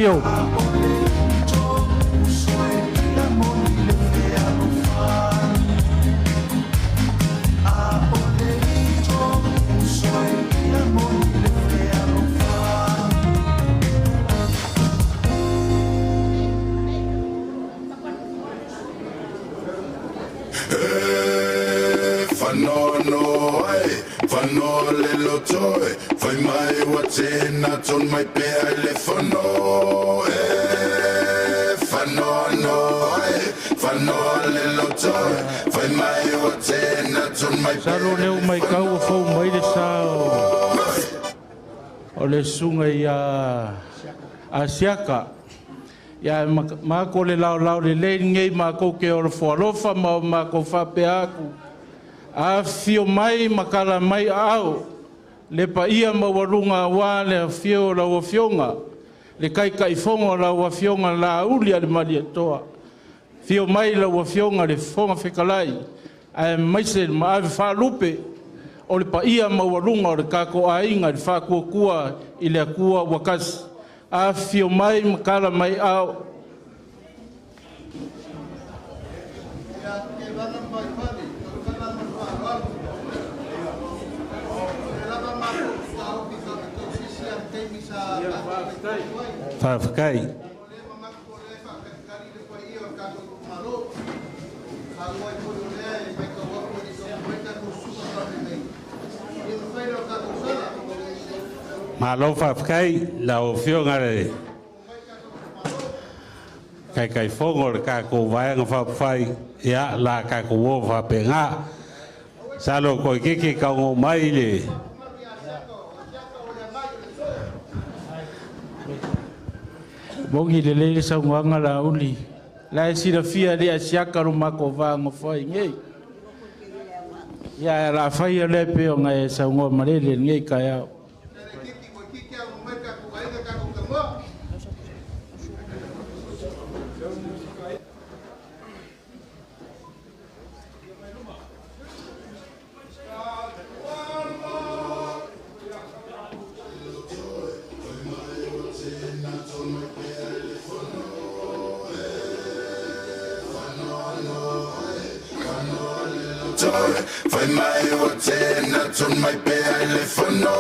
fio. Fanole lo toy, fai mai watena ton mai pe le fano, fanole lo toy, fai mai watena ton mai pe. Saro leo mai kau fo mai le sao. O le sunga ia asiaka. Ia ma ko le lao le ngei ma ko ke o forofa ma ko fa pe aku. A fio mai makala mai au le pa ia mawarunga wa le fio la wa fionga le kai fonga la wa fionga la uli le mali toa fio mai la wa fionga le fonga fekalai ai mai se ma fa lupe o le pa ia mawarunga o le kako ainga le fa kua i le kua wakas a fio mai makala mai au Fafkai. Malo fafkai la opción are. Kai fongo ka ko vai nga fafai ya la ka ko wo fa penga. Salo ko kiki ka ngo mai le. Bongi le sa nganga la uli. La sira fia le asiaka ro mako va ngo foi ngei. Ya la fai le pe o ngai sa ngo marele ngei ka ya. Fai mai watena ton mai pe le fano.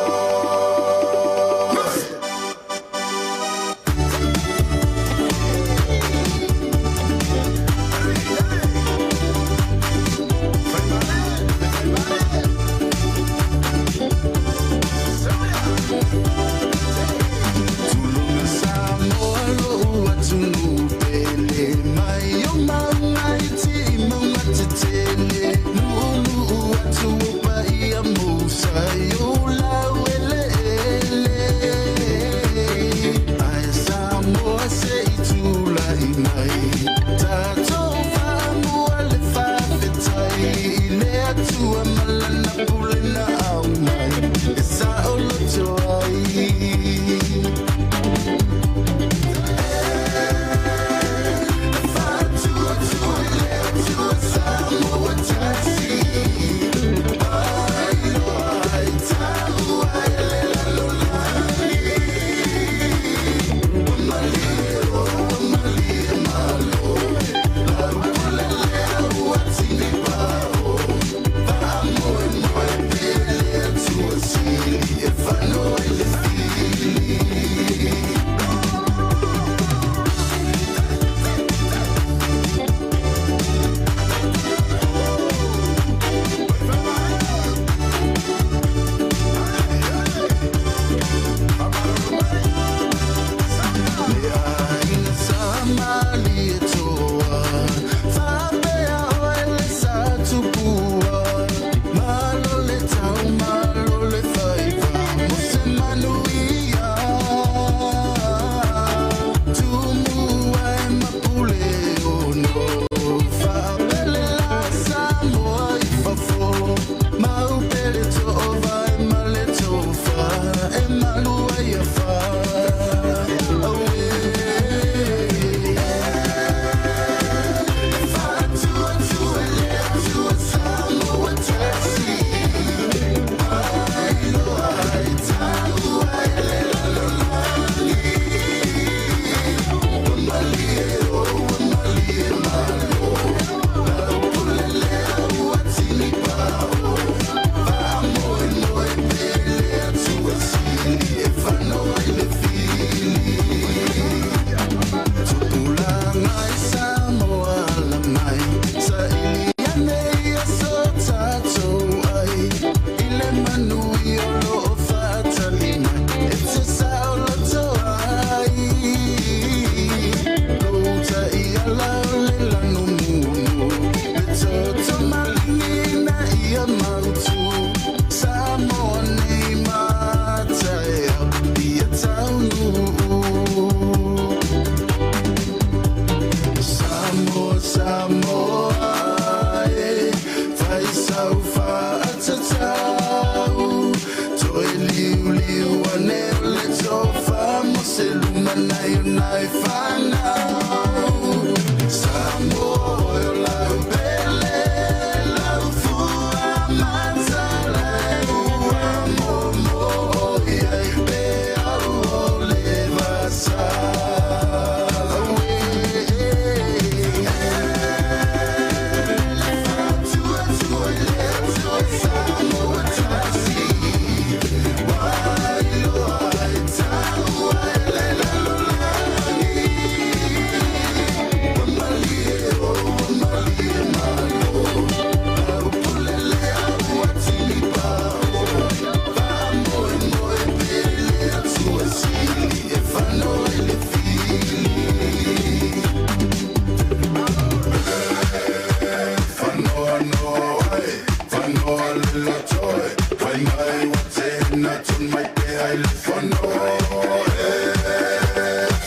ton mai pe ai le fono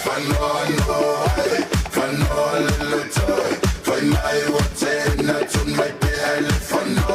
fano fano le toy fai mai wate na ton mai pe ai le fono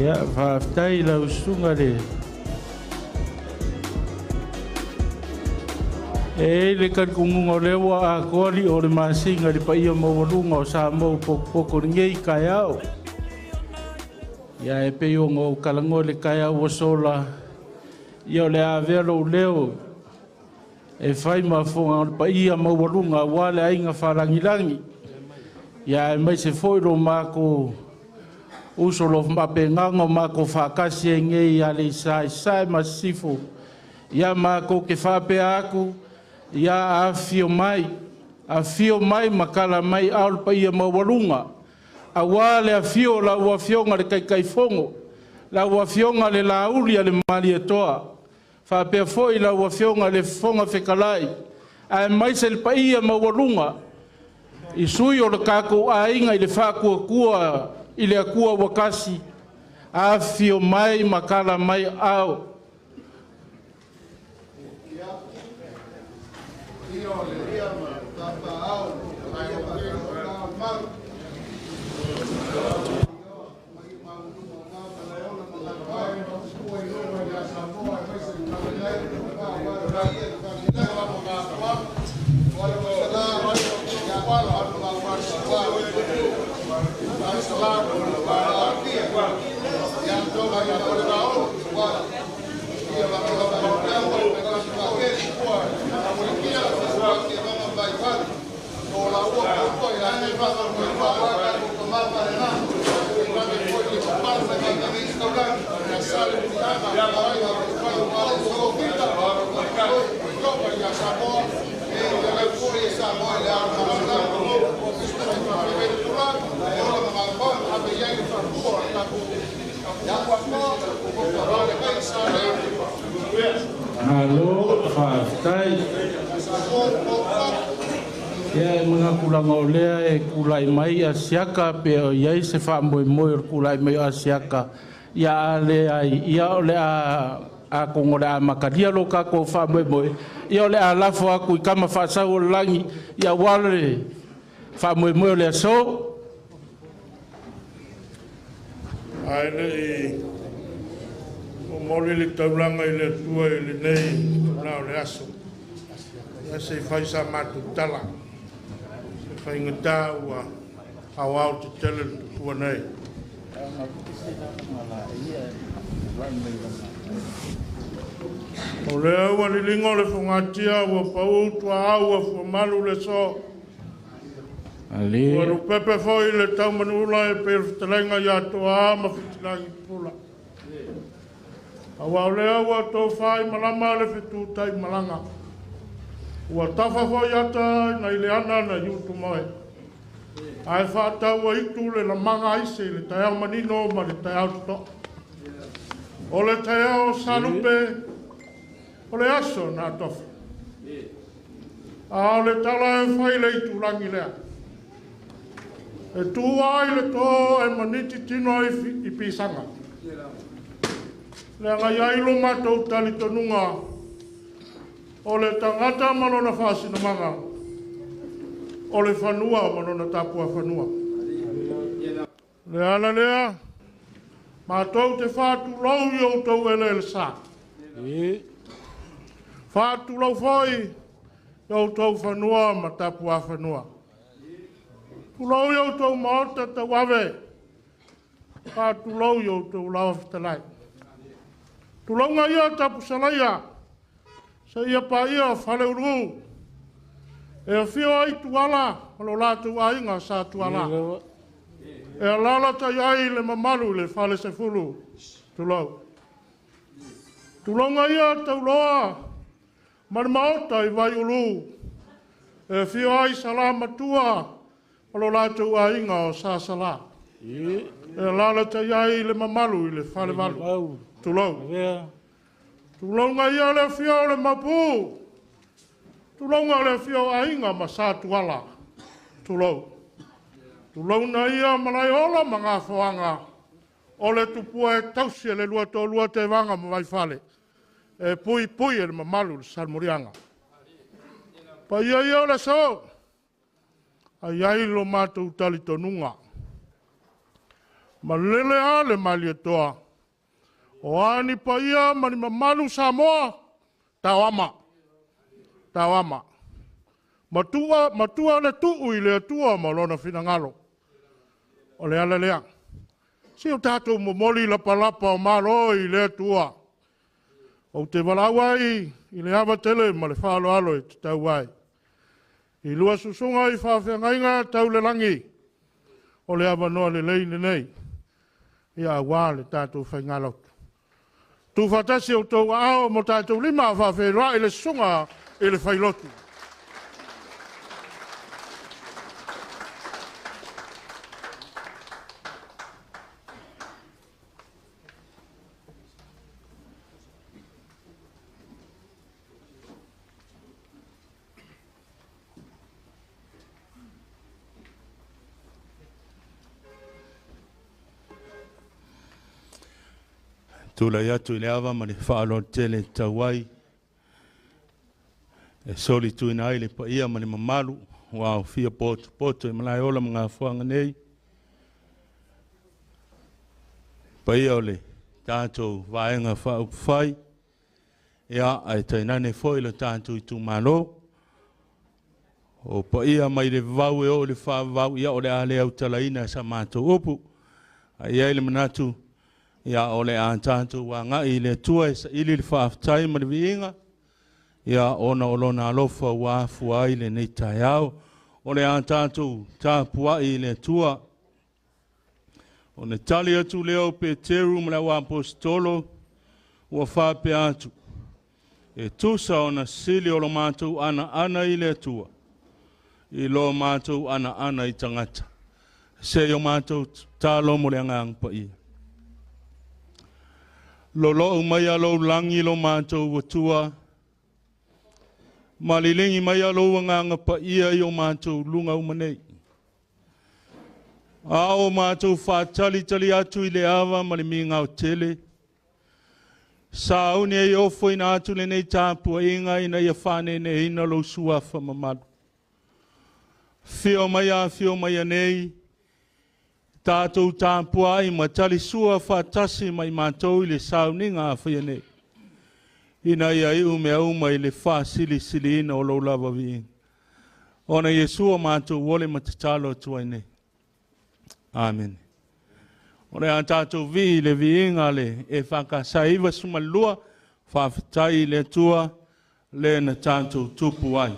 Ya, whaftai lau sunga le. E le kan kungunga lewa a kori o le masinga le pa ia mawarunga o sa mau poko ngei kai au. Ya e pe o ngau kalango le kai au o sola. Ia le a vero leo. E whai mafonga o le pa ia mawarunga wale ainga wharangirangi. Ya e mai se foiro mako usolo mapengango mako whakasi e ngei ale sai masifu. Ia mako ke whape aku, ia a fio mai makala mai aul pa ia mawarunga. A wale a fio la ua fionga le kai fongo. la ua fionga le lauli le mali toa fa pe foi la ua fionga le fonga fekalai a mai se le paia ma walunga i sui o le kako a inga i le whakua i le akua wakasi a fio mai makala mai au. Halo, whaafitai. Ia mga kulanga o lea e kulai mai a siaka pe o iai se wha moe moe o kulai mai a siaka. Ia a lea ia o lea a kongo lea makaria lo ka ko wha moe moe. Ia o lea lafo aku i kama whaasau o langi. Ia wale wha moe moe o lea so. Ai le o mori le taulanga i le tua i le nei nao le aso. Ia se whai sa matu tala. Se whai ngata ua au au te tele le tua nei. O lea ua li lingo le whangatia ua pau tua au ua fuamalu le so. Ua rupepe foi le tau manula e perfitelenga ia toa ama fitilangi pula. Awa lea ua tō whai malama le fitu tai malanga. Ua tafa foi ata na ile ana na yutu moe. Ai whātau wa itu le la manga ise le tai au manino ma le tai au tuto. O le tai au salupe o le aso na tofa. A o le tala e whai le itu langi lea. E tū ai le tō e maniti tino i pisanga. Le anga iailo mātou tali tonunga o le tangata manona whāsina manga. O le whanua manona tapua whanua. Le ana lea, mātou te whātu lau i o tau ele le sā. Whātu lau whai i o tau whanua ma tapua whanua. Tulau iau tau maota ta wawe. Ka tulau iau tau lawa fitalai. Tulau ngā ia tapu salaya. Sa ia pa ia whale uru. E a whio ai tuala. Halo lātu ainga sa tuala. E a lalata iai le mamalu le whale se fulu. Tulau. Tulau ngā ia tau loa. Mani maota i vai uru. E a whio ai salamatua. Alo lātou a inga o sāsala. E lalata iai le mamalu i le whale walu. Tulau. Tulau ngā ia le whio le mapu. Tulau ngā le whio a inga ma sātuala. Tulau. Tulau na ia malai ola ma ngā whaanga. O le tupua e tausia le lua tō lua te wanga ma vai whale. E pui pui e le mamalu le salmurianga. Pa ia le so. Ai ai lo mātou tali tonunga. Ma lele a le mali toa. O ani pa ia mani mamalu Samoa. Tawama. Tawama. Matua le tuu i le tua ma lona finangalo. O le ala lea. Si o tātou momoli la palapa o malo i le tua. O te walawai i le awa tele ma le whaalo alo e te tau ai. I lua susunga i whawhengainga tau le langi. O le awa noa le leine nei. Ia wā le tātou whaingalautu. Tu whatasi o tau ao mo tātou lima whawhenga i le sunga i le whailotu. Tula yatu ile ava ma le whaalo tele tawai. E soli tu ina aile pa ia ma le mamalu. Wow, fia poto e malai ola mga fuanga nei. Pa ia ole tātou vaenga whai. Ia ai tainane foila tātou I tu malo. O pa ia mai le vau e o le whawau ia o le ale au talaina sa mātou opu. Ai ele manatu ia o le a tātou wa ngai le tua e sa ili le whaafitai ma le viinga. Ia ona olona alofa wa fuai le nei tai au. O le a tātou tāpua I le tua. O ne tali atu leo pe teru ma le wa apostolo wa whape atu. E tusa o na sili o lo mātou ana I le tua. I lo mātou ana I tangata. Se o mātou tālo mo le angang pa ia. Lolo mai alo langi lo mātou watua. Malilingi mai alo anganga pa ia I o mātou lunga umanei. A o mātou whātali atu I le awa ma le minga o tele. Sa au ne ofo ina atu le nei tāpua inga ina ia whane ne ina lo sua whamamadu. Fio mai nei. Tātou tāpua I matali sua whatasi mai mātou I le sauninga a whia nei. Ina ia I ume I le wha sili ina o lo lava vi. Ona Yesua mātou wole matatalo atua nei. Amen. Ore a tātou vi le viinga le e whakasaiva sumalua whawhitai le tua le na tātou tupu ai.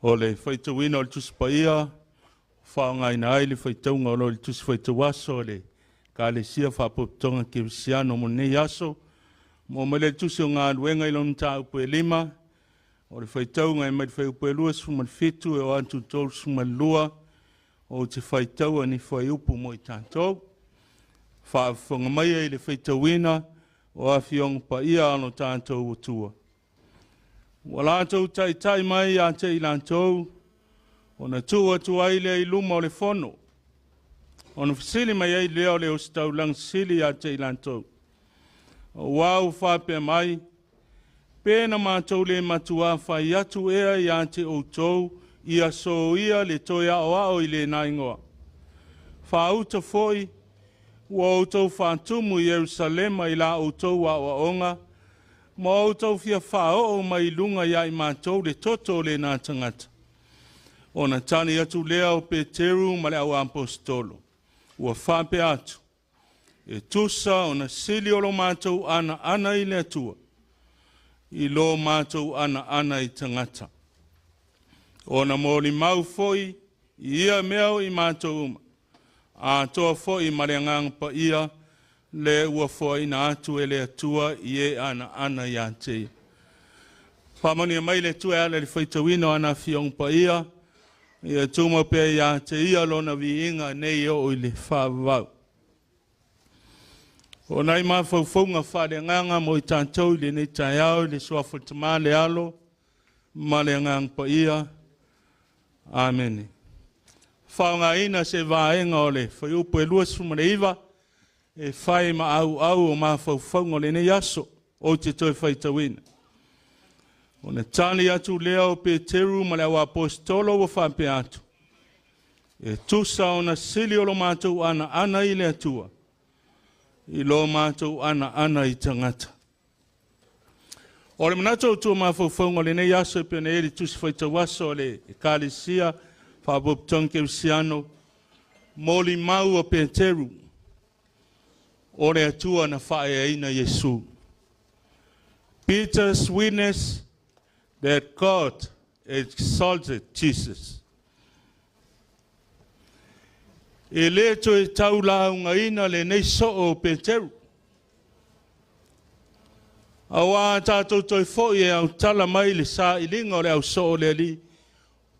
O le whaitawina o le tusi paia, whaonga ina ai le whaitaunga o le tusi whaitawaso le ka le sia whapotonga ke siano mo nei aso. Mo me le tusi o ngā luenga I lonu tā upe 5, o le whaitaunga e mai le whaiupe 2 suma le fitu e o antu tolu suma le 2, o te whaitaua ni whaiupu mo I tātou. Whaafwhanga mai ai le whaitawina o awhionga paia ano tātou o tua. Wala tau tai mai a te ilantou, o na tua ai le I luma o le fono. O na fisili mai ai leo le o stau lang sili a te ilantou. O wau whape mai, pēna mātou le matua whai atu ea I a te outou, ia so ia le toia o ao I le naingoa. Whauta foi, ua outou whātumu I Jerusalema I la outou wa onga, Mo au tau fia whao o mai lunga ia I mātou le toto le nā tangata. O na tani atu lea o Peteru ma le au apostolo. Ua whape atu. E tusa o na sili o lo mātou ana I le atua. I lo mātou ana I tangata. O na mōli mau foi, ia meo I mātou uma. A toa foi ma le ngang pa ia, le ua foi na atu e le atua I e ana I a te. Whamani a mai le tua ala le whaitawino ana fiong pa ia, ia tuma pe ia te ia lona vi inga nei o I le whawau. O nai maa whauwhaunga whare nganga mo I tātou le nei tai au le suafu tama le alo, ma le ngang pa ia. Amen. Whaunga ina se vaenga o le whaiupu e lua sumare iwa, e whai ma au o maa whauwhaunga le nei aso, o te toi whaitawina. O na tani atu lea o Peteru ma le au apostolo wa whape atu. E tusa o na sili o lo mātou ana I le atua. I lo mātou ana I tangata. O le manatou tua mawhauwhaunga le nei aso e pia ne eri tusi whaitawaso o le ekalisia, whaboptong ke usiano, moli mau o Peteru, o le atua na whae aina Yesu. Peter's witness that God exalted Jesus. E le to e tau launga ina le nei so o Peteru. Awa tātou toi fo e au tala mai le sa I linga o le au so o le li.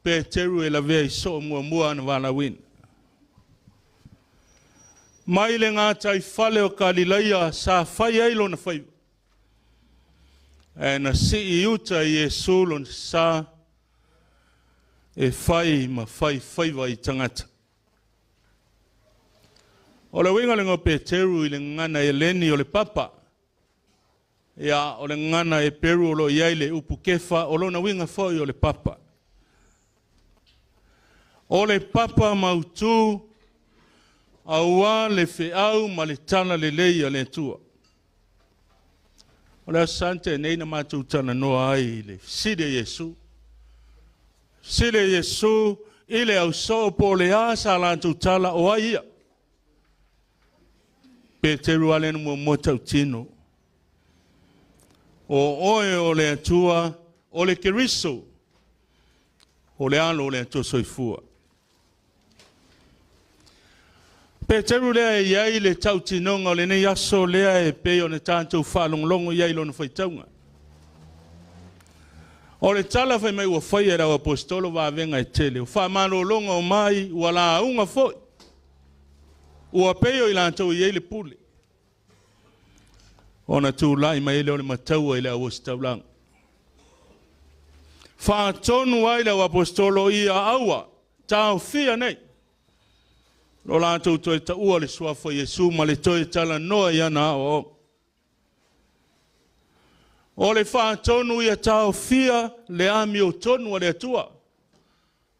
Peteru e la vea I so mua na wala win. Mai le ngā tai fale o Galileia sa whai eilo na whai. E na si I uta I Yesu lon sa e whai ma whaiwa I tangata. O le winga le ngā Peteru I le ngana e leni o le papa. Ia o le ngana e peru o lo iai le upu kefa o lo na winga foi o le papa. O le papa mautu aua le feau ma le tana le leia le tua. O le asante nei na matu tana noa ai le side Yesu. Side Yesu ile au so po le asa lantu tala o aia. Peteru ale mo motau tino. O oe o le atua, o le keriso, o le alo o le atua soifua. Peteru lea e iai le tau tinonga o le nei aso lea e peo ne tātou whalonglongo iai lo na whaitaunga. O le tala whai mai ua whai e rau apostolo wa venga e tele, o wha mano longa o mai ua la unga foi. Ua peo I lantou iai le pule. Ona tu lai mai le o le mataua I le awas taulanga. Whaatonu ai le apostolo ia aua, tau fia nei. Lo lantou toi ta ua le suafa Yesu ma le toi tala noa iana o. O le whaatonu ia tau fia le ami o tonu a le atua.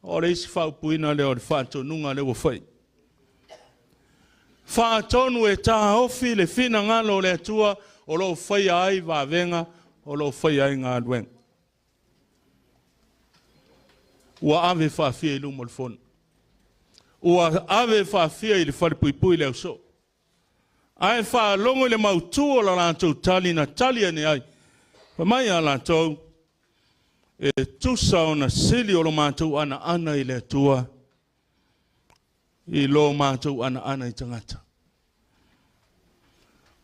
O le isi whaupuina le o le whaatonunga le wafai. Whaatonu e tā ofi le fina ngalo le atua o lo whai ai wa venga o lo whai ai ngā dueng. Ua ave whawhia I lumo le fonu. Ua ave whawhia I le wharipuipui leo so. Ai whaalongo le mautu o la lantou tali na tali ane ai. Pa mai a lantou e tusa o na sili o lo mātou ana I le atua. I lo mātou ana I tangata.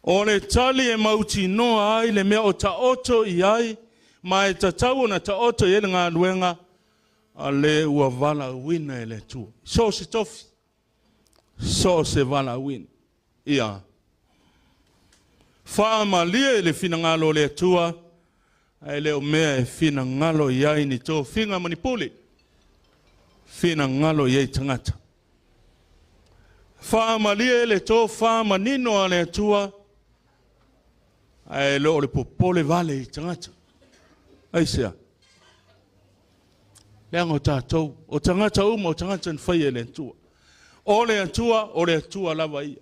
O le tali e mauti noa ai le mea o ta oto I ai, ma e tatau na ta oto I ele ngā luenga, a le ua vala wina e le tua. So se tofi, so se vala wina. Ia. Wha malia e le fina ngalo le tua, e le o mea e fina ngalo I ai ni tō finga manipuli. Fina ngalo I ai tangata. Wha malia e le tō wha manino a le tua, ai lo le popole vale I tangata. Ai sea. Leango tātou, o tangata uma o tangata nwhai e le atua. O le atua lava ia.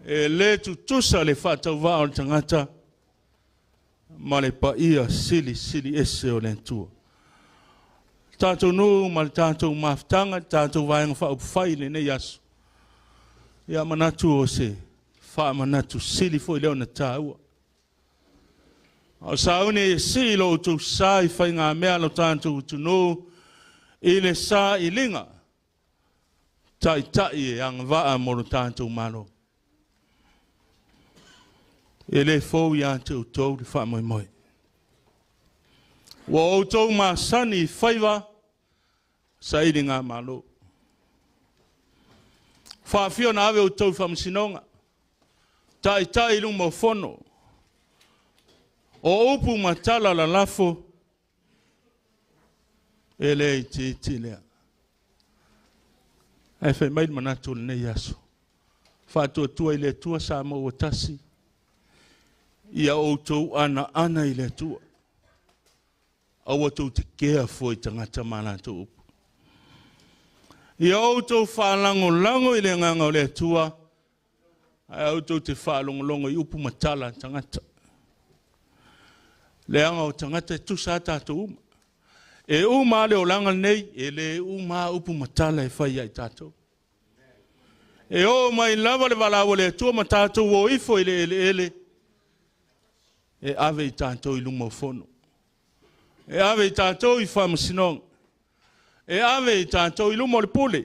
E le tutusa le whatau wā o le tangata. ma le pa ia sili ese o le tua. Tātou nu, ma le tātou maftanga, tātou vaenga whaupwhai le nei asu. Ia manatu o se, wha manatu sili fo i leo na tāua. O saune e si lo tu sa i whai ngā mea lo tātou tunu, i le sa i linga. Tai e ang waa mo lo tātou malo. E le fo i ante o tau di wha moi moi. Wa o tau ma sani whaiva, sa i ngā malo. Whaafio na awe o tau whamsinonga. Tai lung mo whono. O upu matala la lafo. E le i ti lea. E whai maid manatu le nei aso. Whātua tua i le tua sa mo o tasi. Ia o tau ana i le tua. Awa tau te kea fo i tangata manatu upu. Ia o tau whalango i le nganga o le tua. Ai o tau te whalongo i upu matala tangata. Le anga o tangata e tusa tātou uma. E uma le o langa nei, e le uma upu matala e whai ai tātou. E o mai lava le walawa le tua ma tātou o ifo i le ele. E ave i tātou i lunga o whono. E ave i tātou i whamasinong. E ave i tātou i lunga o le pule.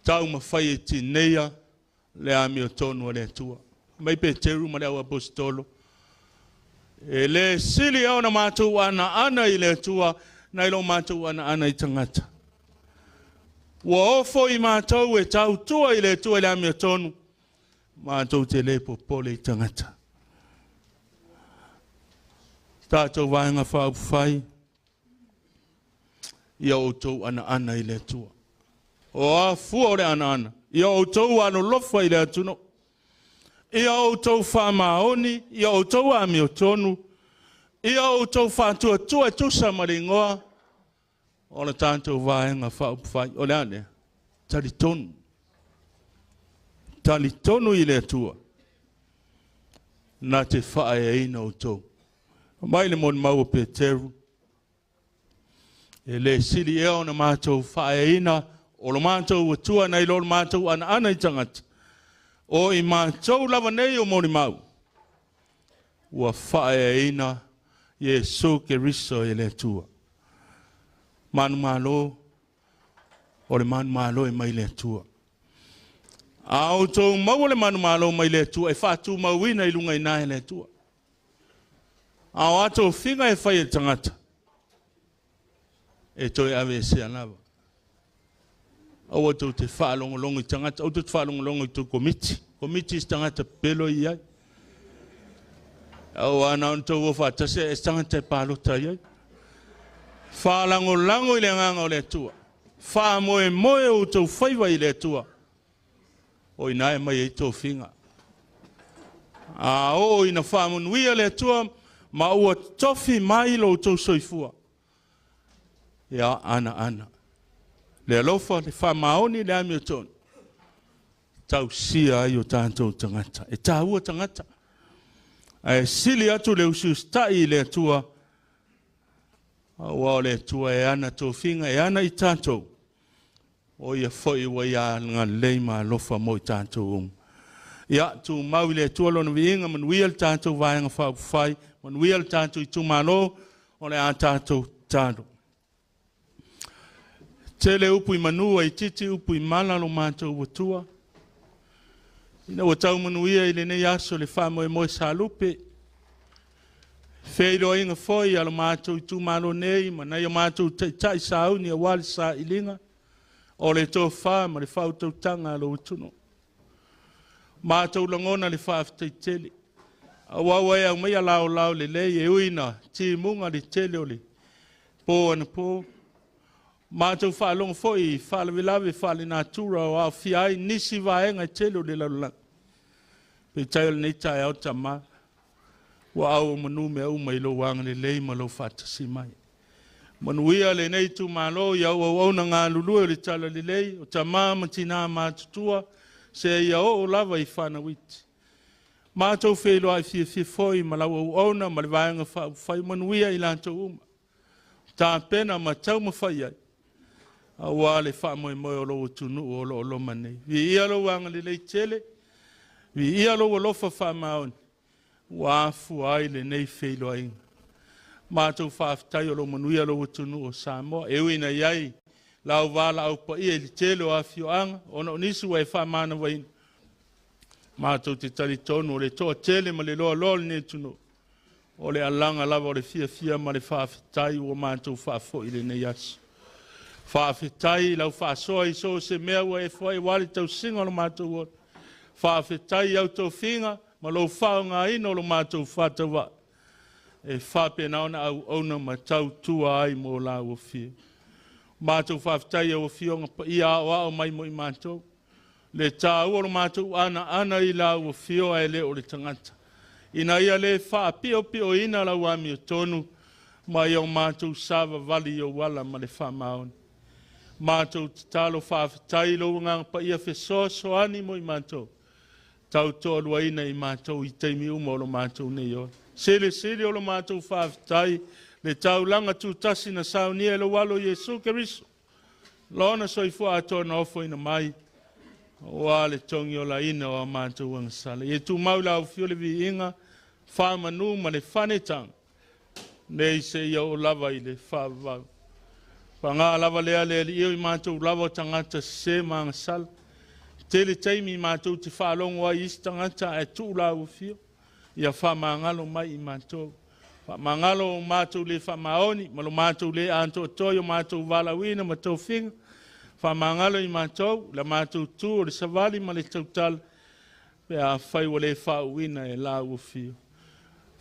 Tau ma whai e ti neia le ami o tonu o le tua. Mai pe teru ma le au apostolo. E le sili au na mātou ana i le tua, na ilo mātou ana i tangata. Wa ofo i mātou e tau tua i le tua i le ami o tonu, mātou te le popole i tangata. Tātou vaenga whaupwhai, ia o tau ana i le tua. O a fua o le ana, ia o tau ano lofa i le atuno. Ia o tau whamaoni, ia o tau ami o tonu, ia o tau whātua tua tusa maringoa, o na tātou vaenga whaupwhai, o le ane, tali tonu i le tua, na te whae e ina o tau. Mai le mon mau pe teru, e le sili e o na mātou whae e ina, o lo mātou o tua nei lo mātou ana i tangata. O i mātou lava nei o mori mau. Ua whae e ina, Yesu ke riso e le tua. Manu malo, o le manu malo e mai le tua. A o tau mau le manu malo mai le tua, e whātu mauina i lunga i nae le tua. A o ato whinga e whai e tangata. E toi ave se anava. Au tau te whaalongolongo i tangata, au te whaalongolongo i tu komiti. Komiti is tangata pelo i ai. Au ana on tau whatase e tangata pālota i ai. Whaalangolango i le nganga o le tua. Whaamoe o tau whaiwa i le tua. O inae mai i tau whinga. A o ina whaamonuia le tua, ma ua tofi mai lo tau soifua. Ia ana. Le alofa, le whamaoni, le ami o tonu. Tau sia ai o tātou tangata. E tā ua tangata. E sili atu le usius tai le atua. Awa o le atua e ana tō whinga, e ana i tātou. O ia foi wa ia ngā leima alofa mo i tātou Ia tu mau le atua lona viinga, manuia le tātou vaenga whai, manuia le tātou i tumalo, o le a tātou tātou. Tele upu i manua i titi upu i malalo mātou watua. Ina watau manuia i le nei aso le whamo e moe salupe. Wheiro inga foi alo mātou i tūmalo nei, ma nei o mātou tai sauni a wale sa ilinga. O le tō wha ma le whautau tanga alo utuno. Mātou langona le whaaftai tele. A wawa e au mea lao le lei e uina, ti munga le tele o le. Pō ana pō. Mātou whaalong foi, whaalawilawe, whaalinātura o au whiai, nisi vaenga telo le laulang. Pe taio le nei tae au tamā. Wa au manu me au mai lo wanga le lei ma lo whatasi mai. Manuia le nei tu malo, i au na ngā lulua le tala le lei, o tamā matina mātutua, se ia o lava i whana witi. Mātou whelo ai fia foi ma lau au ona ma le vaenga whai manuia I lantou uma. Tā pena ma tau ma whai ai. A wale wha moe moe o lo tunu o lo manei. Vi ia lo wanga le lei tele. Vi ia lo lofa wha maoni. Wafu ai le nei whelo ai. Mātou whaafitai o lo manuia lo tunu o Samoa. Ewi na iai. Lau wala au pa ia li tele o afio anga. Ona onisu wai wha mana wain. Mātou te tari tonu o le toa tele ma le loa loa ne tunu. O le alanga lava o le fia ma le whaafitai o mātou whaafo I le nei asu. Whaafetai lau whaasoa I so se mea ua e whai wale tau singa lo mātou o. Whaafetai au tau whinga ma lo whao ngā ino lo mātou whatawa. E whape naona au ona ma tau tua ai mo la o fia. Mātou whaafetai au fionga pa ia o ao mai mo I mātou. Le tā ua lo mātou ana I la o fio e le o le tangata. Ina ia le wha pio ina la wami o tonu. Ma iau mātou sava vali o wala ma le wha maoni. Mātou talo whaafetai lo ngang pa ia whesoa ani mo I mātou. Tau toa lua ina I mātou I teimi uma o lo mātou nei o. Sele o lo mātou whaafetai le tau langa tūtasi na saunia e lo walo Jesu Keriso. Lona soifua atoa na ofo ina mai. Oa le tongi o la ina o mātou wangasala. E tu maula au fiole vi inga whamanu ma le whanetang. Nei se ia o lava I le whavau. Panga lava lea lea li ioi mātou lava o tangata se mangasala. Tele teimi mātou te whalongo ai isi tangata e tu la u fio. Ia whamangalo mai I mātou. Whamangalo o mātou le whamaoni. Malo mātou le anto toi o mātou walawina ma tau whinga. Whamangalo I mātou. La mātou tu o le savali ma le tautala. Pea whai wa le whauina e la u fio.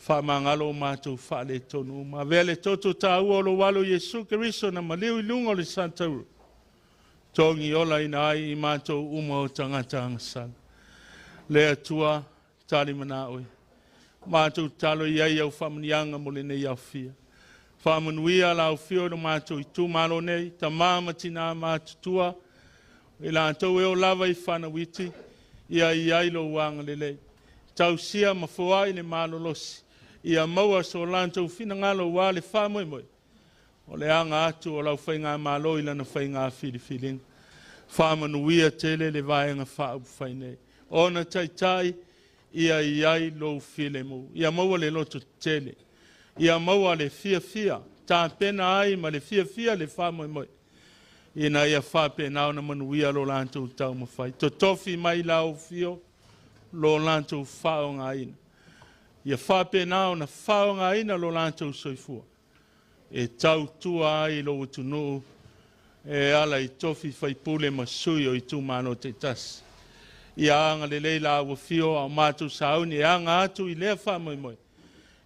Whamangalo o mātou whale tonu. Ma vele toto tā ua o lo walo Jesu Keriso na maliu I lunga o le santauru. Tongi ola ina ai I mātou uma o tangata angasala. Lea tua tali mana oe. Mātou talo iai au whamanianga mo le nei au fia. Whamanuia la au fio no mātou I tū malo nei. Ta māmatina mātou tua. I la antou e o lava I whanawiti. Ia iai lo wanga le lei. Tau sia ma fua I le malo losi. Ia maua so lantou fina ngalo wa le whamoe moe. O le anga atu o lau whainga malo ila na whainga whiriwhiring. Whamanuia tele le vaenga whau whainei. Ona tai ia iai lo while mo. Ia maua le loto tele. Ia maua le fia. Tā pena ai ma le fia le whamoe moe. Ina ia whape nao na manuia lo lantou tau mawhai. To tofi mai lau fio lo lantou whao ngā ina. Ia whape nao na whao ngā ina lo lantou soifua. E tau tua ai lo utunu. E ala I tofi whaipule ma sui o I tu mano te tasi. Ia anga le leila awa fio au mātou sauni. E anga atu I lea whamoe moe.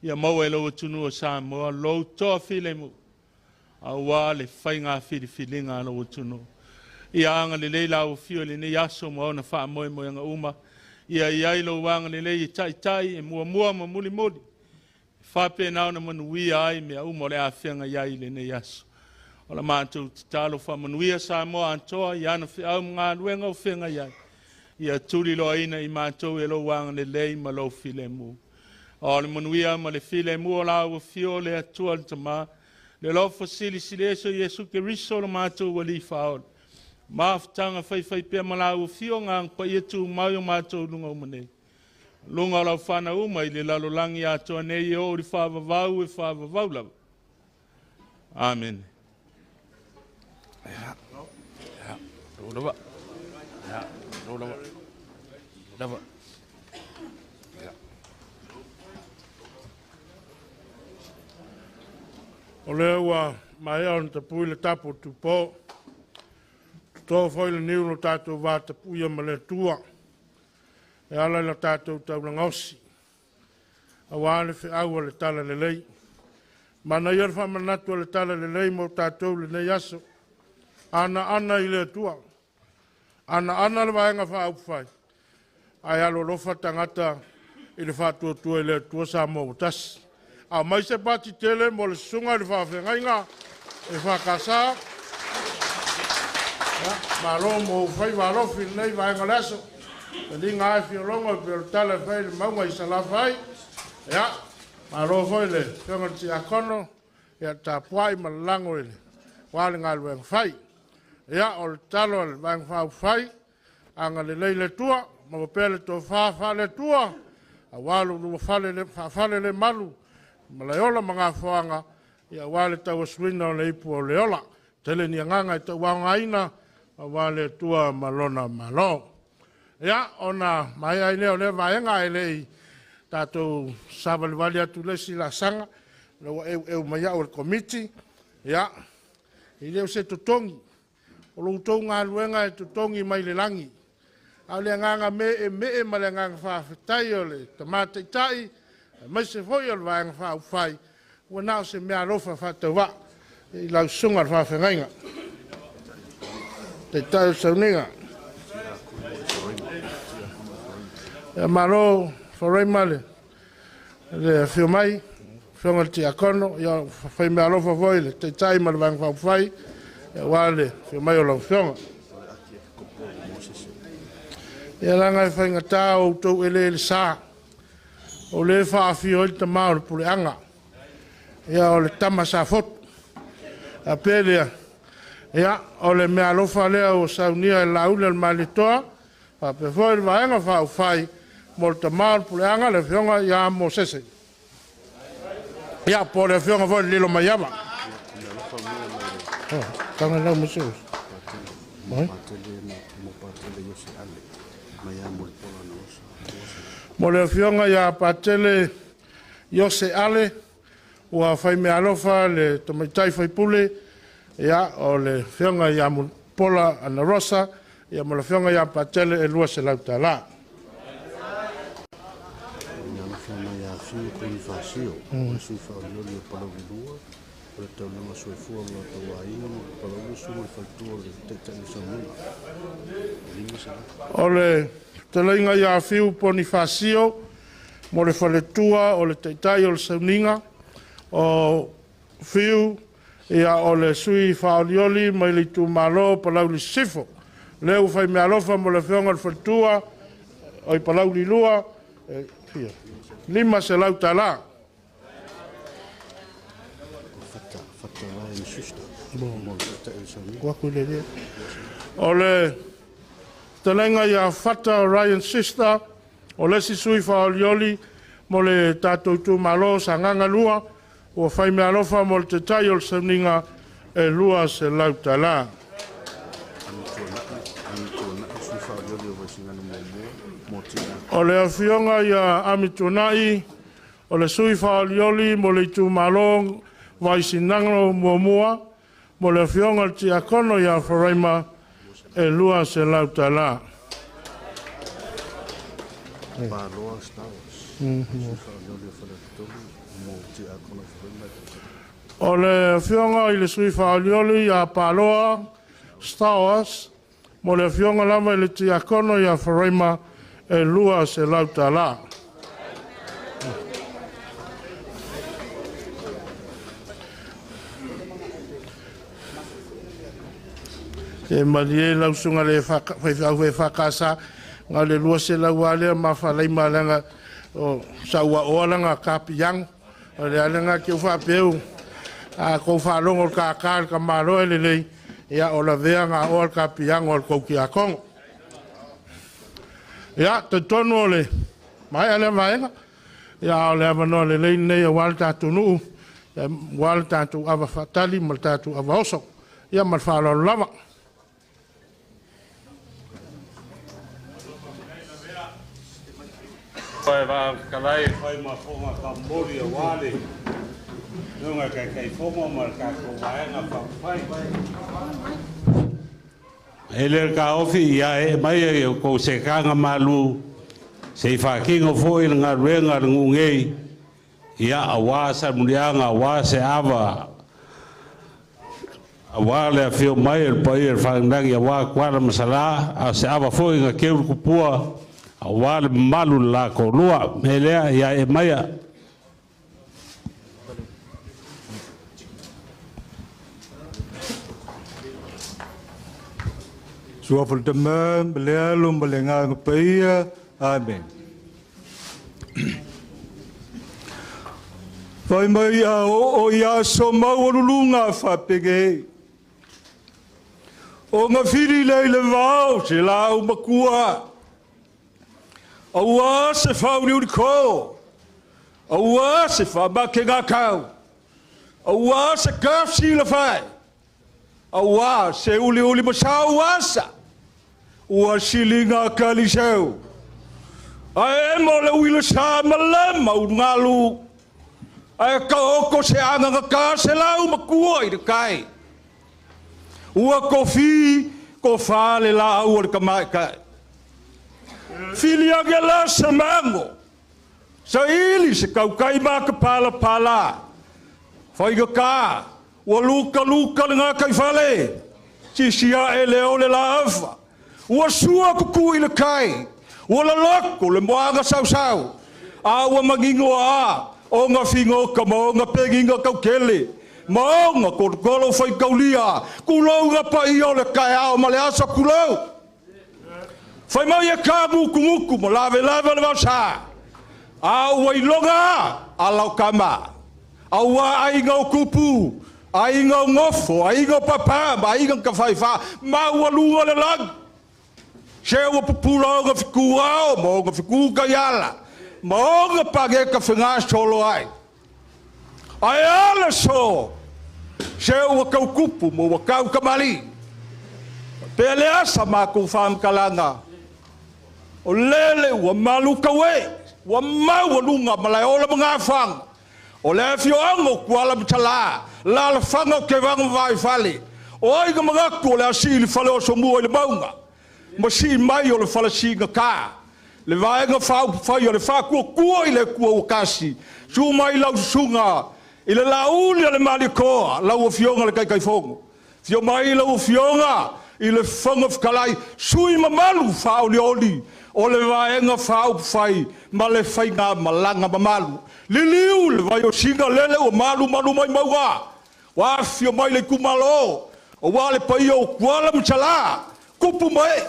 Ia maua e lo utunu o Samoa. Lo toa file mu. Au wā le whainga whiriwhilinga lo utunu. Ia anga le leila awa fio le ne yaso mo na whamoe moe anga uma. Ia iai lo wanga le lei tai e mua ma muli. Whape nao na manuia ai mea umo le awhianga iai le ne yaso. O la mātou te talo whamanuia Samoa antoa I ana au ngā ruenga o whenga iai. Ia tuli loa ina I mātou e lo wanga le lei ma lo file mu. O le manuia ma le file mu o la ua fio le atua le tama. Le lo fasili sileso Jesu Keriso lo mātou wali whaola. Maafutanga whai pia malau fio ngang pa ia tu mai o mātou lunga umanei. Lunga lau whana uma I le lalolangi atoa nei o ri whaavavau e whaavavau lava. Amen. Ja. Lova. Ja. Lova. Lova. Ja. O lea ua mai au ta pui le tapo tupo. Tō whai le niu no tātou vāta puia ma le tua. E ala le tātou tau na ngausi. A wāne whi aua le tala le lei. Mana iar whamanatu le tala le lei mo tātou le nei aso. Ana I le tua. Ana le vaenga wha au whai. Ai alo lofa tangata I le whātua tua I le tua sa mo tas. A mai se pati tele mo le sunga I le whawhenga inga. E whakasa. Ma lo mo fai wa lo fin nei vai ngalaso Tadi ngai fiolongo pe tala fai le maunga i sala fai. Ya, maro foi le fianga ti akono ya ta puai malango ile. Wale ngai weng fai. Ya, o talo le weng fai. Anga le leile tua, ma pele to fa le tua. Awalu lu fale le malu. Malayola mga foanga ya wale tau swina o le ipu o leola. Tele ni nganga i tau wangaina wale tua malona malo. Ya, ona mai ai leo le vaenga ai lei tatou sabali wali atu lesi la sanga lo eu mai au komiti ya i leo se tutongi o lo tonga luenga e tutongi mai le langi au le nganga me ma le nganga fa fetai o le tamate tai mai se foi o vaenga fa fai wana se me alofa fa tova i la sunga fa fenga te tai sauninga Maro, forai male. Le fio mai, fionga ti akono, ya fai me alofa foile, te tai ma le vang fau fai, ya wale, fio mai o lau fionga. Ya langa e fai ngata o tau ele sa, o le faa fio il tamao le pule anga, ya o le tama sa fotu, a pelea, ya o le me alofa lea o saunia e laule al malitoa, pa pe foi le vaenga fau fai, molta mal puleanga le fionga ya mo sese ya po le fionga vo lilo mayaba tanga la musu mo le fionga ya patele yose ale wa fai me alofa le tomatai fai pule ya o le fionga ya mo pola ana rosa ya mo le fionga ya patele e lua se lautala Fasio, sui faolioli o palavilua, o le taulanga soifua ma tauaina, palausu o faltua le tetani saunga. O le talainga ia fiu poni fasio, mo le faletua o le teitai o le sauninga, o fiu ia o le sui faolioli mai le tu malo palauli sifo. Leu fai me alofa mo le fionga le faletua, o i palauli lua, fia. Lima se lauta la. O le talenga ia fata Ryan Sister, o le si sui faolioli, mo le tatou tu malo sa nganga lua, o fai me alofa mo le te tai o le sauninga e lua se lauta la. O le afionga ia amitunai, o le sui faolioli, mo le tu malong, vai sinanglo mua, mo le afionga ti akono ia wharaima e lua se lauta la. O le afionga i le sui faolioli ia paloa, Star Wars, mo le afionga lama i le ti akono ia wharaima e lua se lauta la. Te malie lausunga le whakasa, ngā le lua se lau alea ma whalai malanga o saua oalanga kapiang, o le alanga ki whapeu, a kou whalongo o kakar ka maro ele lei, ia o la vea ngā oal kapiang o kou ki a kongo. Ia, te tonu ole, mai ale vaenga, ia ole avano le lei nei a wale tātou nuu, wale tātou awa whatali, mal tātou awa oso, ia mal whalo lava. Pai va kalai pai ma fonga Cambodia wale. Nunga kai fonga ma ka ko vaenga pa pai. Ele ka ofi ya e mai e ko se kanga malu. Se fa kingo foi nga renga ngungei. Ya awasa mulianga awase ava. Awale fio mai el pai fa ndangi wa kwala masala ase ava foi nga keu kupua. Awal malu la ko lua melea ya e maya Sua for the man, Balealum, Balenga, Paya, Amen. Vai mai o ia so maurulunga fa pege. O nga firi le vau se la o makua. O se fa uri ko. O se fa ba ke ga kau. O se kaf si la fai. O se uli masau wasa. O silinga kaliseu. Ai mo le wila sa malama u ngalu. Ai ka oko se anga ka se lau makua i kai. Ua kofi ko fale la au ka mai kai. Filia ge la samango. Sa ili se kau kai ma ka pala. Fai ka ua luka nga kai fale. Si sia e leo le la afa. Ua sua kuku i le kai. Ua la loko le moanga sau. A ua magingo a. O nga fingo ka mo nga peginga kau kele. Mo nga kolo fai kaulia. Kulau nga pa iyo le kai ao ma le asa kulau. Fai mau ia ka muku mo lave le wasa. A ua ilonga a lau kama. A ua ainga o kupu. Ainga o ngofo. Ainga o papa. Ainga ka fai fa. Ma ua lunga le lag. Se ua pupura o nga fikua o mo nga fiku ka yala. Maonga page ka whenga solo ai. Ai ala so. Se ua kau kupu mo ua kau kamali. Pele asa ma kou wham kalanga. O lele ua malu kawe. Ua mau lunga malai ola mga whang. O le fioango kuala mtala. La la whanga ke wanga vai fale. O aiga mga ku le asili fale o so mua i le maunga. Masi mai o le fale singa kaa. Le vaenga fai o le fa kua i le kua o kasi. Su mai lau sunga. I le lauli le malikoa. Lau o fionga le kai fongo. Fio mai lau o fionga. I le fonga fkalai. Sui mamalu fa o le oli. O le vaenga fai. Ma le fai ngā malanga mamalu. Le liu le vai o singa lele o malu mai maua. Wa fio mai le kumalo. O wa le pai o kuala mchala. Kupu mai.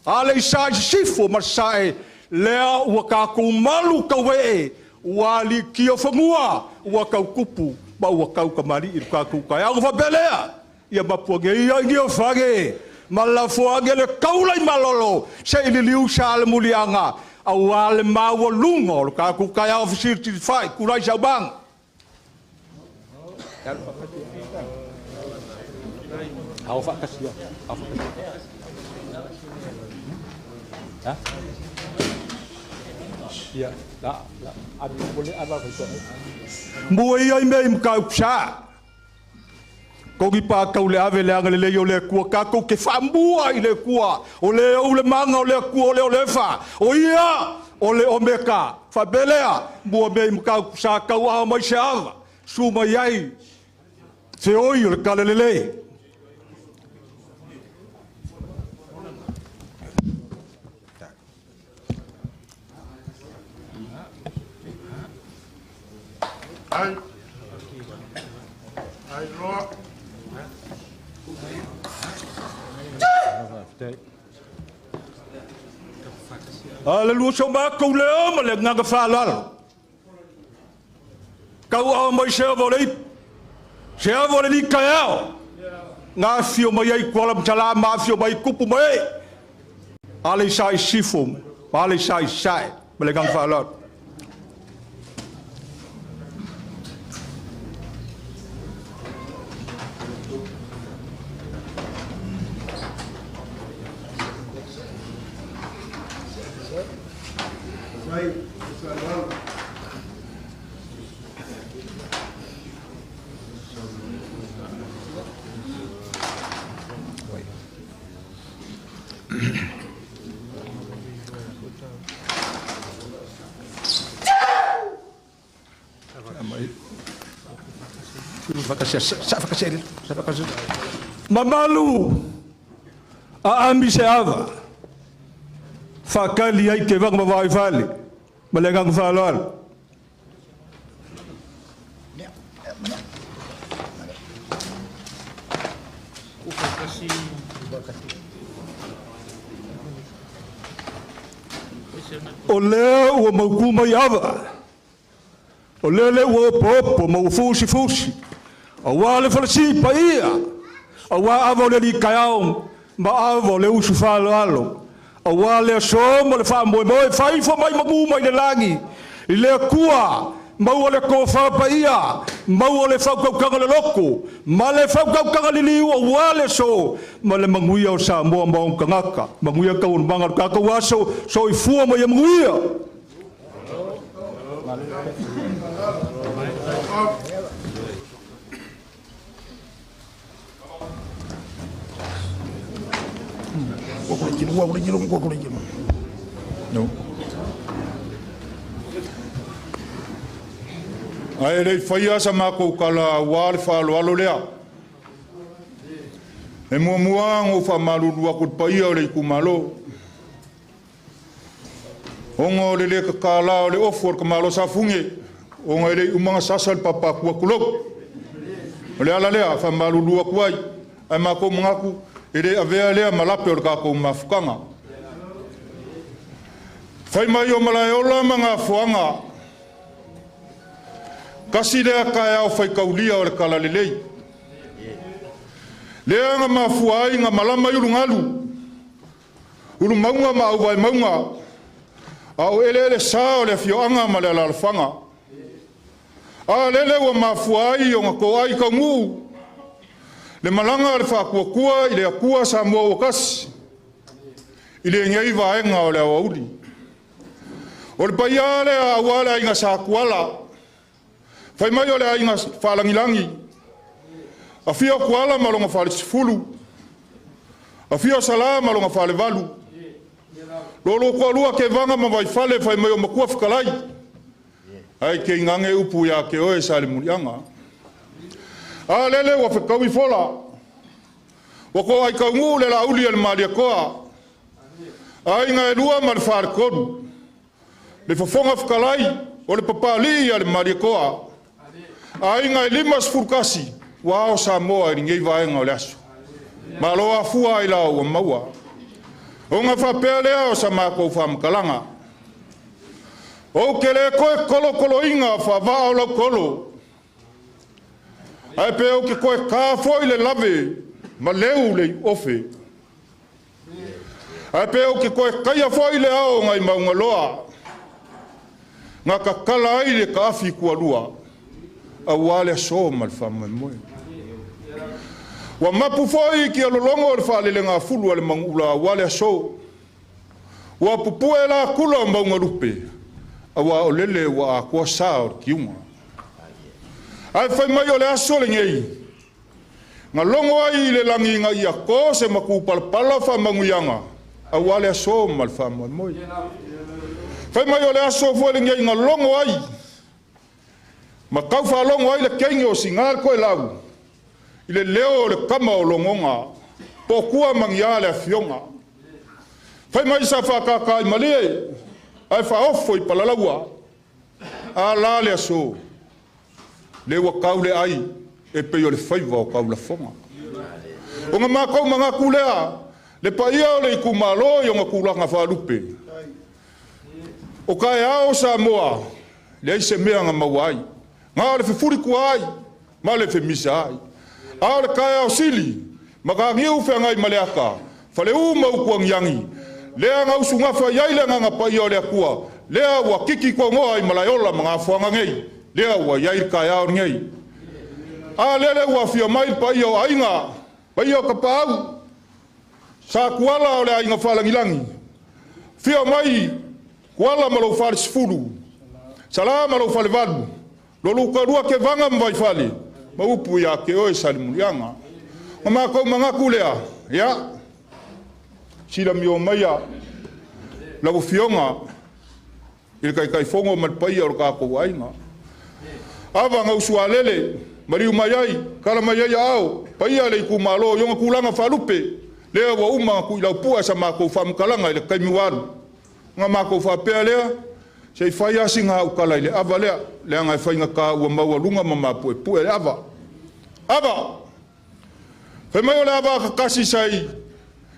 Ale sai sifo masai lea ua ka kumalu kawe ua li kio whangua ua kau kupu ma ua kau kamari i ka kukai au whabelea ia mapuange ia ngio whage ma la fuange le kaulai malolo se ili liu sa ale mulianga au ale maua lungo lo ka kukai au facility fai kurai sa bang au whakasia au whakasia hả? Dạ, đó, anh phải sợ. Mùi ai mê mkau psa. Ko ki pa kau le ave le anga le yo le kua ka ko ke fa mbua i le kua. O le manga o le kua o le fa. O ia o le omeka. Fa belea mua mê mkau psa kau a mai shava. Su mai ai. Se oi o le kalelele. Ai loa. Le lua so ma kou leo ma le nganga whalal. Kau a mai se avole. Se avole ni kai ao. Ngā fio mai ai kuala mtala ma fio mai kupu mai. Ale sai sifum. Ale sai. Ma le nganga whalal. Mamalu a ambi se ava fakali ai ke vang vai fale malengang falal o lea ua mauku mai ava. O lele ua popo mau fusi. Awa le falasi pa ia. Awa ava o le li kaiao ma ava o le usu whalo. Awa le aso ma le wha moe whaifo mai magu mai le langi. I le kua mau o le kofa pa ia. Mau o le whaukaukanga le loko. Ma le whaukaukanga li liu awa le so. Ma le manguia o sa moa maong kangaka. Manguia kau manga kaka waso so I fua mai manguia. No. Ai rei whaia sa mako kala wale whalo alo lea. E mua ngō wha marurua kut paia o le iku malo. Ongo le le kakala o le ofu ka malo sa funge. Ongo le umanga sasal papa kua kulok. O le ala lea wha marurua kuai. Ai mako mangaku. E re avea lea malape o le kako mafukanga. Whai mai o malai ola mga fuanga. Kasi lea kai au whai kaulia o le kala lelei. Lea nga mafuai nga malama yulu ngalu. Ulu maunga ma au vai maunga. Au ele sa o le fioanga ma le lalfanga. A lele wa mafuai o nga ko ai kaungu. Le malanga le whakuakua I le akua sa mua wakasi. I le ngai vaenga o le awaudi. O le paia le awale ainga sa kuala. Whai mai o le ainga whalangilangi. A fia kuala malonga whale sifulu. A fia sala malonga whale valu. Lolo kua lua ke vanga ma vai whale whai mai o makua whikalai. Ai ke ingange upu ya ke oe sa le murianga. A lele wa whekau I fola. Wa ko ai kaungu le la uli al malia koa. Ai nga e lua ma le whare kodu. Le whafonga whakalai o le papali al malia koa. Ai nga e limas furkasi. Wa o sa moa I ngei vaenga o le aso. Ma loa fua I lau o maua. O nga whapea lea o sa mako whamkalanga. O ke le koe kolo inga whavaa o lau kolo. Ai pe o ke koe ka foi le lave ma leu le ofe. Ai pe o ke koe kaia foi le ao ngai maunga loa. Nga ka kala ai le ka afi kua lua. A wale so mal fama moe. Wa mapu foi ki alolongo le fa le nga fulu le mangula wale so. Wa pupue la kula maunga rupe. A wa olele wa ko sa o kiuma. Ai whai mai o le aso le ngei. Nga longo ai le langi nga ia ko se maku palpala wha manguyanga. A wale aso mal wha moi. Whai mai o le aso fua le ngei nga longo ai. Ma kau wha longo ai le kengi o singar koe lau. I le leo le kama o longonga. Po kua mangia le fionga. Whai mai sa whakaka I malie. Ai wha ofo I palalaua. A la le aso. Le wa kaule ai e pe yo le faiva o kaula fonga. O nga makau mga kulea le paia o le iku malo yo nga kulanga whalupe. O kai ao sa moa le ai se mea nga mawai. Nga le fefuri kuai ma le fe misa ai. Ao le kai ao sili maka ngiu fe ngai maleaka. Fale uma ukuang yangi. Lea nga usunga fa yaile nga paia o le akua. Lea wa kiki kwa ngoa I malayola mga fuanga ngei. Lea wa yair kaya o ngei. A lele wa fia mai pa iyo ainga. Pa iyo kapau. Sa kuala o le ainga whalangilangi. Fia mai kuala malo whare sifuru. Sala malo whale vadu. Lolo karua ke vanga mwai whale. Ma upu ya ke oe sali murianga. Ma mako mangaku lea. Ya. Sila mio maia. Lau fionga. Il kai fongo malpaia o kako wainga. Ava nga usua lele, mariu mayai, kala mayai ao, paia le iku malo, yonga kulanga whalupe, lea wa uma ku ilau pua sa mako whamkalanga ile kaimiwaru. Nga mako whapea lea, sei whai asinga au kala ile ava lea, lea ngai whainga ka ua maua lunga mamapu e pua le ava. Ava! Whai mai o le ava kakasi sai,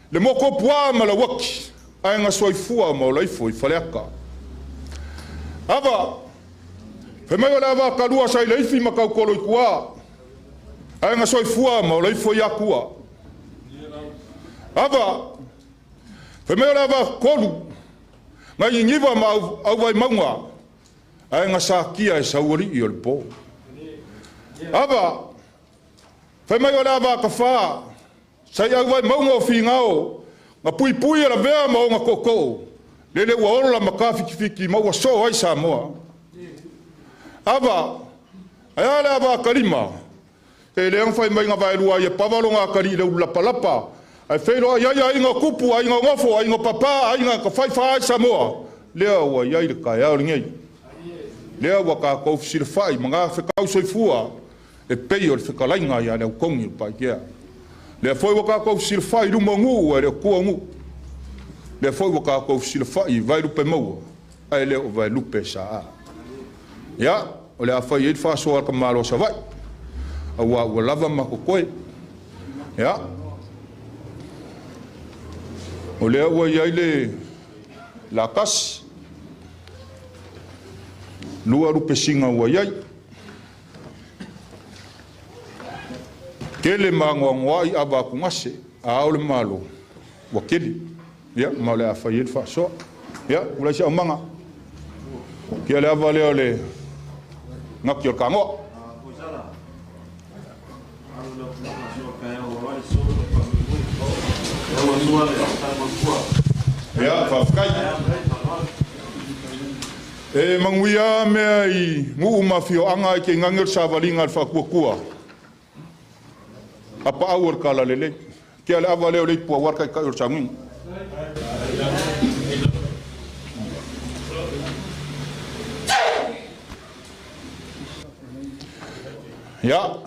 le moko pua ma la waki, ai ngā soifua mo laifo I whaleaka. Awa, he mai ole awa kalua sai leifi ma kaukolo I kua. Ai ngā soifua mo laifo I akua. Awa, he mai ole awa kolu, ngā ingiwa ma au vai maunga. Ai ngā sākia e sauari I ole po. Awa, he mai ole awa ka whaa, sai au vai maunga o whingao, ngā pui pui ala vea ma o ngā koko. Lele ua ora ma ka fiki maua so ai Samoa. Awa, ai ale awa karima. E leang whai mai ngā vaelua I e pawalo ngā kari leu lapalapa. Ai whairoa iai ai ngā kupu, ai ngā ngofo, ai ngā papa, ai ngā ka whai ai Samoa. Lea ua iai le kai au ringei. Lea ua ka koufisira whai, ma ngā whekau soifua. E pei o le whekalainga ia leo kongi pai kia. Lea foi waka koufisira whai ruma ngu, e leo kua ngu. Le foi waka ko sila fai vai lupe mau ai le vai lupe sa ya o le afai e fa so ka malo sa vai a wa lava ma ko koe ya o le wa ia le la kas lua lupe singa wa ia kele mango ngoi aba ku ngase a o le malo wa kele ya male a fayet fa so ya ula si amanga ki ale avale ole ngak yor kango ya fa fkai e manguia me ai ngu mafio anga ke ngangir sa valinga fa kua apa awar kala lele ki ale avale ole pu war kai ka yor chamin ya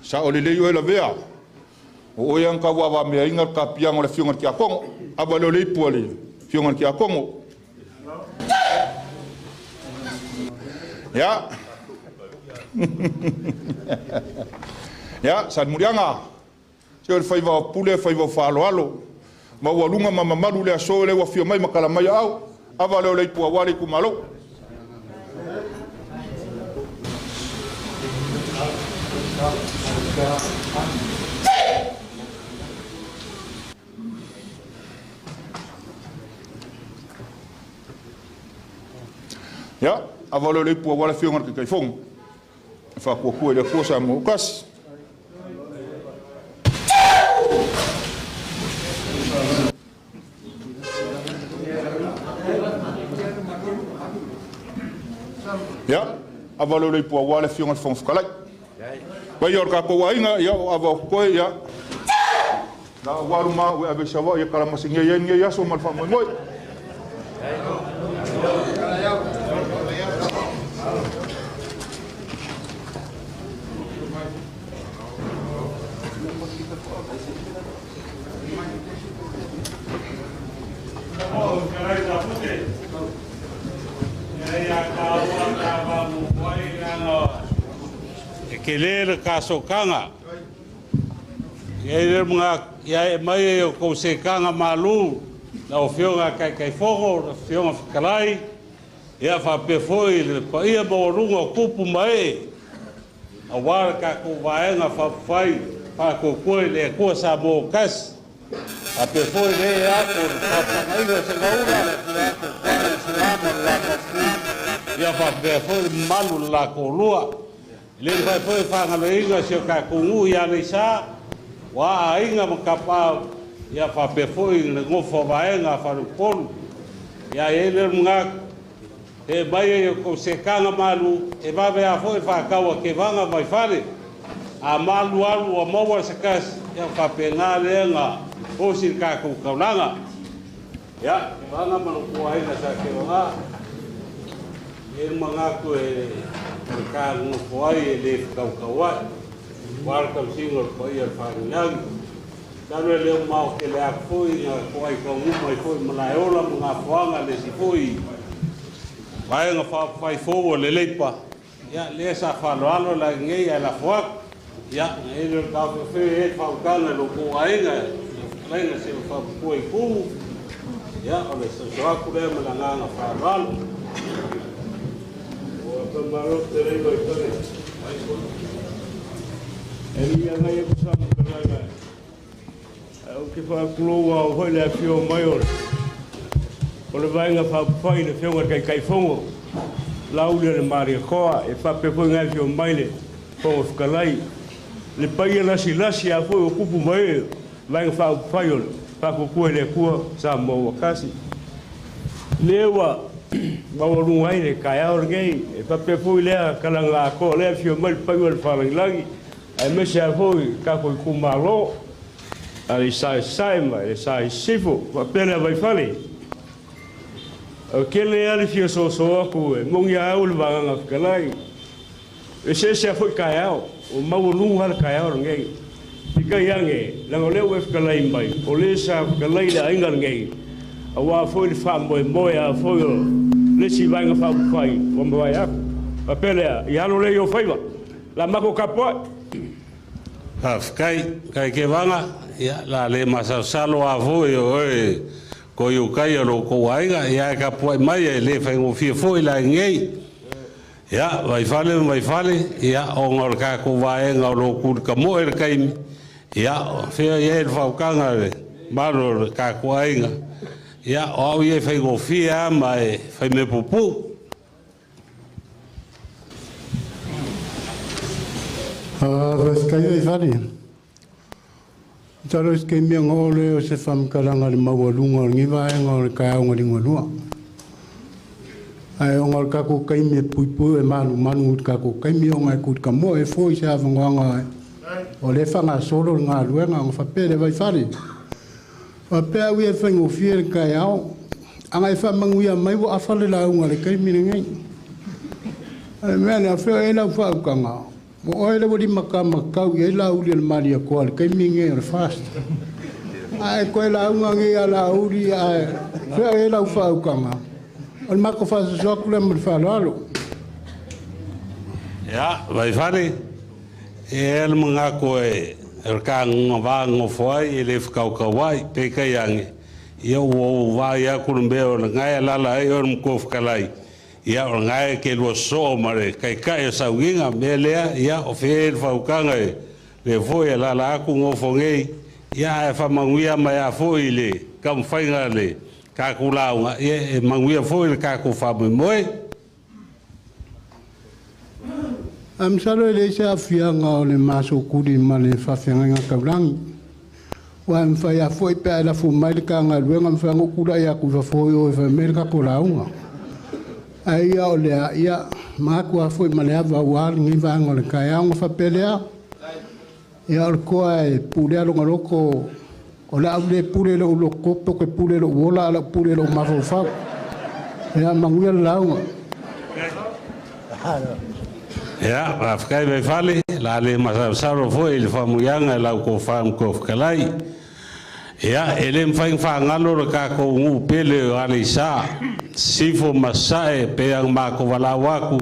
sa ole le yo la vea o yang ka wa me inga ka piang ole fionga ki akong aba le puale fionga ki akong ya ya sa murianga se o fai va pule fai va falo alo ma wa lunga ma malu le so le wa fio mai makala mai au aba le pu wale ku malo ya aba le pu wale fio ngar kai fong fa ku le ko sa mo kas ya avalo le po wala fiong fong fkalai ba yor ka ko wainga ya avo ko ya na waruma we ave shawa ya kala masinga ya so mal fa mo ke le kaso kanga ye mga ya mai ko se kanga malu na o fionga kai fogo fionga kalai ya fa pe foi le pa ia bo rungo kupu mai a war ka ko vaenga fa fai fa ko ko le ko sa bo kas a pe foi le ya ko fa mai le se gaura ya fa pe foi malu la ko lua le vai foi fa ngalo inga se ka kungu ya le sa wa inga makapa ya fa pe foi le ngofo vaenga fa pon ya ele mga e vai ko se kanga malu e va ve a foi fa kawa ke vanga vai fale a malu alu a mawa se kas ya fa pe nga le nga o si ka ku kaulanga ya vanga malu ko ai na sa ke nga e mga ko e ka no foi ele kaukawa war ka singo ko ia farinang dalo le mau ke le foi na foi ko mai foi malaiola mga fuanga le si foi vai nga fa fai fo le leipa ya le sa fa lo la ngai la fuak ya ele ka fe e fa kana lo ko ai nga se fa ko ku Ya, ole so aku le malanga faral. O pamaro tere lo itore. Eli yang ai kusam kalaga. O ke fa kloa o hoi le fio maior. Ole vainga fa pai le fio kai kai fongo. Laule le Maria Koa e fa pe foi ngai fio maile. Fongo kalai. Le pai la silasi a foi o kupu mai. Vainga fa pai Paku le kua sa mo kasi lewa bawaru ai le kaya orgei e pape foi le kalanga ko le fio mal pagol falangi ai me se foi ka ko kumalo ali sai mai sai sifo pape le vai fale o kele ali fio so ku e mongia ul vanga kalai e se foi kaya o maulu har kaya orgei Ika yange, lango leo wef kalai mai, o le sa kalai la ingal ngei, a wa foi le fa moi a foi le si vanga fa fai, o moi a, a pelea, i halo le yo faiva, la mako kapo. Kai ke vanga, ya la le masa salo a foi o ko yo kai ro ko aiga, ya kapo mai le fa ngo fi foi la ngei. Ya, vai fale, ya o ngor ka ko vai ngoro kur ka mo er kai. Ya, fea ia whaukanga re, maro ka kuainga. Ya, o au ia whai go fia mai, whai me pupu. Raskai ai whare. Taro is kei mea ngore o se whamkaranga le mawalunga o ngiwaenga o le kai aunga ringa lua. Ai o ngar kako kai me puipu e manu kako kai me o ngai kut ka mo e fo i se awangoanga ai. O le whanga solo ngā luenga o whapere vai whare. Whapea ui e whaingo whiere kai au. Anga e whamanguia mai wa awhale la unga le kai mire ngai. Ale mea ne a whea e lau whaukanga. Mo oe le wadi makau i e la uri le Maria Koa le kai mire ngai o le fast. Ai koe la unga ngai a la uri ai. Whea e lau whaukanga. O le mako whasa soaku le mo le whalalo. Ya, vai whare. El mga ko e kang ngo foi ele ficau kawai pe kaiange eu o vai a kumbeo ngai lala e or mko fkalai ia ngai ke lo so mare kai sa winga melea ia o fe faukanga le foi lala ku ngo fongei ia fa manguia mai a foi le kam fainga le ka kulaunga e manguia foi ka ku fa moi Am salo le se afianga o le maso kuri ma le whawhianga kaurangi. Wa am whai a foi pe la fu mai le kanga luenga mwhango kura ia ku whafoi o e whamerika ko raunga. Ai ia o lea ia maaku a foi ma le awa wali ngi vanga o le kai aunga whapelea. Ia o le koa e pulea longa loko o le au le pule lo loko toke pule lo wola ala pule lo mawhau. Ia manguia le launga. Ya, afkai vai fale, la le masaro foi il famuyanga la ko fam ko kalai. Ya, ele mfang fangalo ka ko ngu pele ali sa. Sifo masae pe ang mako walawaku.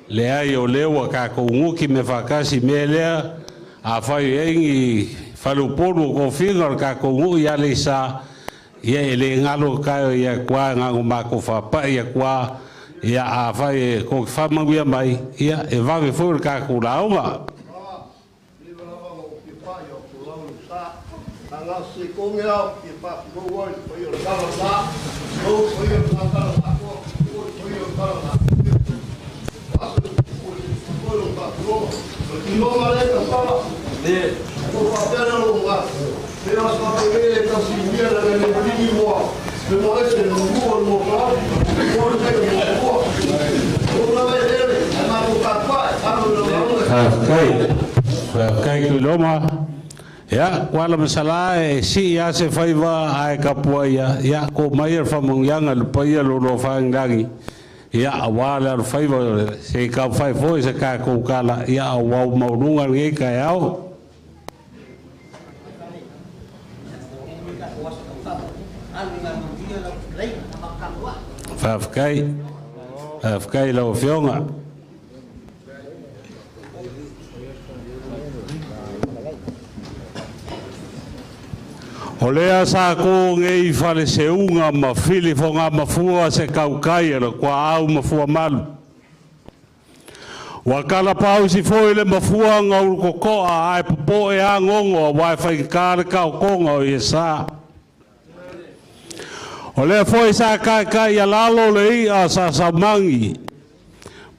Le ai o lewa ka ko ngu ki me fakasi melea. A fai engi faluporo ko fingar ka ko ngu ya le sa. Ya ele ngalo ka ya kwa ngango mako fa pa ya kwa ia a fai ko whamanguia mai ia e wawe fōr ka kuraunga. Kai kuloma ya wala masala si ya se faiva ai kapua ya ko mayer famungyanga lupaia lo fangangi ya wala faiva se ka fai foi se ka ko kala ya wa maurunga ngi ka yao Afkai la ofionga O lea sa ko ngei fale se unga ma fili fonga mafua se kaukai ala kwa au mafua malu. Wakala pau si foi le mafua ngau kokoa ai popo e angongo wai fai kare kau konga o yesa. O lea foi sa kai ya lalo lei a sa samangi.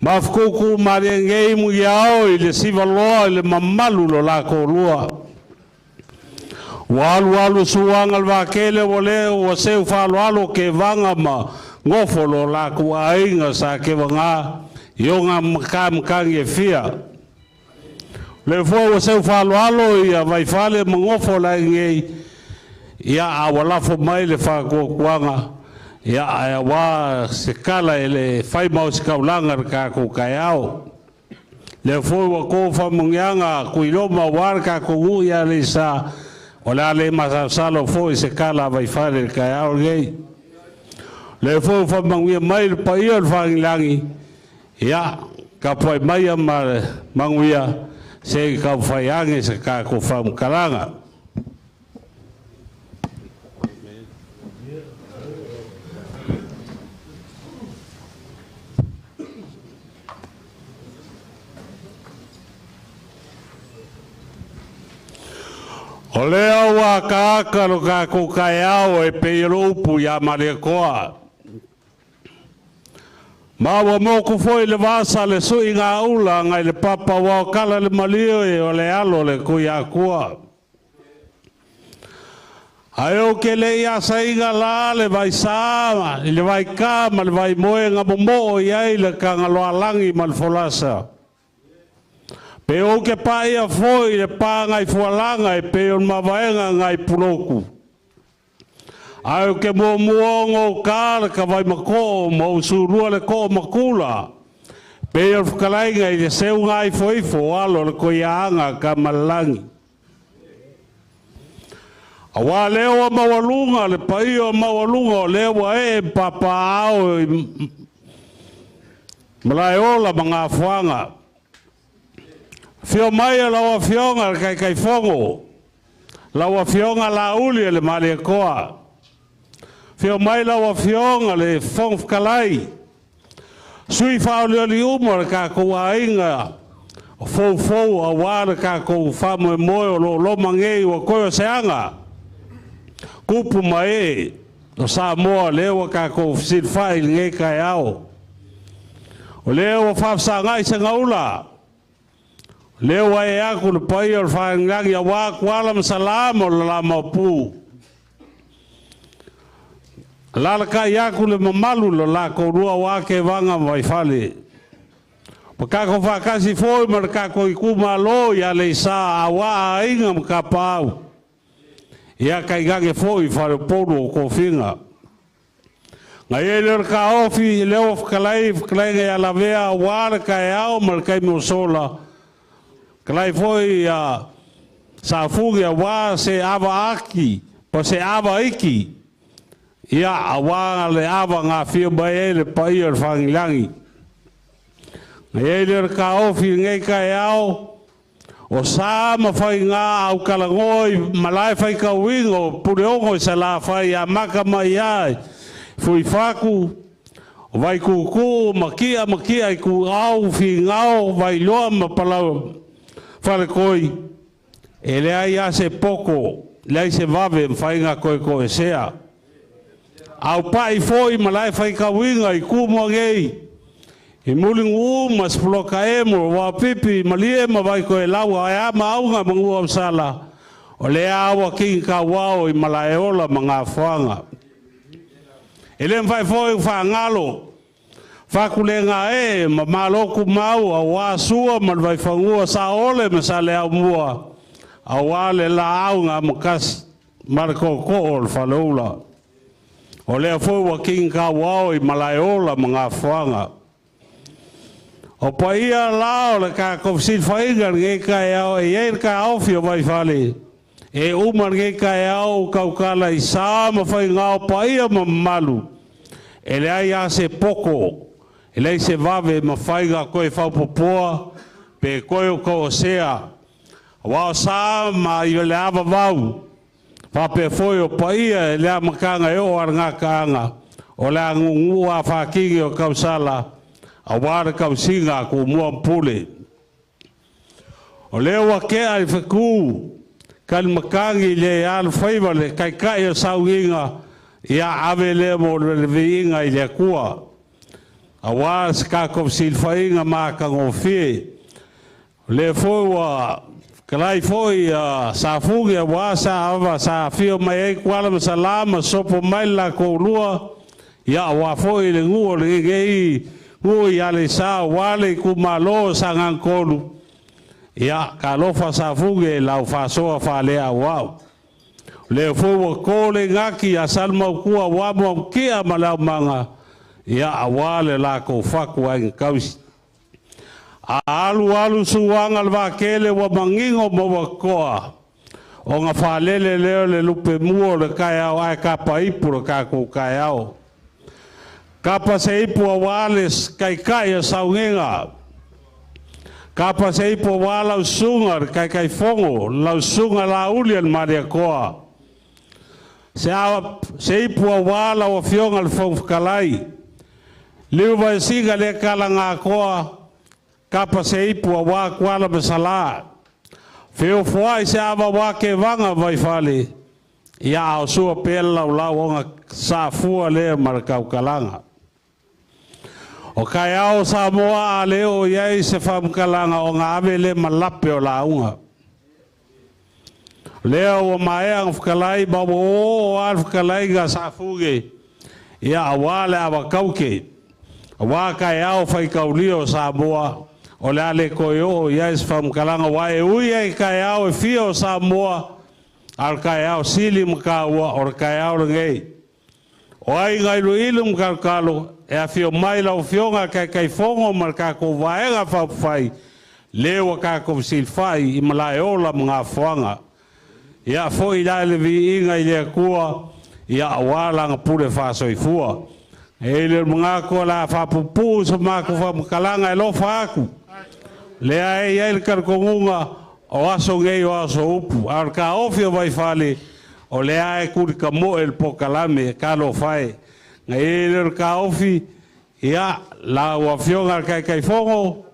Mafkuku maria ngei mu yao i le siva loa i le mamalu lo lako lua. Walu suanga wakele wole o seu falo ke vanga ma ngofo lo la ku ainga sa ke vanga yonga mkam ye fia le fo o seu falo ia vai fale ngofo la ngai ia awala fo mai le fa ko kwanga ia wa se kala ele fai mau se kaulanga ka ku kaiao le fo ko fa mungyanga ku iloma warka ku ia le sa Ola le masasalo foi se kala vai fare kai au gei. Le foi fa mangi mai pa ia fangilangi. Ya ka foi mai manguia se ka foi ange se ka ko fam kalanga. O lea wa kakaro ka kukaiao e peirupu ya marekoa. Mawa moku foi le vasa le sui ngā ula ngai le papa wa kala le malio e o le alo le kuia kua. Ayo ke le ia sainga la le vai sama, le vai kama, le vai moe ngā momo o iai le ka ngaloa langi mal folasa. Pe o ke pa ia foi le pa ngai fualanga e pe on mavaenga ngai puloku. Ai ke mo muongo kar ka vai mako mo surua le ko makula. Pe o fkalainga i seu ngai foi fo alo le ko ianga ka malangi. Awa leo mawalunga le pa ia mawalunga leo e papa au malaiola mga fuanga. Fio mai la fionga kai fongo. La fionga la uli le mali koa. Fio mai la fionga le fong kalai. Sui fa le umor ka ko ainga. Fo awara ka ko famo mo lo mangei o ko seanga. Kupu mai o sa mo le o ka ko sit file ngai kai ao. O le o fa sa ngai se ngaula. Leo ai aku le pai o whaengangi a wā kualam salamo la mapu. Lala kai aku le mamalu la korua wā ke wanga mai fale. Pakako whakasi foi mar kako i kumalo ia le sa a wā ingam ka pau. Ia kai gange foi whare poru o kofinga. Ngai ele ka ofi leo whakalai ngai ala vea wāra kai au mar kai mo sola. Kalai foi a sa fugi a wā se ava aki, pa se ava iki. Ia a wā le ava ngā whio mai ele pa ia whangilangi. Ngai ele ka ofi ngai kai au, o sa ma whai ngā au kalangoi, malai whai ka wingo, pure ongo sa la whai a maka mai ai. Fui whaku, vai kuku, makia i ku au whi ngau, vai loa ma palau. Fale koi, e le ai a se poko, le ai se vave mwhainga koe sea. Au pai foi malai whai ka winga i kumua ngei. I mulingu mas ploka emo, wa pipi malie ma vai koe laua, ai ama aunga mangua msala. O le awa king ka wao i malai ola mga whanga. E le mwhai foi whangalo. Whakulenga e, ma maloku mau, a wā sua, ma vai whangua sa ole, ma sa lea mua. A wā le la aunga makas, marako ko o whalaula. O lea fwoi wa king ka wao i malaiola mga whanga. O pa ia lao le ka kofsit whainga nge kai au, e eir ka awhi o vai whale. E umar nge kai au, kaukala i sa ma whainga o pa ia ma malu. E le ai a se poko. Elei se vave ma whaiga koe whaupopoa, pe koe o ko o sea. Wao sa ma i le ava vau. Whape foi o paia e lea makanga e o aranga kaanga. O lea ngungu a whakingi o kausala. A wara kausinga ko mua mpule. O leo wa kea i whaku. Kan makangi le al whaiva le kai kai o sauinga. Ia ave le mo le veinga i le kua. A wara skako silfainga maka ngofie. Le foi wa kalai foi sa fugi a wasa ava sa fio mai kwala salama sopo mai la ko lua ya wa foi le nguo le gei ngui ale sa wale ku malo sangan kolu ya kalofa sa fugi la fa so fa le a wa le foi wa ko le ngaki a salma ku a wa mo ki a mala manga ya awale la ko faku ai kausi alu suanga lwa kele wa mangingo mo wa koa o nga falele leo le lupe muo le kai au ai kapa ipu le kai ko kai au kapa se ipu a wales kai kai a saungenga kapa se ipu a wala usunga kai kai fongo la usunga la ulian maria koa se ipu a wala o fionga le fongo kalai liu vai singa le kalanga koa kapa se ipu a wā kuala masala. Whio fuai se awa wā ke wanga vai whale. Ia au sua pēla o lau onga sa fua lea marakau kalanga. O kai au sa moa a leo iei se whamkalanga o ngā ave le malape o la unga. Leo o maea ang whakalai bawa o al whakalai ga sa fuge. Ia a wale awa kauke. A wā kai au whaikaulio sa moa. O le ale koe o iais whamkalanga wae ui ai kai au e fio sa moa al kai au sili mkaua o kai au ngei. O ai ngai lu ilu mkalkalo e a fio mai lau fionga kai fongo marka ko waenga whapwhai lewa kako silfai i malai ola mga whanga. Ia fo i lai le vi inga i lea kua ia awalanga pure whaso i fua. E le mga ko la whapupu sa mako whamkalanga e lofa aku. Lea e iai le karkongunga o aso ngei o aso upu. Ar ka ofio vai whale o lea e kuri ka moe le pokalame ka lo whae. Nga e le ka ofi ia la ua fionga kai fongo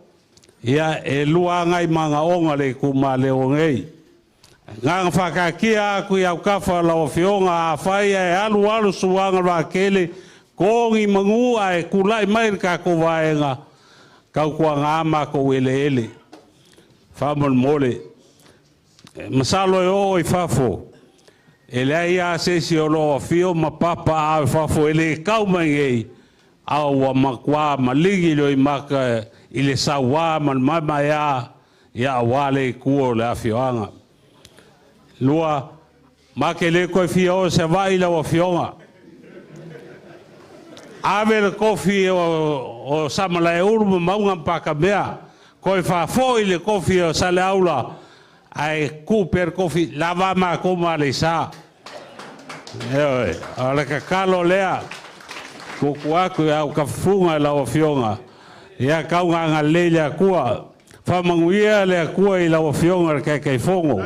ia e lua ngai manga onga le kuma le o ngei. Nga whakakia aku i au kafa la ua fionga a whai e alu suanga rā kele kongi mangua e kulai mai ka ko vaenga. Kau kua ngama ko ele. Whamon mole. Masalo e o i whafo. Ele ai a sesi o loa fio ma papa a whafo ele kau mai ngei. Au wa makwa maligi lo i maka ile sawa man mama ya wale kuo le afioanga. Lua make le koe fio se vai la wa fionga. Ave le kofi o samala e uru maunga mpaka mea. Koe whafo i le kofi o sale aula. Ai kuper kofi lava ma koma le sa. Eoi, ala ka kalo lea. Kuku aku au ka funga la o fionga. Ia kaunga nga leile kua. Whamanguia le kua i la o fionga kai fongo.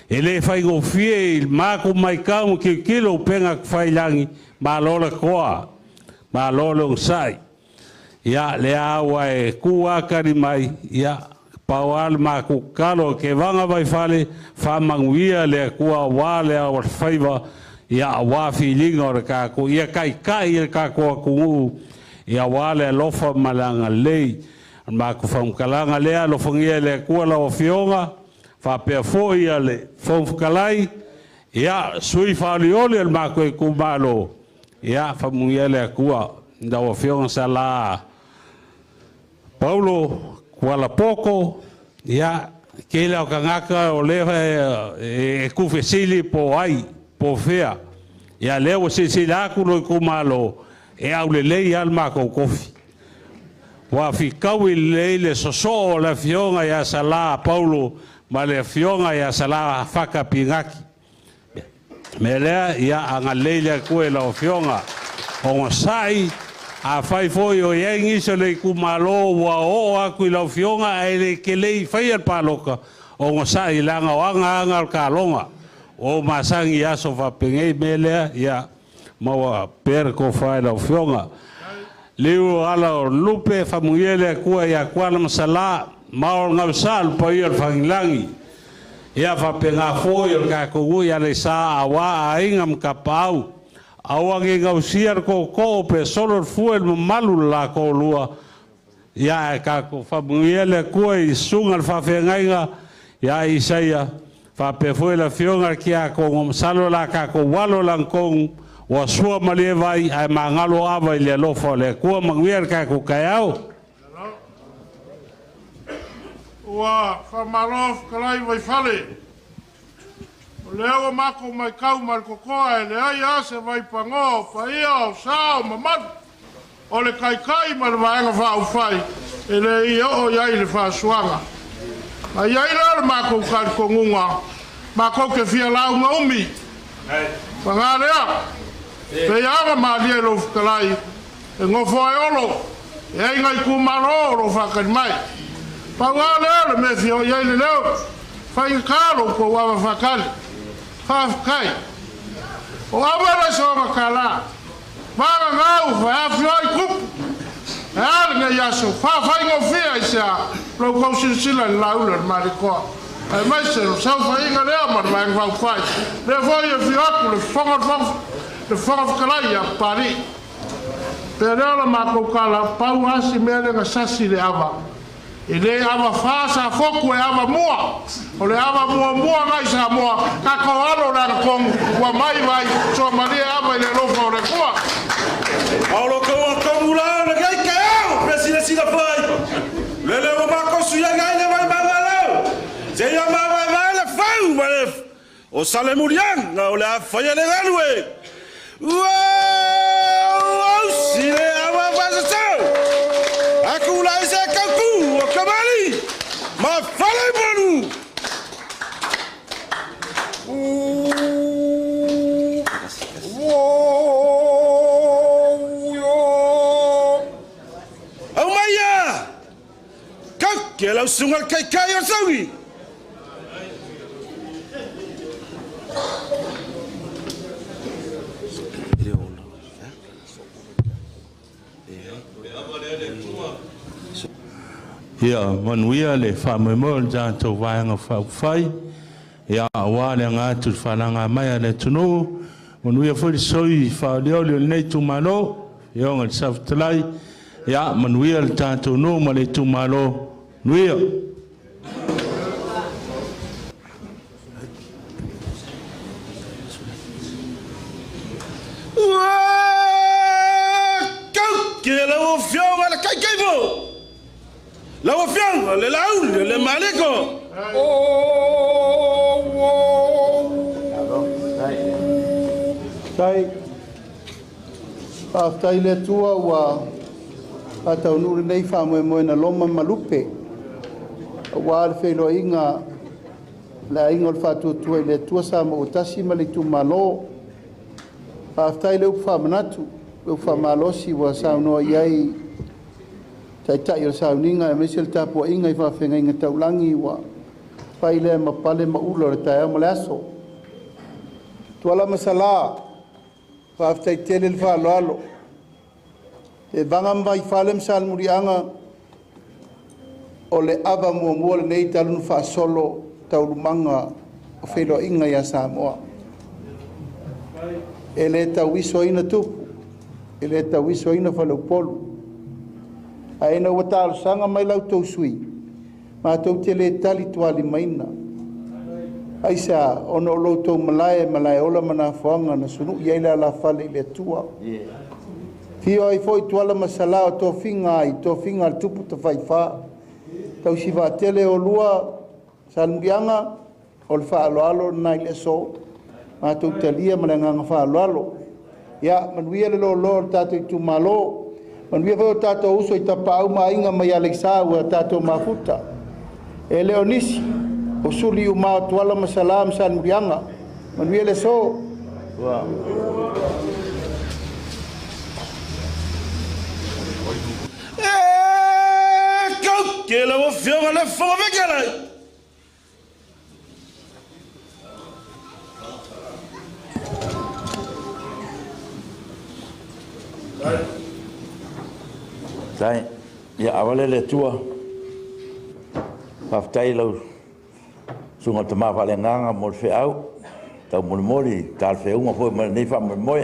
E le whaingo fie i mako mai kaunga ki kilo penga whailangi ma lola koa. Ma lolo sai ya le awa e kua kari mai ya pawal ma ku kalo ke vanga vai fale fa manguia le kua wale o faiva ya wa feeling or ka ku ya kai ka ku ya wale lofa malanga lei ma ku fam kalanga le lo fongia le kua lo fionga fa pe fo ya le fom kalai ya sui fa liole ma ku malo ia famuiele kua da o fiong sala Paulo kuala poko ia kele o kangaka o leva e kufesili po ai po fea ia leo sisila kulo kumalo e au le alma ko kofi wa ficau le soso la fionga ia sala Paulo ma le fionga ia sala faka pingaki melea ia anga leile kue la fionga o sai a fai foi o yengi so le kumalo wa o aku la fionga ele ke le fai al paloka o sai langa wanga anga kalonga o masangi aso whapengei melea ia maua pere ko whae lau whionga. Liu ala o lupe whamuiele kua ia kuala masala maor ngau sal pa ia whangilangi. Ia whapenga fōi o kako ia le sa awa a ingam ka pau. Awangi ngau siar ko ko pe solo fuel malu la ko lua. Ia e kako whamuiele kua I sungal whawhengainga ia Isaia. Whape fōi la whionga ki a ko ngomsalo la kako walo lang kong wa sua malie vai ai mangalo ava I le lofo le kua manguiar kako kai au. Ua whamalof kalai vai whale. O leo mako mai kau mai kokoa e le ai ase vai pango, pa ia o sao mamadu. O le kai mai le vaenga whau whai, e le ia o iai le whasuanga. A iai le mako kari kongunga, mako ke fia lau nga umi. Pangarea, pe iaga maalia e lofu kalai, e ngofo e olo, e ai ngai kumaro lo whakari mai. Pangarea le me fia o iai le leo, whai karo ko wawa whakari. Whawhakai. O awara soga kala. Wanga ngau whaafioi kupu. E ala nga yaso. Whawhai ngofia I sea. Lau kau sinsila ni laula ni marikoa. Ai mai se lo sau whainga lea marwang whawhai. Le foi e fiaku le whangat kalai a pari. Pe reola mako kala pau hasi mele nga sasi le awa. I le awa whaasa foku e awa mua. O le awa mua ngai sa mua. Kako alo rana kongu. Ua mai vai. So maria awa I le lofa o le kua. Aulo kaua kongu lao na gai ka au. Presina sila fai. Lele o mako suya gai le vai mangalau. Se ia mawa vai le fau malef. O sale muriang. Na o le a faya le galwe. Wow. Sile awa vasa tau. Aku lai se kaku o kamali. Ma fale bonu. Au maya. Kau ke lau sungal kai o sawi. Ia manuia le whamemol jantou vaenga whauwhai. Ia awa le ngātu whananga mai le tunu. Manuia whuri soi whaoleole nei tumalo. Ia onga le saftalai. Ia manuia le jantou no ma le tumalo. Nuia. Kau ke lau whionga le kai mo. Lawa fiang, le laul, le maliko. Tai aftai le tua wa ata unuri nei fa mo na loma malupe wa al felo inga la ingol fa tu le tua sa mo tasi malitu malo aftai le fa manatu le fa malosi wa sa no yai tai o sa ninga e mesel tapo inga I fa fenga inga taulangi wa paile ma pale ma ulo tai ma laso tuala masala fa aftai tele fa lalo e bangam vai falem sal murianga ole ava mo le nei talun fa solo taulumanga o felo inga ya Samoa ele tawiso ina tupu ele tawiso ina fa lo polo aina wata sanga mai lau tau sui ma tau tele tali tuali maina aisa ono lo tau malai ola mana fonga na sunu iaila la fale le tua fio ai foi tuala masala o to finga tupu to faifa tau siva tele o lua salmbianga ol fa alo na ile so ma tau telia malanga fa alo ya manuia le lo tatu tu malo man via veo tato uso I tapau ma inga mai Alexa wa tato mafuta e leonisi o suli uma tuala masalam san murianga man via le so wa Kau ke lau whionga le whawekele. Tai, ia awale le tua. Paftai lau. Sunga te mawhale nganga mo le au. Tau mo le mori, tal fe unga foi ma nei fa mo moe.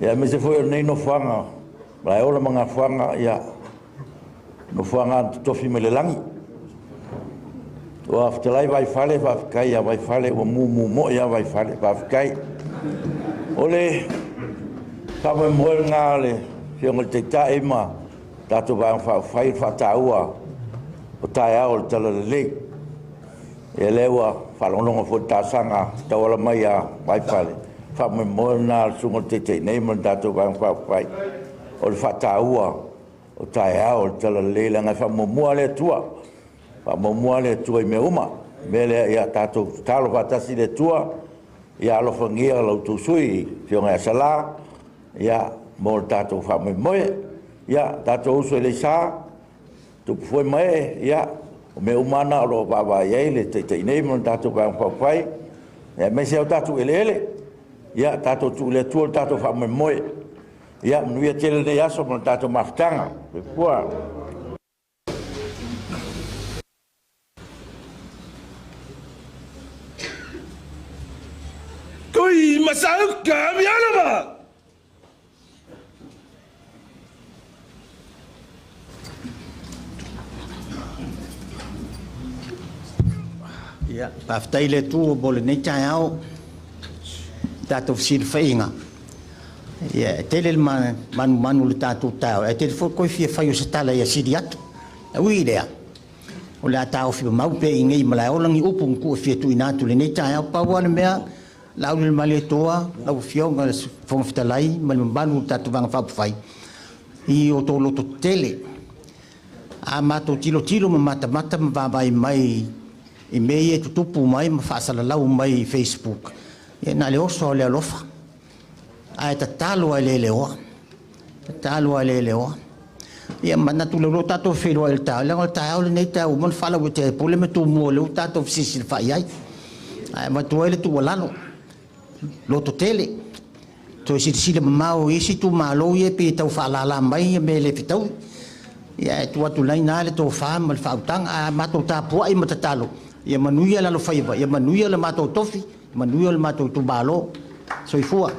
Ia me se foi nei no fanga. Lai ola manga fanga ia. No fanga tofi me le langi. O aftalai vai fale va kai ia vai fale o mu mo ia vai fale va kai. Ole fa mo mo ngale. Fiong te tai ma. Tatu va fa fai fa taua. O tai au tala le. E lewa whalononga fo tāsanga tawala mai a waifale. Wha me moena sunga te nei man tātou wang whawhai. O le whataua o tae ao o tala leilanga wha momua le tua. Wha momua le tua I me uma. Me le ia tātou talo whatasi le tua. Ia alofa ngia lau tu sui. Fionga e sala. Ia mo tātou wha me moe. Ia tātou uso le sa. Tupu fwe mai. Ia. O me umana o baba ye le te nei mon tatu ba pai e me se o tatu ele ya tatu tu le tu tatu fa me moe ya nu ia tele de aso mon tatu maftanga pe kwa koi masau ka miana Ya, paftai le tu bole nei tai au. Tato fsil fainga. Ya, tele manu le tato tau. E tele fo koi fia fai o setala ia siriat. Ui lea. O le tau fi mau pe ingai mala o langi upu ku fia tu inatu le nei tai au pa wana mea. Lau le male toa, lau fionga fong fitalai, mali manu tato vanga fa fai. I o to loto tele. A mato tilo mata vai mai I mei e tutupu mai ma whaasala lau mai Facebook. E na le oso le alofa. A e tatalo a le leoa. Tatalo a le leoa. Ia mana tu leo tato whiroa il tau. Lengo il tau le nei tau. Man whala ua te pole me tu mua leo tato fsisi le whai ai. A e matua ele tu walano. Loto tele. To e sile mamao isi tu malo ie pe tau whaalala mai e me le fitau. Ia e tu atu lai nale to wha ma le whautanga. A mato tapua I matatalo. Ia manuia la lo faiva, ia manuia le matou tofi, manuia le matou tubalo. Soifua.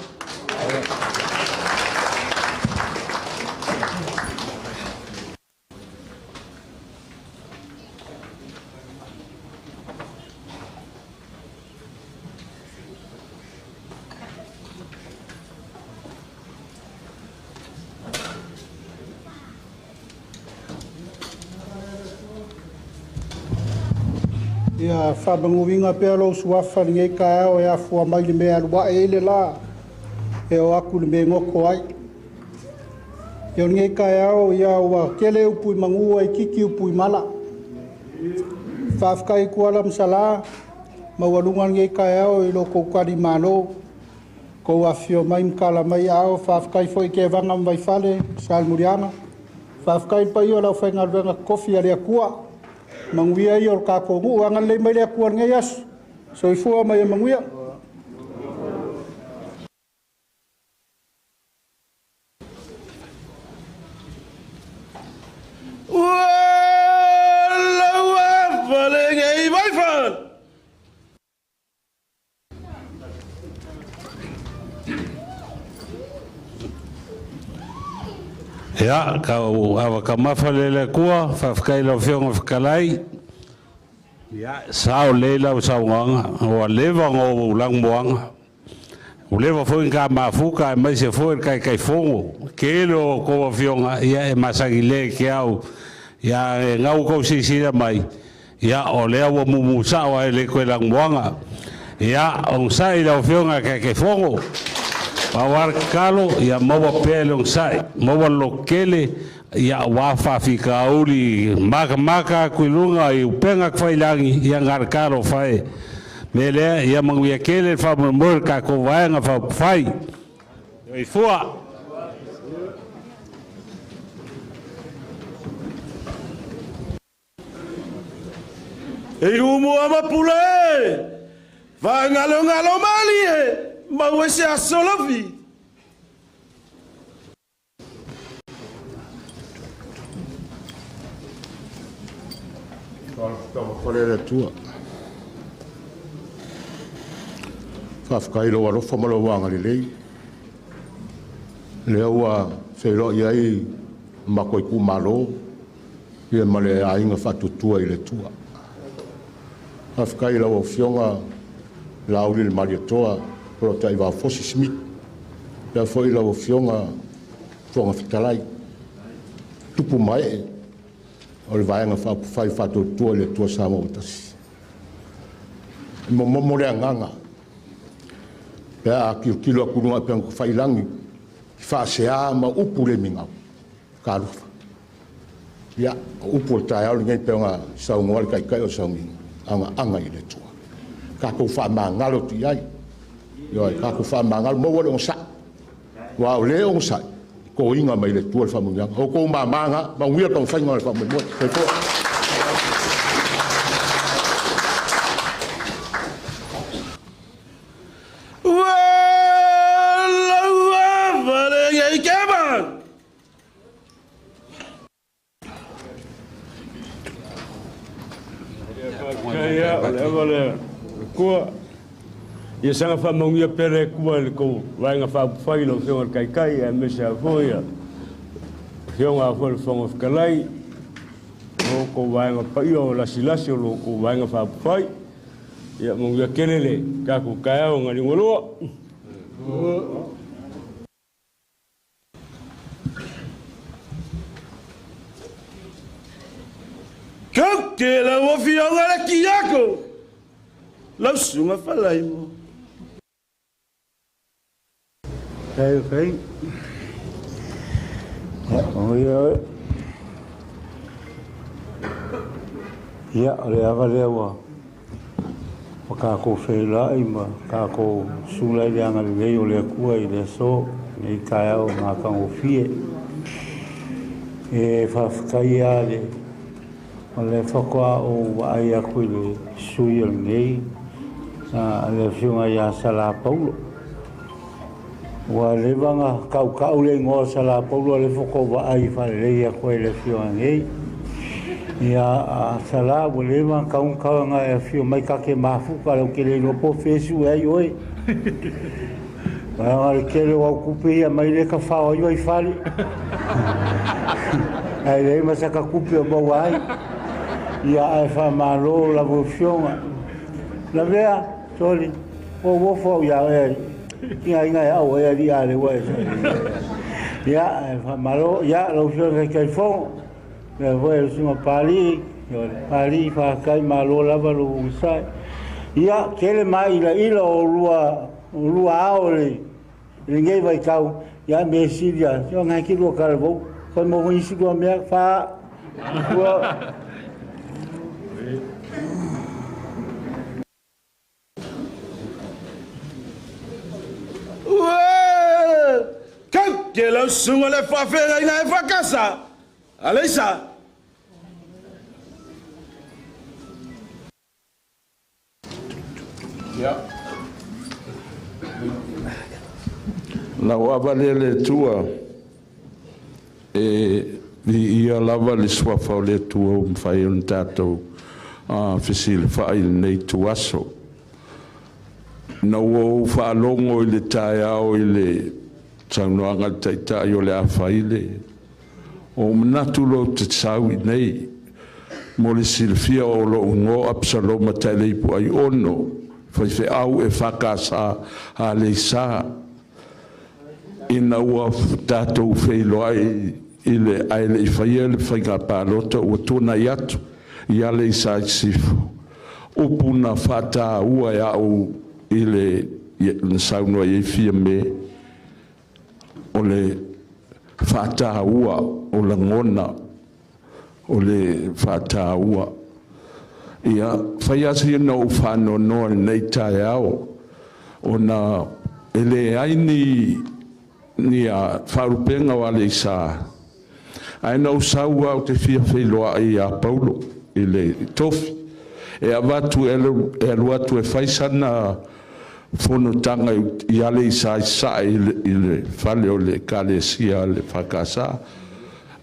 Ia whabanguinga pia lo suafa ni ngai ka o ia fua mai le mea lua e le la. E o aku le mea ngoko ai. Ia ngai ka o ia ua kele upui mangua I kiki upui mala. Whafkai kuala msala. Mawalungan ngai ka o I lo koukari mano. Kou afio mai mkala mai ao. Whafkai fo I ke vanga mwai fale. Sal muriana. Whafkai pa I o lau whainga ruenga kofi a rea kua. Manguia I o kako ngu angan le mai le kuan ngai as. Soifua mai manguia. Ya, kau awa ka mawhale kua, whawhkai lau whionga whakalai. Ya, sao leila o sao nganga, o lewa ngō langmoanga. O lewa fwoi ka mafuka, e mai se fwoi kai fongo. Kelo koa whionga, ia e masangi le ke au. Ia e ngau kou sisira mai. Ia o lea wa mumu sawa e le koe langmoanga. Ia, on sai lau whionga kai fongo. Pawar kalo ia mawa pelong sai mawa lokele ia wafa fika uli maka kuilunga I upenga kwailangi ia ngar karo fai mele ia manguia kele fa mor ka ko vaenga fa fai i fua e umo ama pule va ngalo mali ma wese a solovi Kore le tua. Whafkai loa rofa malo wanga li lei. Lea ua whero iai makoi ku malo. Ia male a inga whatutua i le tua. Whafkai lau fionga lauri le mari toa. Pro tai wa fosi smith. Lea foi lau fionga fionga fitalai. Tupu mai o le vaenga whai whatutua le tua sama utasi. Mo le anganga. Pea kilo kurunga pia ku whailangi. Whaasea ma upu le mingau. Kārufa. Ia, upu le tai au ngai pia ngā saungoa le kai o saunginga. Anga i le tua. Kako wha mangalo tu iai. Ioi, kako wha mangalo. Mau le onsa. Wa o le onsa. Ko inga mai le tua le whamungianga. O kou manga, ma uia tau whainga le whamungianga. Kei fō. Ia sanga whamaungia pere kua le kou wainga whai lo whionga kai e mese a fōia. Whionga a fōia le whonga whakalai. O kou wainga pai o lasi o lo kou wainga whai. Ia maungia kelele kako kai au ngari ngoloa. Kau ke la o whionga le ki ako. Lau sunga whalai mo. Kei. Ia. Ia, le awa le awa. O kako whela i ma, kako sulai le anga le o le kua i le so, nei kai au ngā kango fie. E whawhakai a le, o le whakoa o waai a koe le sui al nei, a le whiunga i a Sala Paulo. Wa le vanga kau le ngoa Sala Paulo le whako waai whare a koe le whiunga nei. Ia a Sala wa le vanga kau nga e whiu mai kake mafuka lau ke le lopo whesu e ai oi. Wa le kele wau kupe ia mai le ka whao i whare. Ai le masaka kupe o mau ai. Ia ai whamaro la vo whiunga. La vea, soli, o wofo ia e. Ia inga e au e ria le wai. Ia e whamaro, ia lau whiunga kai whongo. Ia voe sunga pali, pali whakai malo lava lo usai. Ia kele mai ila o lua aole. Ringei vai kau, ia me siria, ia ngai ki lua karavou. Koi mo isi kua mea wha. Kau ke lau sunga le whawhenga ina e whakasa. Aleisa. Ia. Lau awa le tua. E ia lava le swafau le tua umwhai un tātou. Whisil whai nei tuaso. Nau o whaalongo i le tae au i le taunoanga taitai o le awhaile. O manatu lo te tau i nei. Mo le silfia o lo ungo Absaloma taileipu ai ono. Whai au e whakasa a le sa. Ina ua tātou whailo ai i le aile i whaia le whainga pālota ua tōna i atu. I ale i sa i sifu. Upuna whata ua e au i le saunua i fia me o le whata ua o la ngona o le whata ua. Ia whaiasi na o whano noa nei tae au o na ele aini ni a wharupenga o ale i sa. Aina o sau au te fia whailoa i a Paulo i le tofi. E avatu e aluatu e whaisana fono tanga i ale i sa i le whale o le kalesia le whakasa.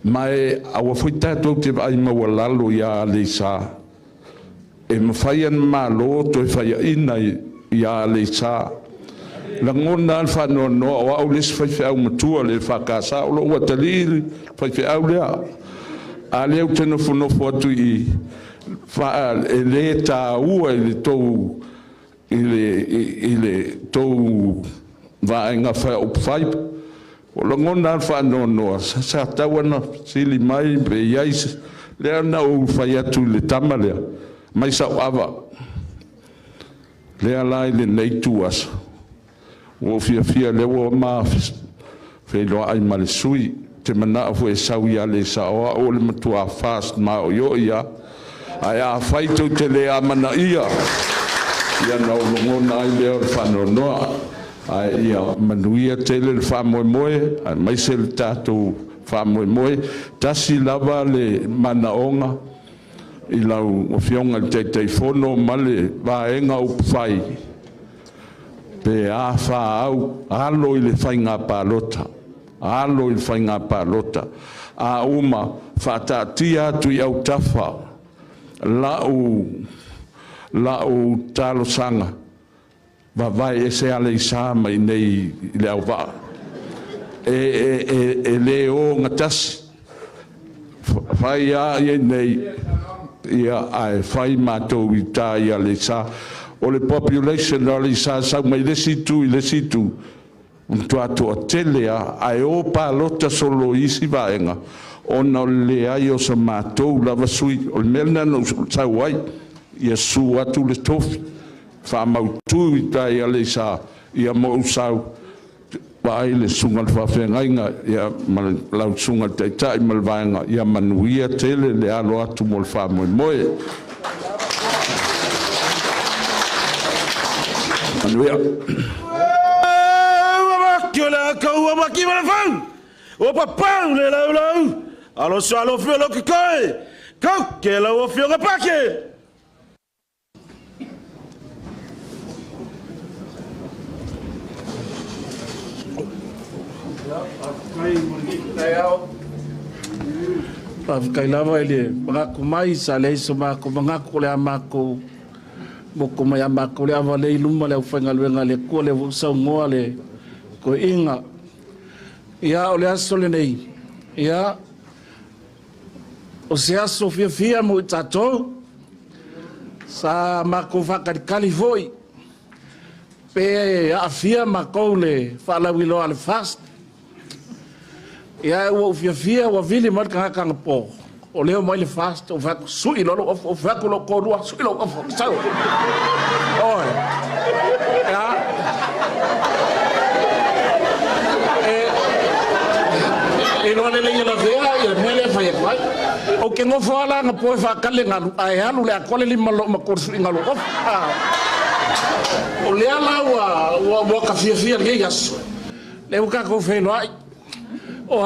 Mai awa whai tātou te vai maua lalo i ale i sa. e mawhaia na malo to e whaia ina ia le sa. La ngona al whanua noa o au lesi whai whiau matua le whakasa o lo ua taliri whai whiau lea. A leo tena whanofo atu i e le tā ua i le tau i le tau vaenga whai o whai. O la ngona al whanua noa sa tawana sili mai pe iais lea na o whai atu le tama lea. Mai sa awa. Lea lai le nei tuasa. O fia lewa ma wheloa ai ma le sui te mana afu e sau ia le saoa o le matua fast ma o yo ia ai a whaitou te lea mana ia na o ngona ai leo le whanonoa ai ia manuia tele le whamoemoe ai mai se le tātou whamoemoe tasi lava le manaonga i lau o fionga le teitei whono ma le vaenga o whai pe a fa au alo i le whainga pālota alo i le whainga pālota a uma whatatia atu i au tafa lau talo sanga vai e se ale i sama i nei i le au vaa e le o ngatasi whai a i nei ia ai whai mātou i tā i ale sa o le population o le sa mai le situ tu atu a telea ai o palota solo isi vaenga ona le ai o sa matou lava sui o le melna no sau ai ia su atu le tofi fa mautu i tai ale sa ia mo sau vai le sunga le whawhengainga ia lau sunga te tai malvaenga ia manuia tele le alo atu mo le whamoemoe Manuia. Kia le kau ama ki mana whang. O papau le lau lau. Alo so alo whio lo ki koe. Kau ke lau o whio ngapake. Kai lava ele mako mai sa le so mako mangako le amako moko mai amako le ava le luma le whainga luenga le kua le sau ngoa le ko inga ia o le aso le nei ia o se aso fia mo i tatou sa mako whakarikali foi pe a fia mako le whalawilo ale fast ia ua fia ua vili mai kanga po o leo mai le fast o vaku sui lolo o vaku lo korua sui lo o sau oi ia e no le le la vea e mele fa e vai o ke ngo fala nga po fa kale nga ai alu le akole li malo ma kursu ngalo o le ala wa ka fia le yas le ka ko fe no ai o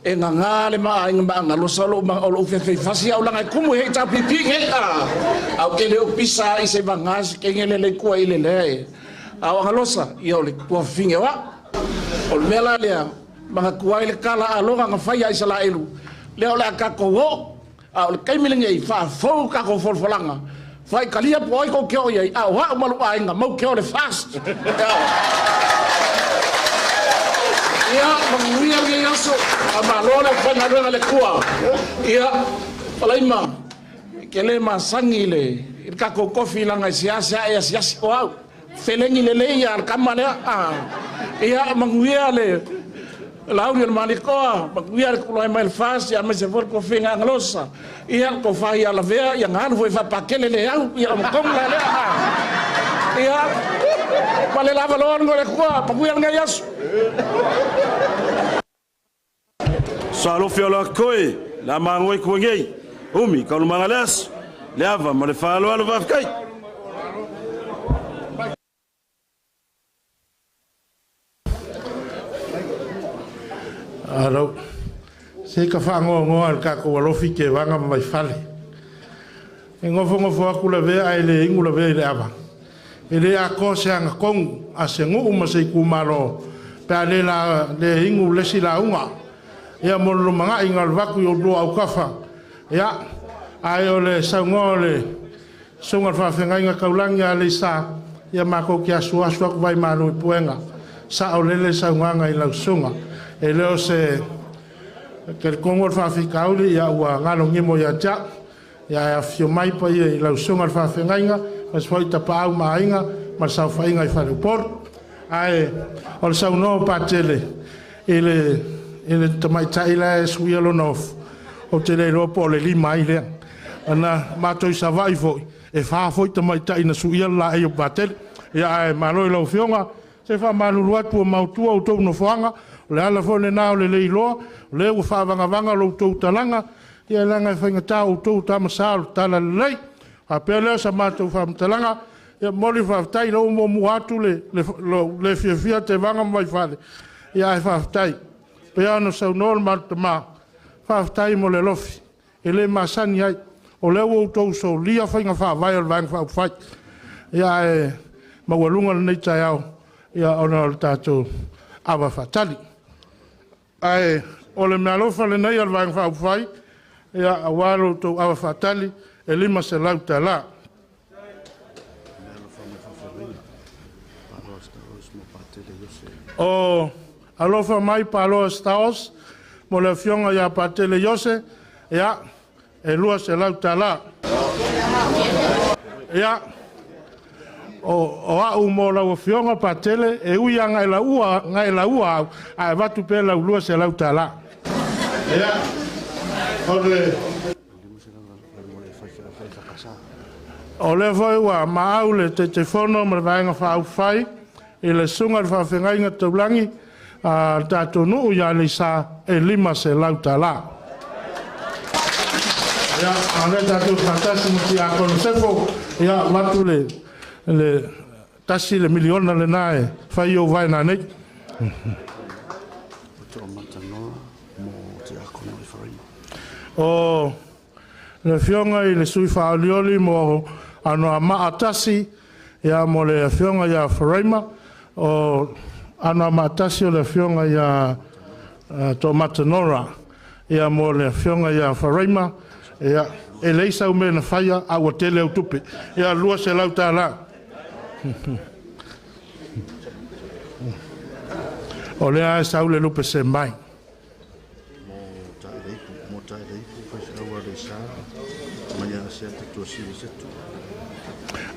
e nga ngale ma inga ma ngalo solo ma o fe fasi au langa kumu he ta pipi nge au ke le pisa i se bangas ke ngele le ku ile le au ngalosa yo le ku finge wa o mela le ma ku ile kala alonga nga fai isa la elu le o la ka ko wo au le kai milinge i fa fo ka ko folanga fai kalia po ai ko ke o ye au wa malu ai nga mo ke o le fast ia manguia nge yaso amalona fana renga le kua ia palaima kele masangi le ka ko kofi langa siasa e siasa o felengi le le ia kamale ia manguia le lauri malikoa manguia le kula mai fast ia me se for ko finga ngalosa ia ko fai ala vea ia ngano foi fa pakele le au ia mo konga le ia pale lava lo ngole kua manguia nge yaso Salo fiola koe, la mangoi kuengei. Umi, kalu mangalas, le ava, ma le falo alo vafkai. Alo, se ka whango ngoa al kako walofi ke wanga mai fale. E ngofo aku la vea ai le ingu la vea i le ava. E le ako se anga kongu, a se ngu uma se kumaro, pe a le ingu lesi la unga. Ia molo manga ingal vaku yo do au kafa ia ai ole saungo le sunga whawhengai ngā kaulangi a le sa ia mako ki asu asu aku vai maro i puenga sa o lele sa nganga i lau sunga e leo se ke kongo whawhikauri ia ua ngalo ngimo ia ja ia fio mai pa ia i lau sunga whawhengai ngā mas whai tapa au maainga mas sau whainga i wharupor ai o le sau no patele ele tamai taila e sui alo nof o te le ropo o le lima i lea ana matoi sa vai foi e fa foi tamai taina sui ala e o patele ia e maloi lau fionga se fa malulu atu o mautua o tau no fuanga le ala fo le nao le leiloa le ua fa vanga lo tau talanga ia langa e whainga tau o tau tamasalo tala le lei a pele sa matau fa talanga ia moli fa tai lo mo muatu le fia te vanga mai fale ia e fa tai pe ano sa nol martama fa tai mo le lofi ele masani ai o le o tau so lia whainga fa vai o vang fa fai ia e mawalunga nei tai au ia ona tato ava fatali ai o le mealofa le nei al vang fa fai ia awalo to ava fatali e lima se lauta la o alofa mai palo staos mo le fionga ia patele yose ia e lua se lauta la ia o au mo la fionga patele e uia ngai la ua a vatu pe la lua se lauta la ia o le foi wa mau le te fono ma vainga fa fai e le sunga fa whengai ngā taulangi a tātou nuu ia le sa e lima se lauta la. Ia, ane tātou whatasi muti a kono sefo, ia watu le tasi le miliona le nae, whai o vai nā nei. O le fionga i le sui whaolioli mo ano a maa tasi, ia mo le fionga ia wharaima, o ana matasi o le fionga ia to matanora ia mo le fionga ia wharaima ia e leisa ume na whaia a wa tele au tupe ia lua se lauta la o lea e sau le lupe se mai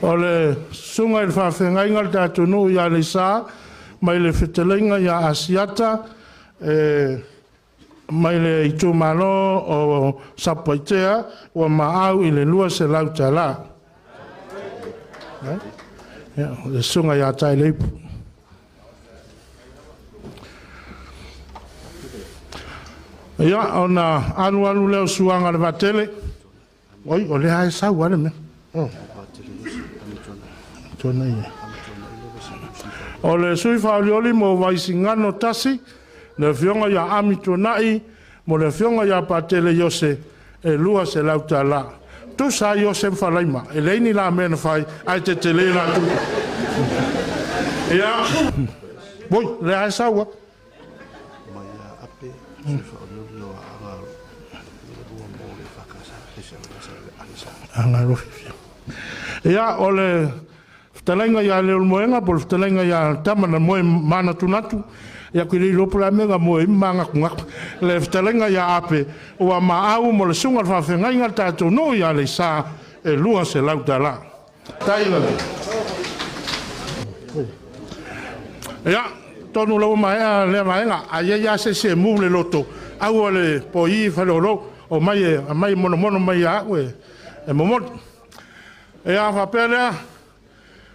o le sunga il whawhengai ngal tātou nuu ia le sā, mai le whitelenga ia asiata, mai le itu malo o sapaitea, o maau i le lua se lauta la. Le sunga ia tai leipu. Ia, ona anu leo suanga le vatele. Oi, o le hae sau ane me. O le sui whaolioli mo waisi ngano tasi, le fionga ia ami tonai, mo le fionga ia patele yose, e lua se lauta la. Tu sa yose mwhalaima, e leini la mena whai, ai te te leila tu. Ia, boi, le ai saua. Anga rofi. Ia, o le ftalenga ia le moenga, po le ftalenga ia tamana moe mana tunatu, ia kiri ropula mega moe manga kungaku. Le ftalenga ia ape, ua maau mo le sunga whawhengai ngā tātou no ia le sā, e lua se lauta la. Taila le. Ia, tonu lau maea le maenga, a ia se mu le loto, au le po i whalolo, o mai mono mai a ue, e momot. E a whapelea,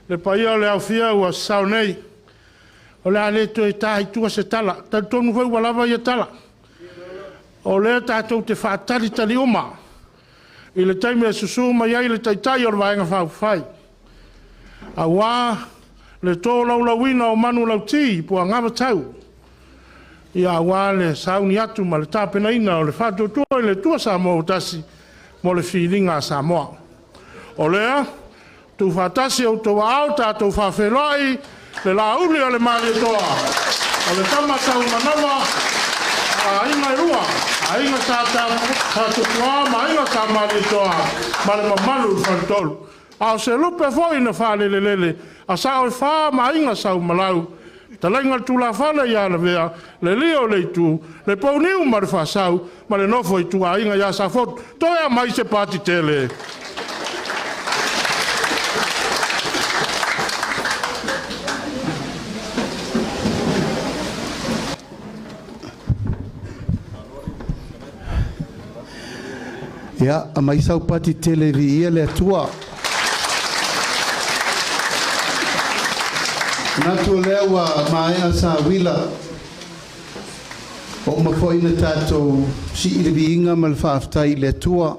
le paia le au fia ua sau nei, o le ale to e tahi tua se tala, tonu whai walawa i tala. O le tātou te whaatari tali oma, i le taime e susu mai ai le taitai o le vaenga whai. A wā, le tō laulawina o manu lau ti, pua ngava tau. I a wā le sauni atu ma le tāpena ina o le whātou tua i le tua Samoa tasi, mo le whiringa Samoa. O lea, tu whatasi au tō au tātou whawhelai, le la uli o le mali toa. O le tamatau manawa, a inga rua, a inga tātou tua, ma inga tā mali toa, ma le mamalu whantolu. A se lupe foi na whale lele, a sa o wha mainga sau malau. Ta lainga tula whana ia na vea, le leo le tu, le pau niu mare wha sau, ma le nofo i tu a inga ia sa fot, toia mai se pati tele. Ia, a mai sau pati tele vi ia le atua. Natu lewa maea sa wila. O mafoi na tātou si irivi inga mal whaaftai le atua.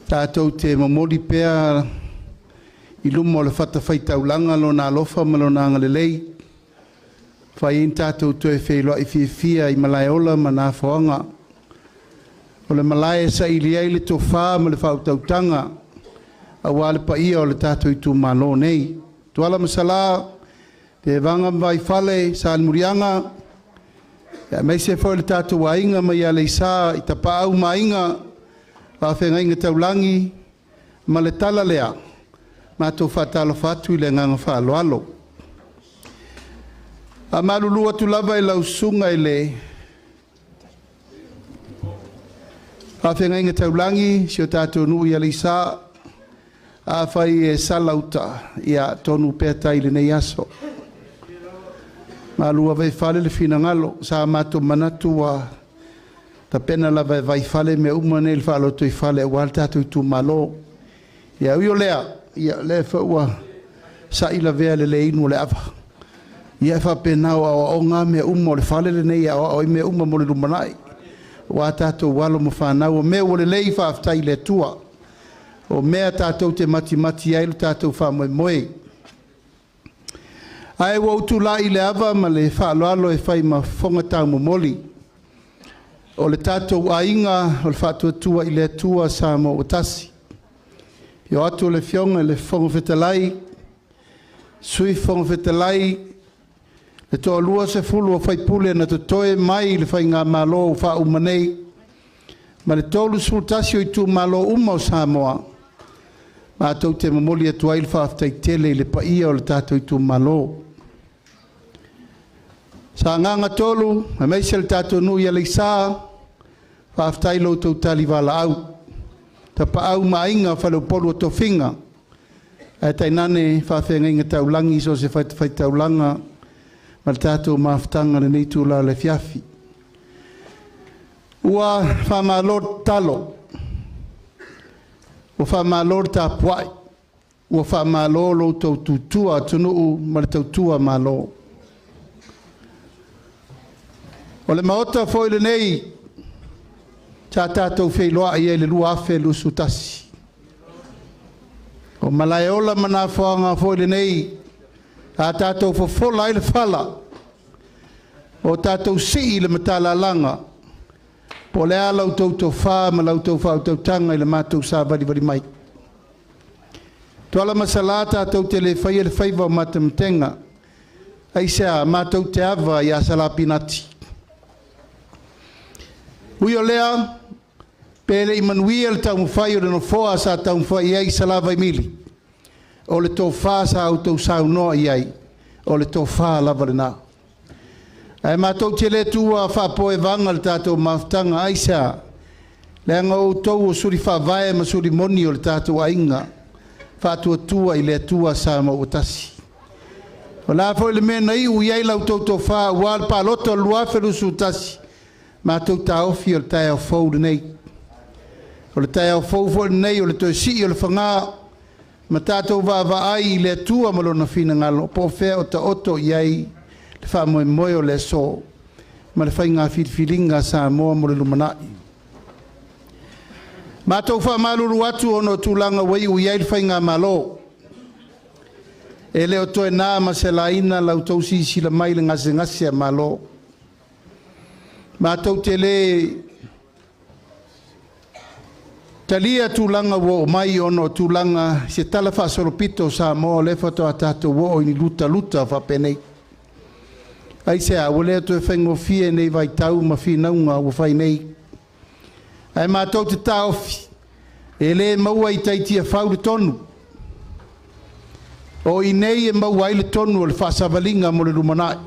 Tātou te mamori pēr i lumo le whatawhai taulanga lo nā lofa malo nā ngalelei. Whai in tātou tue whailoa i whiawhia i malai ola ma nā whaanga. O le malai sa ili ai le tō whaa ma le whautautanga. A wale pa ia o le tātou i tū malo nei. Tuala masala, te vanga vai fale sa almurianga. Ya mai se foi le tātou wainga mai a leisa i tapa au mainga. Whawhenga inga taulangi, ma le tala lea. Ma tō whatalo whatu i le nganga whaaloalo. A malulu atu lava i lau sunga i le. Whawhenga inga taulangi, si o tātou nui a leisa. A whai e salauta ia tonu pēta i le nei aso. Ma lua vai whale le whina ngalo, sa mato manatu a ta pena la vai whale me umane le whalo tui whale e wal tātou i tu malo. Ia uio lea, ia le whaua sa ila vea le inu le ava. Ia wha penao a o ngā me umo le whale le nei a o i me umo mo le rumanai. Wa tātou walo mo whanau o me o le lei whaaftai le tua. O mea tātou te mati ailu tātou wha moe moe. Ai wau tu la i le ava ma le whaaloalo e whai ma whonga tau mo moli. O le tātou a inga o le whaatua tua i le atua sa mo o tasi. Io atu le fionga le whonga whetalai, sui whonga whetalai, le toa lua se fulu o whai pule na to toe mai le whai ngā malo o wha umanei. Ma le tolu sultasio i tu malo uma o Samoa. Ma tau te mamoli atu ai le whaaftai tele i le paia o le tātou i tu malo. Sa nganga tolu, a meise le tātou nui a leisa, whaaftai lo tau tali wala au. Ta pa au mainga whalau polu o tofinga. E tai nane whaafenga inga taulangi so se whai taulanga. Ma le tātou maaftanga le neitu la le fiafi. Ua whamalor talo. O whamalor ta puai. Ua whamalor lo tau tutua tunuu ma le tautua malo. O le maota foi le nei. Ta tātou whailoa i e le lua afe lusu tasi. O malai ola mana whaanga foi le nei. Ta tātou fofola i le whala. O tātou si le matala langa. Po le a lau tau tau wha, ma lau tau wha tau tanga i le mātou sā vari mai. Tuala masalata tau te le whai e le whaiva o matamtenga. Aisea, mātou te awa i a salapinati. Ui o lea, pele i manuia le tau mwhai o le no foa sa tau mwhai ai salava i mili. O le tau wha sa au tau sa unoa i ai. O le tau wha lava le nā. E mātou te le tua whapoe vanga le tātou maftanga aisa. Le anga o tau o suri whavae ma suri moni o le tātou ainga. Whatua tua i le tua sa ma o tasi. O la fo le mena i ui ai lau tau tau wha wal pa loto luaferu su tasi. Mātou ta ofi o le tai au fau le nei. O le tai au fau fo le nei o le toi si o le whanga. Ma tātou wa ai i le tua malo na fina ngalo. Po fea o ta oto i ai. Le wha moe moe o le so. Ma le whai ngā whiriwhiringa sa moa mo le lumanai. Mātou wha maluru atu ono tūlanga wei ui ai le whai ngā malo. E leo toe nā ma se la ina lau tau si la mai le ngase ngase a malo. Mātou te le talia tūlanga wo mai ono tūlanga se tala wha soropito sa moa le whato a tātou wo i ni luta wha penei. Ai se a wale atu e whaingo fie nei vai tau ma fi naunga o whai nei. Ai mātou te tāofi. E le maua I taitia whau le tonu. O I nei e maua I le tonu o le whaasavalinga mo le rumanai.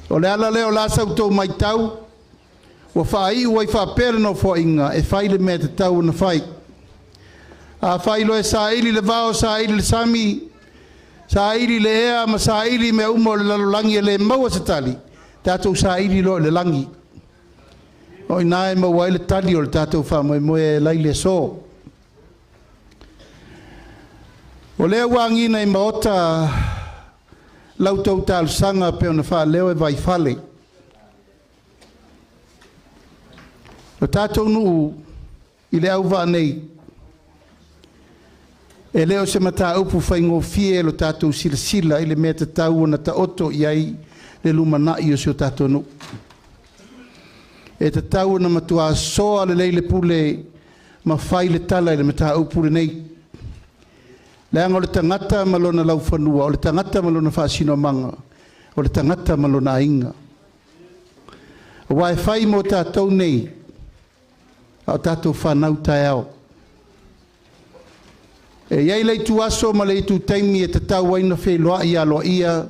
O le ala leo la sau tau mai tau, wa whaai ua I whaapere no fo inga e whai le mea te tau na whai. A whai lo e sa ili le vao, sa ili le sami, sa ili le ea, ma sa ili me umo le lalolangi e le maua se tali. Tātou sa ili lo le langi. O I nae maua le tali o le tātou wha moe e lai le so. O lea wangina I maota lau tau tālu sanga pe ona wha leo e vai whale. O tātou nuu I le au wā nei. E leo se mata upu whaingo fie lo tātou sila I le mea te tau na ta oto I ai le lumana I o se o tātou nuu. E te tau na matua soa le leile pule ma whai le tala I le mata upu le nei. Leanga o le tangata malona lau whanua, o le tangata malona whaasino manga, o le tangata malona inga. O wae whai mo tātou nei, au tātou whanau tai au. E iei lei tu aso ma lei tu taimi e te tau waina whai loa ia loa ia,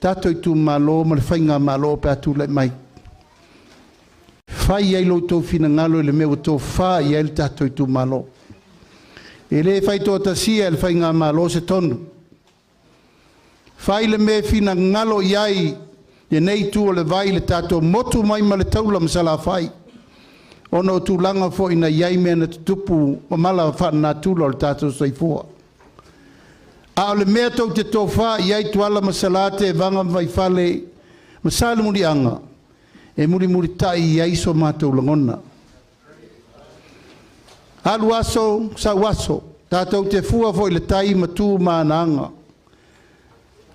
tātou I tu malo ma le whainga malo pe atu le mai. Whai iei lo tau whina ngalo le mea o tau wha iei le tātou I tu malo. E le whai tō tasia e le whai ngā malo se tonu. Whai le me whina ngalo iai e nei tu o le vai le tātou motu mai ma le taula masala whai. Ono tu langa fo ina iai mea na tupu o mala whana tula o le tātou saifua. A o le mea tau te tō wha iai tu ala masala te vanga vai whale masala muri anga. E muri tai iai so mātou langona. Alu aso, sa waso, tātou te fua fo I le tai matu mānanga.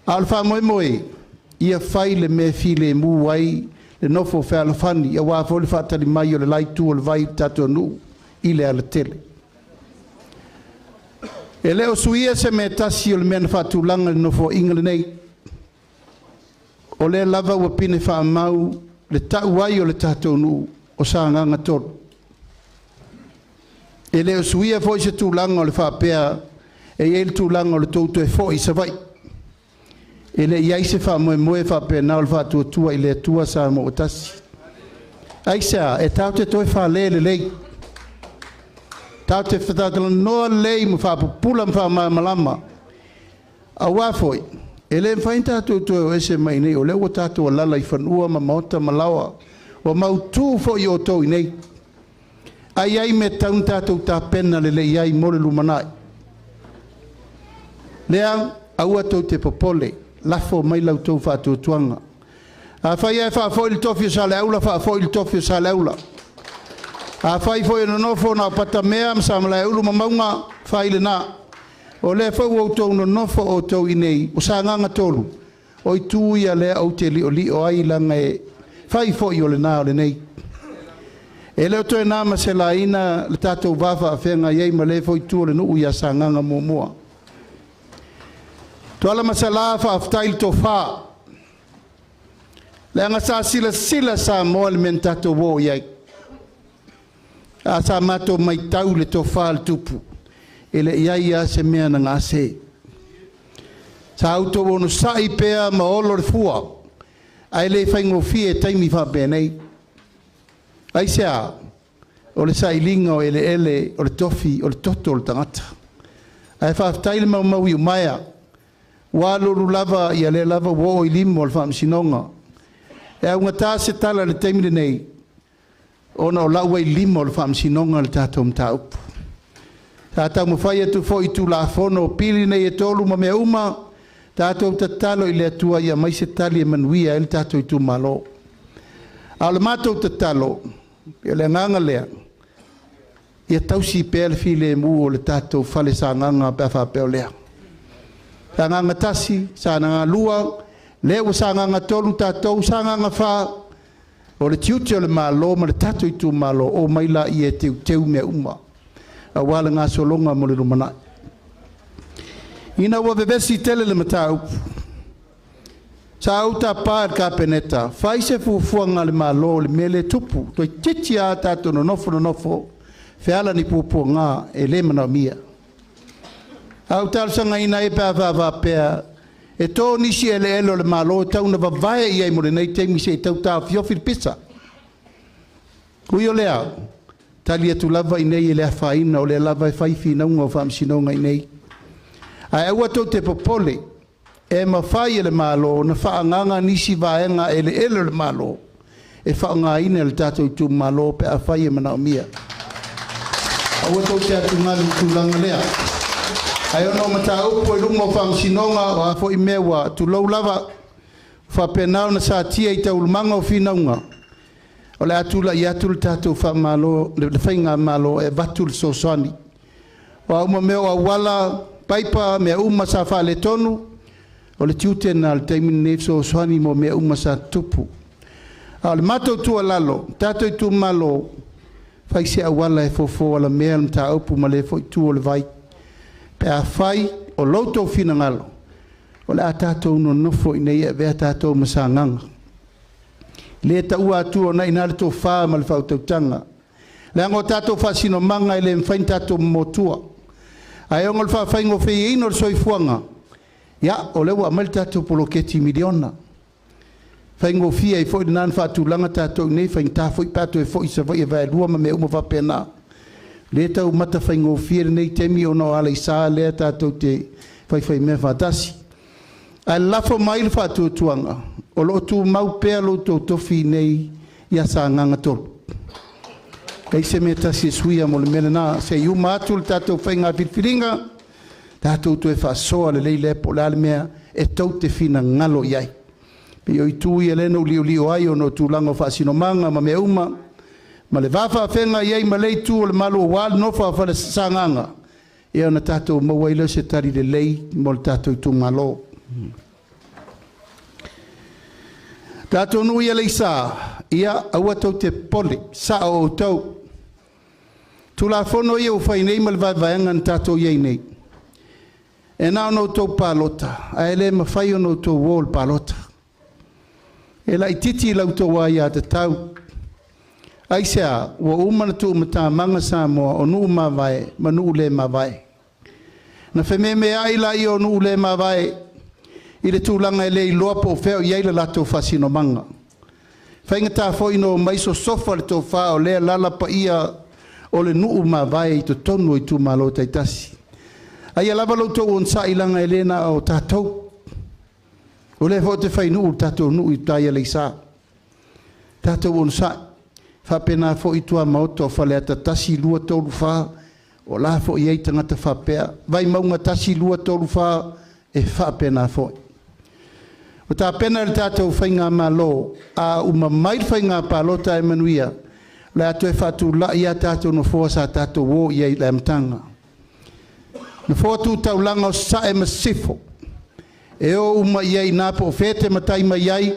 Alfa moe, ia whai le me file mu wai, le nofo whaala whani, ia wā fo le whaatari mai o le laitu o le vai tātou nu, I le ala tele. E leo suia se me tasi o le mena whaatulanga le nofo inga le nei. O le lava ua pine wha mau, le tau wai o le tātou nu, o sa nganga tolu. E leo suia foi se tūlanga o le whapea, e ele tūlanga o le tautu e foi sa vai. E le iai se wha moe whapea na o le whātua tua I le atua sa mo o tasi. Aisa, e tau te toi wha le lei. Tau te whatata noa lei mo whapupula ma malama. A wafoi, e le mwhain tātou toi o ese mai nei, o leo o tātou lala I whanua ma maota malawa, o mautū foi o tau I nei. Ai ai me taun tātou tā pena le iai mole lumanai. Lea, aua tau te popole, lafo mai lau tau whātou tuanga. A whai ai whafoi li tofi o sa le aula, whafoi li tofi o sa le aula. A whai foi no nofo na pata mea, msa mala e ulu mamaunga, whai le nā. O le whau au tau no nofo o tau I nei, o sa nganga tolu. O I tū ia le au te li o ai langa e, whai foi o le nā o le nei. E leo toi nāma se la ina le tātou wafa a whenga iei ma le fo I tū le nuu ia sa nganga mua. Tuala masala fa aftail to fa. Le anga sa sila sa mo le men tātou wo iei. A sa mato mai tau le to fa al tupu. E le iei a se mea na ngase. Sa auto wono sa I pea ma olo le fua. Ai le whaingo fie taimi fa benei. Ai sea, o le sailinga o ele, o le tofi, o le toto o le tangata. Ai whaaftaile mau I umaia. Wā loru lava I le lava wo I limo o le whaamsinonga. E au ngatā se tala le teimile nei. Ona o lau I limo o le whaamsinonga le tātou mta upu. Tātou mawhai atu fo I tu la fono pili nei e tolu ma mea uma. Tātou tatalo I le atua ia mai se tali e manuia ele tātou I tu malo. A le mātou tatalo. E le nganga lea. Ia tausi pēr file mu o le tātou whale sa nganga pēr whapeo lea. Sa nganga tasi, sa nganga lua, leo sa nganga tolu tātou, sa nganga wha. O le tiuti o le malo, ma le tātou I tu malo, o maila I e teu mea uma. A wala ngā solonga mo le rumanai. Ina ua vevesi tele le matau. Sa auta pa ka peneta, fai se fufuanga le malo le mele tupu, toi titi a tato no nofo, Feala ni pupu ngā e le mana mia. Au talusanga ina e pēr vāvā pēr. E tō nisi ele elo le malo tau na vavae iai mo le nei teimi se tau tā fiofi pisa. Kui o lea, tali atu lava i nei e lea whaina o lea lava e whaifi naunga o whaamsinonga i nei. Ai au ato te popole, e mawhai le malo na whaanganga nisi vaenga ele elo le malo. E whaanga ina le tātou tu malo pe a whai e mana o mia. Au ato te atu ngalu tūlanga lea. Ai ono mata upo e lungo whaamsinonga o a fo i mewa tu lau lava whapenau na sa tia i tau lumanga o whinaunga. O le atula i atul tātou whamalo, le whainga malo e vatul sosani. O a uma meo a wala paipa mea uma sa whale tonu, o le tiutena le teimin nef sosani mo mea uma sa tupu. A le matou tua lalo, tātou i tu malo, whai se a wala e fofo ala mea le mta upu ma le fo i tu o le vai. Pe a whai o lautou whina ngalo. O le a tātou no nofo i nei e vea tātou masa nganga. Le ta ua atu o na ina le tō whaa ma le whautautanga. Le ango tātou whasino manga i le mwhain tātou motua. Ai ongo le whawhaingo whei ino le soifuanga. Ia, o lewa amel tātou poloketi miliona. Whaingo whia i fwoi nan whatulanga tātou nei whain tā fwoi pato e fwoi sa fwoi e vai lua ma me uma whapena. Le tau mata whaingo whia nei temi o no ala i saa lea tātou te whai mea whatasi. Ai lafo mai le whatuatuanga. O lo tu mau pea lo to tofi nei ia sa nganga tolu. Kei se me tasi suia mo le melena se iu mātul tātou whainga whiwhiringa tātou tu e whasoa le lei lepo le ale mea e tau te whina ngalo iai. Pe o i tui e leno liu ai o no tūlanga whaasino manga ma mea uma ma le wafa whenga iai ma lei tu o le malo o wal nofa whale sa nganga. E ona tātou mawaila se tari le lei mo le tātou tu ngalo. Tātou nui alei sā, ia aua tau te pole, sā o tau. Tu la whono ia u whai nei mal vai vaenga na tātou iei nei. E nao no tau pālota, a ele ma whai o no tau wall pālota. E la i titi lau tau ai a te tau. Ai sea, ua umana tu umata manga sā moa o nuu ma vai, ma nuu le ma vai. Na wheme me ai la i o nuu le ma vai, i le tūlanga e lei loa po wheo i eila lato whasino manga. Whainga tā fwoi no maiso sofa le tō whao lea lala pa ia o le nuu ma vai i to tonu i tū malo taitasi. Ai alava lau tō on sa ilanga e lena o tātou. O le fo te whai nuu tātou nuu i tāia lei sā. Tātou on sa whapena fo i tua maoto whale ata tasi lua tōru wha o la fo i eitangata whapea. Vai maunga tasi lua tōru wha e whapena fo i. O tā pena le tātou whainga malo, a uma mai whainga pālota e manuia, le atu e whatu la ia tātou no fōa sa tātou wō ia i le amtanga. No fōa tū tau langa o sa e masifo, e o uma ia i nāpo o whete matai mai iai,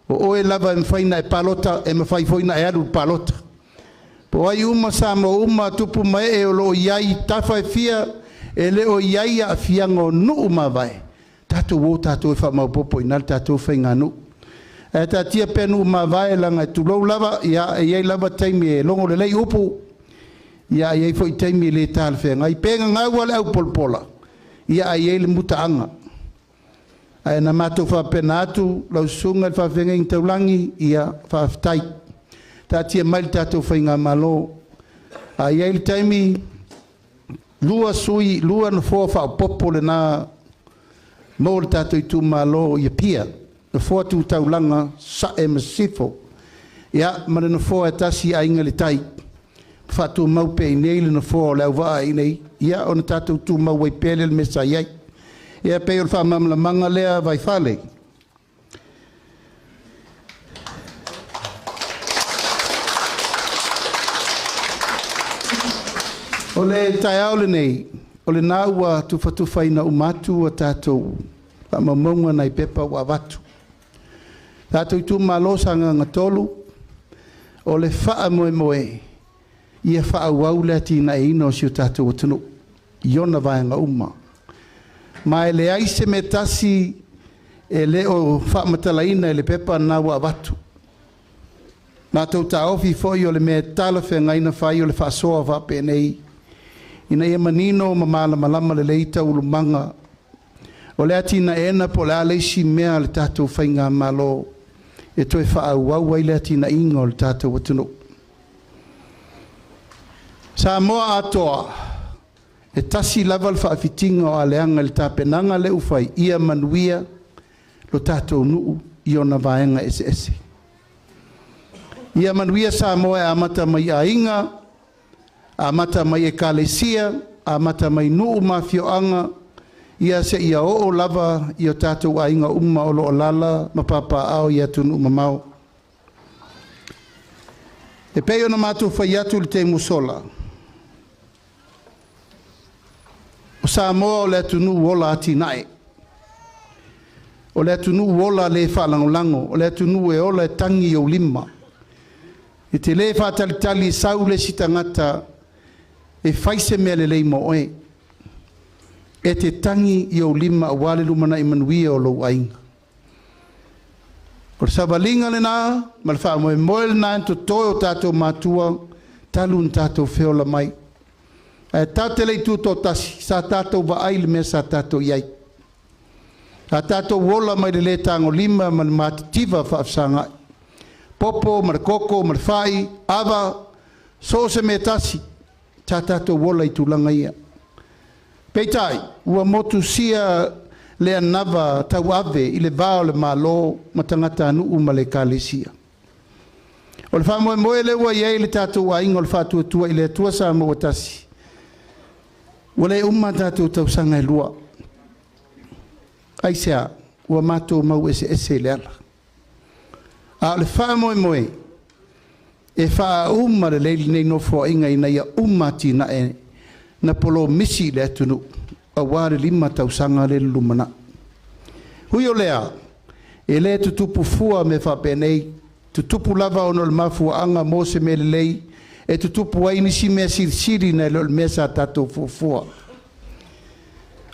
o oe lava e mwhaina e pālota e mawhai foina e aru pālota. Po ai uma sa mo uma tupu mai e o lo iai tawhai fia, e le o iai a fiango nu uma vai. Tātou wō tātou e whamau popo i nal tātou whainga nu. E tā tia penu ma vai langa tu lau lava, ia e iei lava teimi e longo le lei upu, ia e iei fwoi teimi le tāle whenga. I penga ngau ale au polpola, ia e iei le muta anga. E na mātou whapena atu, lau sunga le whawhenga i taulangi, ia whawhtai. Tā tia mai tātou whainga malo. A iei le teimi, lua sui, lua na fōa whapopo le nā, mo le tātou i tū malo i pia, na fōa tū taulanga sa e masifo. Ia, mana na fōa e tasi a inga le tai. Whātū maupe i nei le na fōa leo waa i nei. Ia, o na tātou tū mau wai pēle le mesa iai. Ia, pēo le whamamla manga lea vai whale. O le tai aole nei, o le nāua tu whatuwhaina umatu a tātou, a mamunga nei pepa wa watu. Tātou tu malosanga ngatolu, o le wha moe moe, ia wha wau lea tina e ino si o tātou atunu, iona vaenga uma. Ma e le aise me tasi, e le o wha matalaina e le pepa nāua watu. Mātou tā ofi foi o le mea tala whengaina whai o le whaasoa whape nei. Ina ia manino ma malama le leita ulumanga. O le atina ena po le aleisi mea le tātou whainga malo. E toi whaau ai le atina inga o le tātou watunu. Sa moa atoa, e tasi lava le whaafitinga o aleanga le tāpenanga le ufai ia manuia lo tātou nuu i ona vaenga ese. Ia manuia sa moa e amata mai a inga, amata mai e kalesia, amata mai nuu mafioanga, ia se ia o lava i o tātou a inga o lo lala, ma papa ao ia tunu mamau. E peo na mātou whai atu le te musola. O sa moa o le tunu wola ati nae. O le tunu wola le whalangolango, o le tunu e ola e tangi o lima. E te le whatalitali sau le sitangata e whaise mea le leimo oe. E te tangi i o lima a wale lumana i manuia o lou ainga. O le savalinga le nā, ma le wha moe moe le nā to toi o tātou mātua, talun tātou whiola mai. E tau te lei tūtō tasi, sa tātou wa aile mea sa tātou iai. Sa tātou wola mai le le tango lima ma le mātitiva whaafsanga. Popo, ma le koko, ma le whai, awa, so se me tasi, sa tātou wola i tūlanga ia. Peitai, ua motu sia le anava tau ave i le vao le malo ma tangata anu ma le kalesia. O le whamoe moe le ua iei le tātou a ingo le whātua tua i le atua sa mo tasi. Ua le tātou tau sanga e lua. Aisea, ua mātou mau ese le ala. A le whamoe moe e wha le leili nei no fua inga ina ia tina e na polo misi le atunu a ware lima tausanga le lumana. Hui o lea, e le tutupu fua me whapenei, tutupu lava ono le mafua anga mose me le lei, e tutupu ai nisi mea siri na le mesa tatou fua.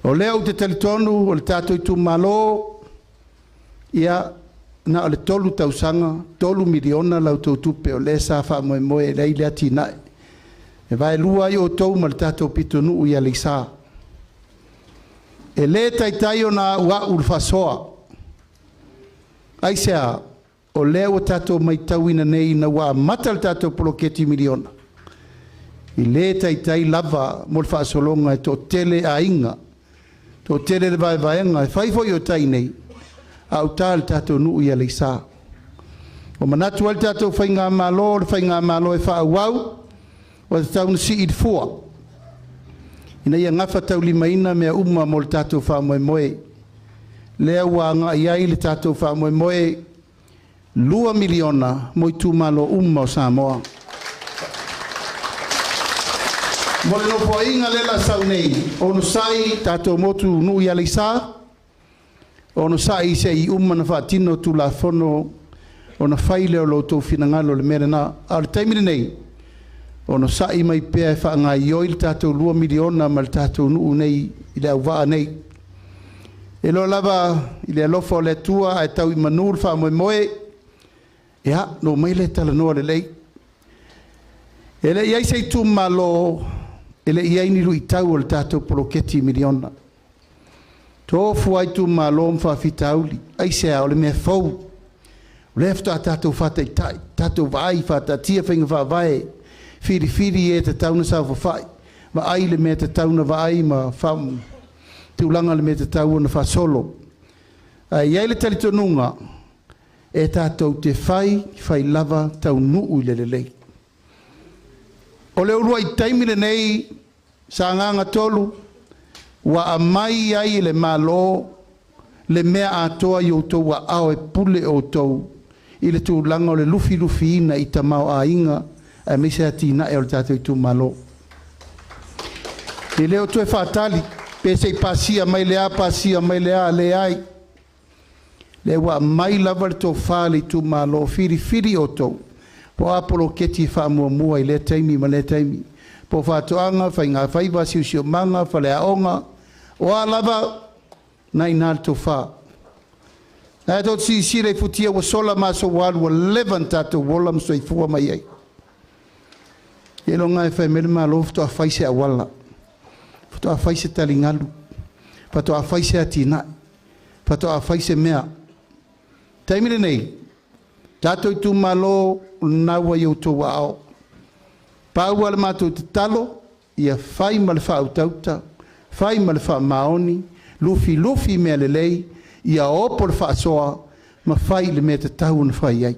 O lea u te talitonu, o le tatou i tu malo, ia na o le tolu tausanga, 3 miliona lau tautupe o le sa wha moe moe lei le ati nae. E vai lua i o tau ma le tātou pito nuu i alisa. E le taitai o na ua ulfasoa. Aisea, o le o tātou mai tauina nei na ua mata le tātou poloketi miliona. I le taitai lava mo le whaasolonga e tō tele a inga. Tō tele le vai vaenga e whaifo i o tai nei. A uta le tātou nuu i alisa. O manatu al tātou whainga malo, le whainga malo e wha wau. O te tauna si i fua. Ina ia ngafa tau lima ina mea mo le tātou wha moe moe. Lea wanga iai le tātou wha moe moe 2 miliona mo i tūmalo o Samoa. Mo le nopo inga lela sau nei. Ono sai tātou motu nui alisa. Ono sai se i na whaatino tu la fono. Ono whaile o lo tō finangalo le mera na. Ar taimiri nei. Ono sai mai pea e whaanga i oi le tātou 2 miliona ma le tātou nuu nei i le au waa nei. E lo lava i le alofa o le tua e tau i manur wha moe moe. E ha, no mai le tala noa le lei. E le iai sei tu malo, e le iai niru i tau o le tātou poloketi miliona. Tō fuai tu malo mwha fitauli, ai sea o le mea fau. O le efta tātou whata i tai, tātou vai whata tia whainga wha vai. Firi e te tauna sa whawhai. Ma ai le mea te tauna vai ma wham. Te ulanga le mea te tauna wha solo. Iai le talitonunga. E tātou te whai lava tau nuu le lei. O le urua i taimile nei sa nganga tolu. Wa amai ai le malo. Le mea atoa i o tau wa ao e pule o tau. I le tu ulanga o le lufi ina i tamau a inga. A mese ati na e o tātou i tu malo. E leo tue whaatali, pese i pasia mai lea, pasia mai lea, le ai. Le wa mai lava le tō whāli tu malo, firi o tō. Po apolo keti wha mua i le taimi ma le taimi. Po whātoanga, whai ngā whaiwa siu manga, whale a onga. O a lava, nai nā tō whā. Na tot si sire futia wa sola ma so wal wa levan tato wolam so I fua mai ai. E lo ngai fai mele ma lof to a faise a wala. To a faise talingalu. Pa to a faise atina. Pa to a faise mea. Taimile nei. Tato tu malo na wa yo to wa ao. Pa wal ma to talo ia fai mal fa utauta. Fai mal fa maoni. Lufi lufi me lelei. Ia opor fa soa ma fai le me te tau na fai ai.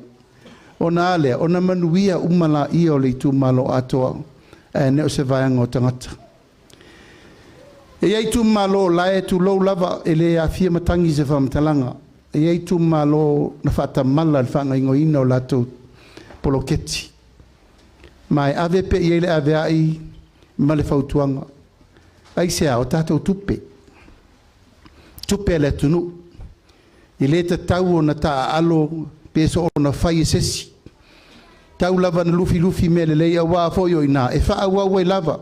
Ona ale, ona manuia umala I o le tu malo atoa. E ne o se vaianga o tangata. E iai tu malo lae tu lou lava e le a fia matangi se whamatalanga. E iai tu malo na whata mala le whanga ingo ina o lato poloketi. Mai ave pe iai le ave ai ma le whautuanga. Ai sea o tatou tupe. Tupe le tunu. I le te tau o na taa alo peso o na whai sesi. Tau lava na lufi lufi mele lei a waa foio ina. E wha awa wai lava.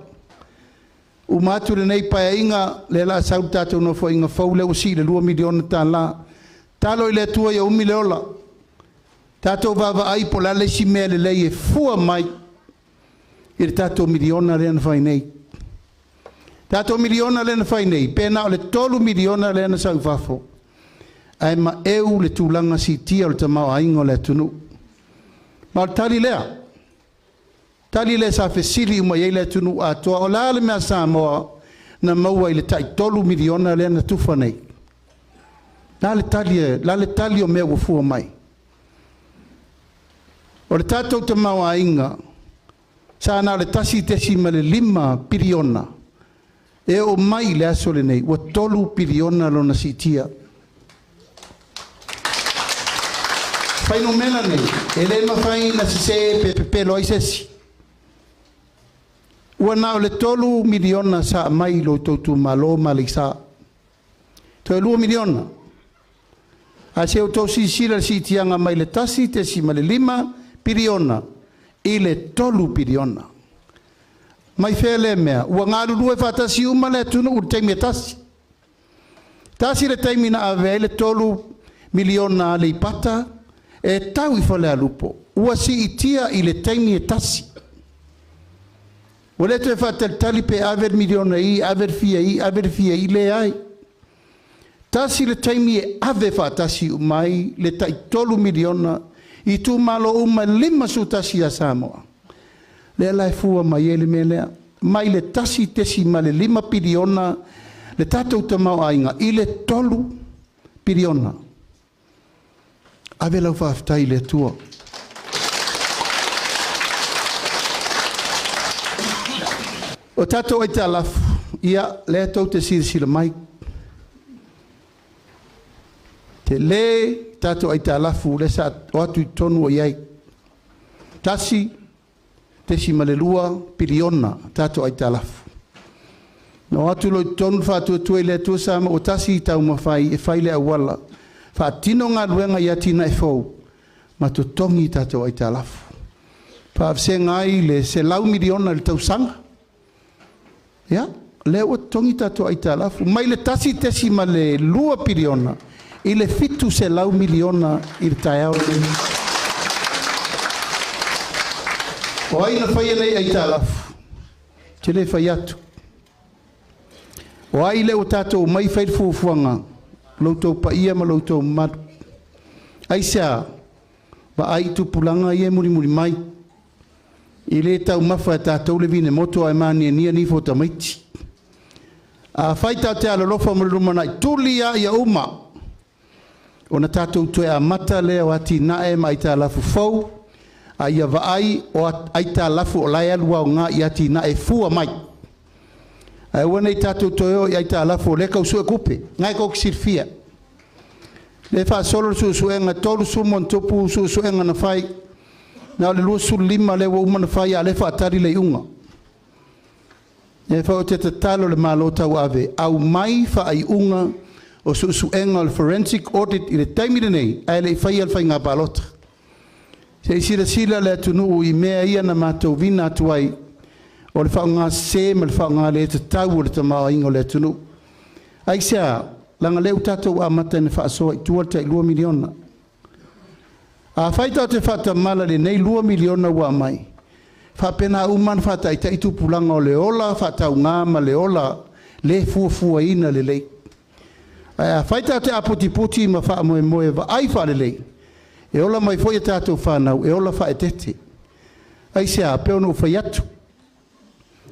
Umature nei pae inga le la sau tatou no fo inga fau leo si le 2 miliona ta la. Talo I le tua ia 1 miliona. Tatou vava ai po la le si mele lei e fua mai. I le tatou miliona le na whai nei. Tatou miliona le na whai nei. Pena o le 3 miliona le na sau vafo. Ai ma eu le tūlanga si tia o le tamau aingo le tunu. Ma tali lea. Tali lea sa fesili uma iei le tunu a toa. O la le mea sa moa na maua I le tai 3 miliona le na tufa nei. La le tali o mea wafua mai. O le tatou tamau ainga sa na le tasi tesi ma le 5 piriona. E o mai le aso le nei. Wa 3 piriona lo na si tia. Fai no mena nei, ele ma fai na se pe lo isesi. Ua na le 3 miliona sa mai lo tu malo malisa. To 2 miliona. A se to si sila si tianga mai le tasi te si ma le 5 piriona. I le 3 piriona. Mai fele mea, ua ngalu lue fatasi uma le tunu u teimi tasi. Tasi le teimi na ave le 3 miliona le ipata. E tau I fale a lupo. Ua si itia I le taimi e tasi. Ua leto e whatel tali pe aver miliona I, aver fia I le ai. Tasi le taimi e ave whatasi umai le tai 3 miliona I tu malo uma 5 su tasi a Samoa. Le lai fua mai ele me lea. Mai le tasi tesi ma le 5 piriona le tatou tamau ainga I le 3 piriona. Ave lau whaftai le tua. O tatou ai te alafu, ia le tau te sila mai. Te le tatou ai te alafu, le sa o atu I tonu o iai. Tasi, te si malelua, piriona, tatou ai te alafu. No atu lo I tonu whātua tue le tua sama, o tasi I tau mawhai, e whai le awala. Fa tino ngā ruenga ia tina e fau, ma to tongi tatou ai te alafu. Pa se ngai le se lau miliona le tausanga. Ya, le o tongi tatou ai te alafu. Mai le tasi tesi ma le 2 piriona, I le fitu se lau miliona I le tae au. O ai na whaia nei ai te alafu. Te le whai atu. O ai le o tatou mai whairfuafuanga. Loutou pa ia ma loutou madu. Ai sea, ba ai tu pulanga ia muri mai. I le tau mawha tātou le vine moto ai mani e nia nifo ta maiti. A whaitau te alolofa marumanai, tulia ia uma. O na tātou tue a mata lea o ati nae ma ai tā lafu fau. A ia vaai o ai tā lafu o lai alua o ngā i ati nae fua mai. Ai wana I tātou toio I ai tā lafo le kau sue kupe. Ngai kau kisirfia. Le wha solo suenga tolu sumon topu suenga na whai. Na le lua sulima le wa umana whai a le wha atari le unga. E wha o te talo le malo tau ave. Au mai wha ai unga o suenga le forensic audit I le taimire nei. Ai le whai al whai ngā balota. Se sila le atunu I mea ia na mātou vina atuai. O le whaunga se ma le whaunga le te tau o le tamau ingo le tunu. Ai sea, langa leu tatou amata ne whaasoa I tua te 2 miliona. A whaitau te whatamala le nei 2 miliona wa mai. Whapena uman whata I te itu pulanga o le ola, whatau ngā ma le ola, le fuafua ina le lei. A whaitau te apoti ma wha moe moe wa ai wha le lei. E ola mai foi e tātou whanau, e ola wha e tete. Ai se a peo no whai atu.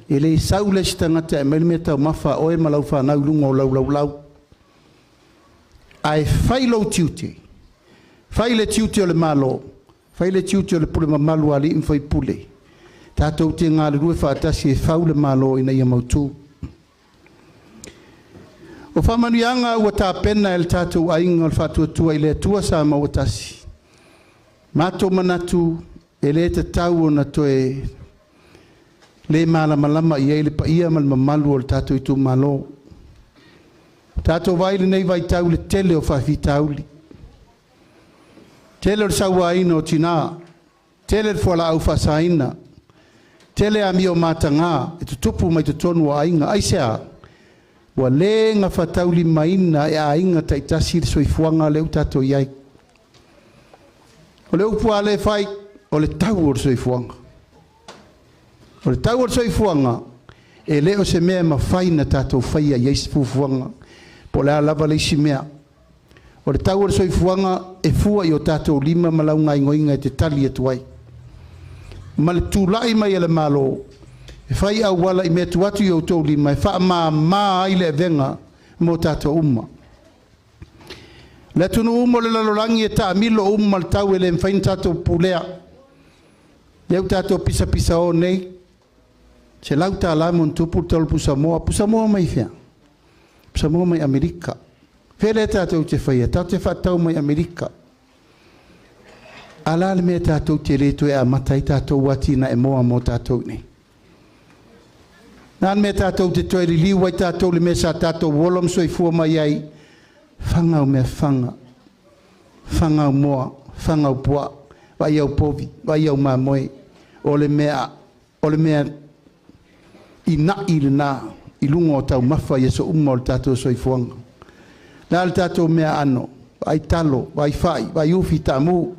E le sau le stangata e mele me tau mawha oe malau whanau lunga o lau. Ai whai lau tiute. Whai le tiute o le malo. Whai le tiute o le pule mamalu ali in whai pule. Tātou te ngā le rue whaatasi e whau le malo ina ia mautu. O whamanuianga ua tā pena e le tātou ainga o le whatuatua I le atua sa mawatasi. Mato manatu e le te tau o na toe le malamalama I e le paia mal mamalu o le tātou I tu malo. Tātou waile nei vai tau le tele o whawhi tauli. Tele o le sauaina o tina. Tele le whala au whasaina. Tele a mi o matanga e tutupu mai tutonu a inga. Aisea, wa le nga whatauli maina e a inga taitasi le soifuanga leu tātou iai. O le upua le whai o le tau o le soifuanga. O le tau o le soifuanga e leo se mea ma whaina tātou whaia iais fufuanga. Po le alava le isi mea. O le tau o le soifuanga e fua I o tātou lima malaunga ingoinga e te tali e tuai. Ma le tūlai mai ele malo. E whai au wala I mea tuatu I o tau lima. E wha maa ai le venga mo tātou umma. Le tunu umma le lalorangi e ta milo umma le tau e le mwhain tātou pulea. Leu tātou pisa o nei. Se lau tā la mon tupu tolu pusamoa mai fea. Pusamoa mai Amerika. Fele tātou te whaia, tau te whatau mai Amerika. Ala le mea tātou te leto e a matai tātou wati na e moa mo tātou nei. Nān mea tātou te toi li wai tātou le mea sa tātou wolom soi fua mai ai. Whangau mea whanga. Whangau moa, whangau pua. Vai au povi, vai au mamoe. O le mea I na I le nā. I lunga o tau mawha I so umma o le tātou soi fuanga. Nā le tātou mea ano. Vai talo, vai whai, vai uwhi tamu.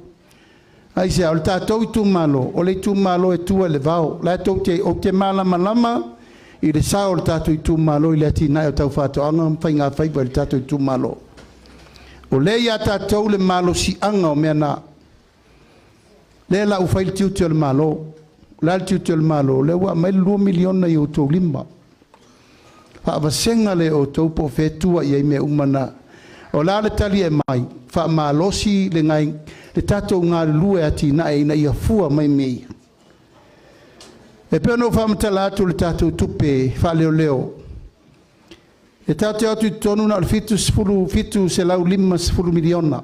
Ai se o le tātou I tu malo. O le tu malo e tua le vau. La tau te o te malama. I le sao le tātou I tu malo I le ati nai o tau whātou anga. Mwhai ngā whaiwa le tātou I tu malo. O le ia tātou le malo si anga o mea nā. Le la u whai le tiuti o le malo. La le tiuti o le malo. Le wa mai 2 miliona I o tau lima. Whaawasenga le o tau po whetua I ei mea umana. O la le tali e mai. Wha malosi le ngai. Le tātou ngā lue ati na e na ia fua mai mei. E peo no whamatala atu le tātou tupe wha leo. E tātou atu I tonu na le fitu se lau 5 miliona.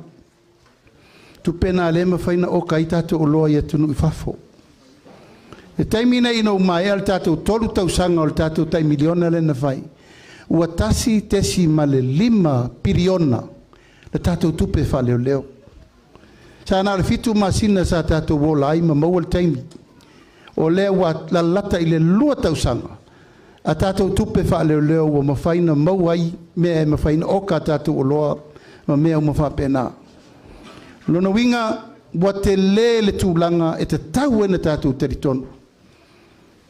Tupe na le ma whaina oka I tātou o loa I atunu I whafo. E taimina ino mai al tātou tolu tau sanga o le tātou tai miliona le na whai. Ua tasi tesi ma le 5 piriona. Le tātou tupe wha leo. Sa na le fitu masina sa tātou wola ai ma maua le taimi. O lea wa la lata I le lua tau sanga. A tātou tupe wha leo wa mawhaina maua ai mea e mawhaina oka tātou o loa ma mea o mawhapena. Lona winga wa te le tūlanga e te tau ena tātou teritonu.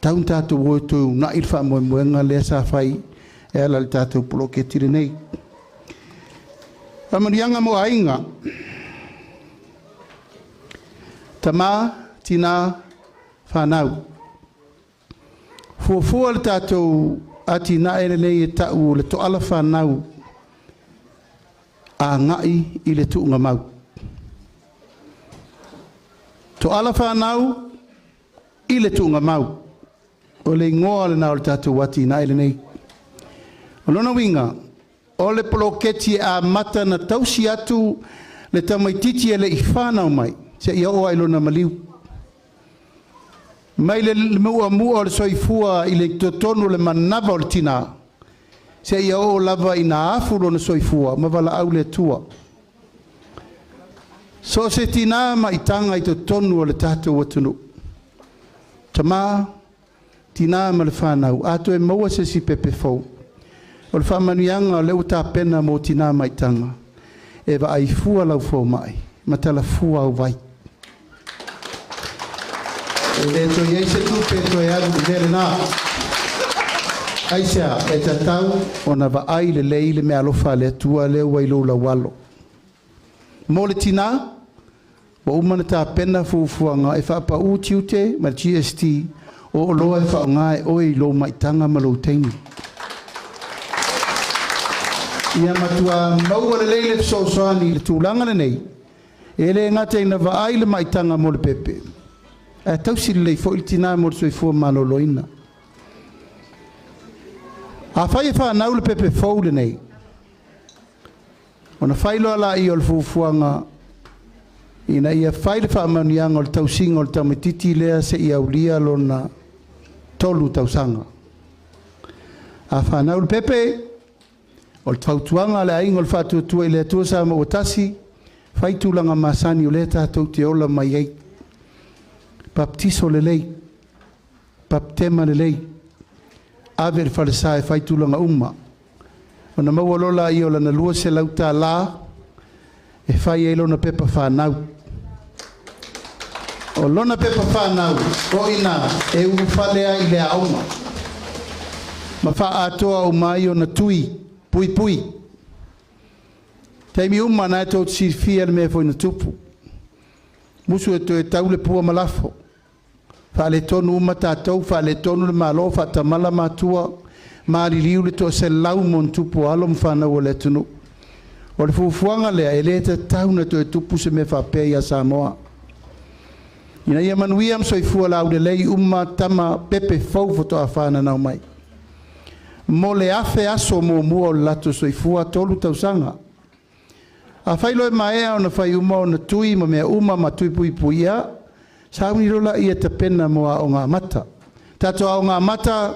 Taun tātou o tau na ilwha moenga lea sa whai e ala le tātou polo ke tire nei. Amarianga mo ainga. Tama tina whanau. Fuafua le tātou ati na ere nei e tau le to ala whanau. A ngai I le tuunga mau. To ala whanau I le tuunga mau. O le ngoa le nao le tātou wati na ele nei. O lona winga, o le poloketi a mata na tausi atu le tamaititi e le I whanau mai. Se ia oa I lona maliu. Mai le mua o le soifua I le totonu le manava o le tina. Se ia o lava I na afu lona soifua, mawala au le tua. So se tina ma I tanga I totonu o le tātou watunu. Tama tina ma le whanau, ato e maua se si pepe fau. O le whaamanuianga o leu tā pena mō tina maitanga. E wa ai fua lau fō mai. Ma tala fua au vai. E le to iei se tupe to e alu lere nā. Aisea, e ta tau o na wa ai le lei le mea alofa le atua le wailo la walo. Mō le tina, wa umana tā pena fuafuanga e whaapa uti ute ma GST o loa e whaonga e oi lo maitanga ma lo teini. Ia matua maua le leile sosoani le tūlanga le nei. E le ngate ina wa ai le maitanga mo le pepe. E tausiri lei fo il tina mo le soifua maloloina. A whai e whanau le pepe fau le nei. O na whailo ala i o le fufuanga ina ia whai le whaamanianga o le tausinga o le taumetiti lea se i aulia lo na tolu tausanga. A whanau le pepe o le tautuanga le aingo le whatuatua i le atua sa ma otasi whai tūlanga masani o le tātou te ola mai ei. Baptiso le lei, baptema le lei, ave le whalesa e whai tūlanga umma. O na maua lola i o lana lua se lauta la, e whai e lona pepa whanau. O lona pepa whanau, o ina e uwhalea i le auma. Ma wha atoa o mai o na tui, pui pui. Teimi umma na e tō tsi fia le mea fo ina tupu. Musu e tō e tau le pua malafo. Wha le tonu umma tātou, wha le tonu le malo, wha tamala matua, maari liu le tō se lau mon tupu alo mwhana o le tunu. O le fufuanga lea, e le te tau na tō e tupu se me wha pēia Samoa. Ina ia manuia msoifua lau le lei umma tama pepe fau foto a whana nau mai. Mo le afe aso mo mua o lato soifua tolu tausanga. A whailo e maea o na whai uma o na tui ma mea uma ma tui pui pui ia. Sauni rola ia ta pena mo a o ngā mata. Tato a o ngā mata,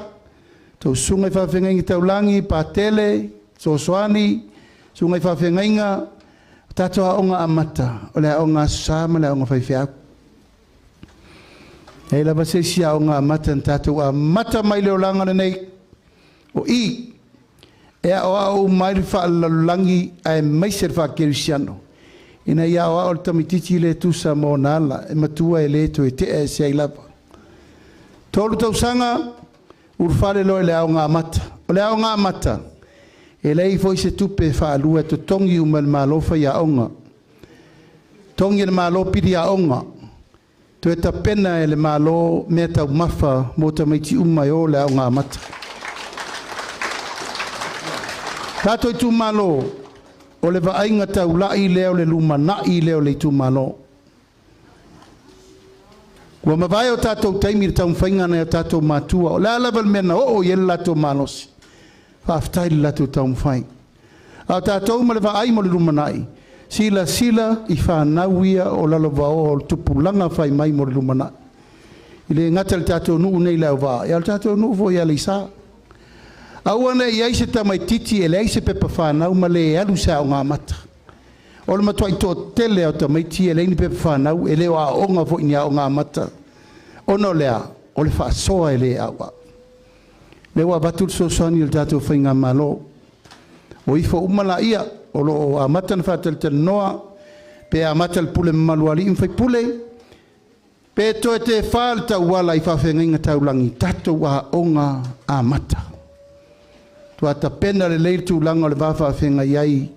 tau sungai whawhengaingi taulangi, pātele, sosoani, sungai whawhengainga, tato a o ngā mata, o lea o ngā sāma, lea o ngā whaiwheau. Hei lava seisi a o ngā mata, tato a mata mai leo langana nei, o i, ea o au mai wha alalangi ai maiser wha kerisiano. Ina ia o au tamititi le tusa mo nala, e matua e le to e te e se ai lava. Tolu tausanga, urwhare loe le au ngā mata. O le au ngā mata, e lei foi se tupe wha alua to tongi uma le malofa ia onga. Tongi le malo piri a onga. To e ta pena e le malo mea tau mafa mo tamaiti uma o le au ngā mata. Tato i tu malo, o le vaainga tau lai leo le luma nai leo le tu malo. Kua mawai o tatou taimi le tau mwhaingana o tatou matua, o le alaval mena o iele lato malosi. Whaftai le lato tau mwhai. A tatou ma le vaai mo le luma nai. Sila i whanau ia o lalova o tupulanga whai mai mo le luma nai. I le ngata le tatou nuu nei leo vaa. Ia le tatou nuu vo ia le isa. Awana i aise tamai titi e le aise pepa whanau ma le alu sa o ngā mata. O le matua i tō tele au tamai ti e leini pepa whanau e leo a onga fo inia o ngā mata. Ono lea, o le whaasoa e le awa. Leo a batul sosoani il tātou whainga malo. O ifo umala ia, o lo a mata na whatel tel noa, pe a mata le pule maluali in whai pule, pe to e te whaal tau wala i whawhenga taulangi, tātou a onga a mata. Tua ta pena le leir tu langa le wafa whenga iai.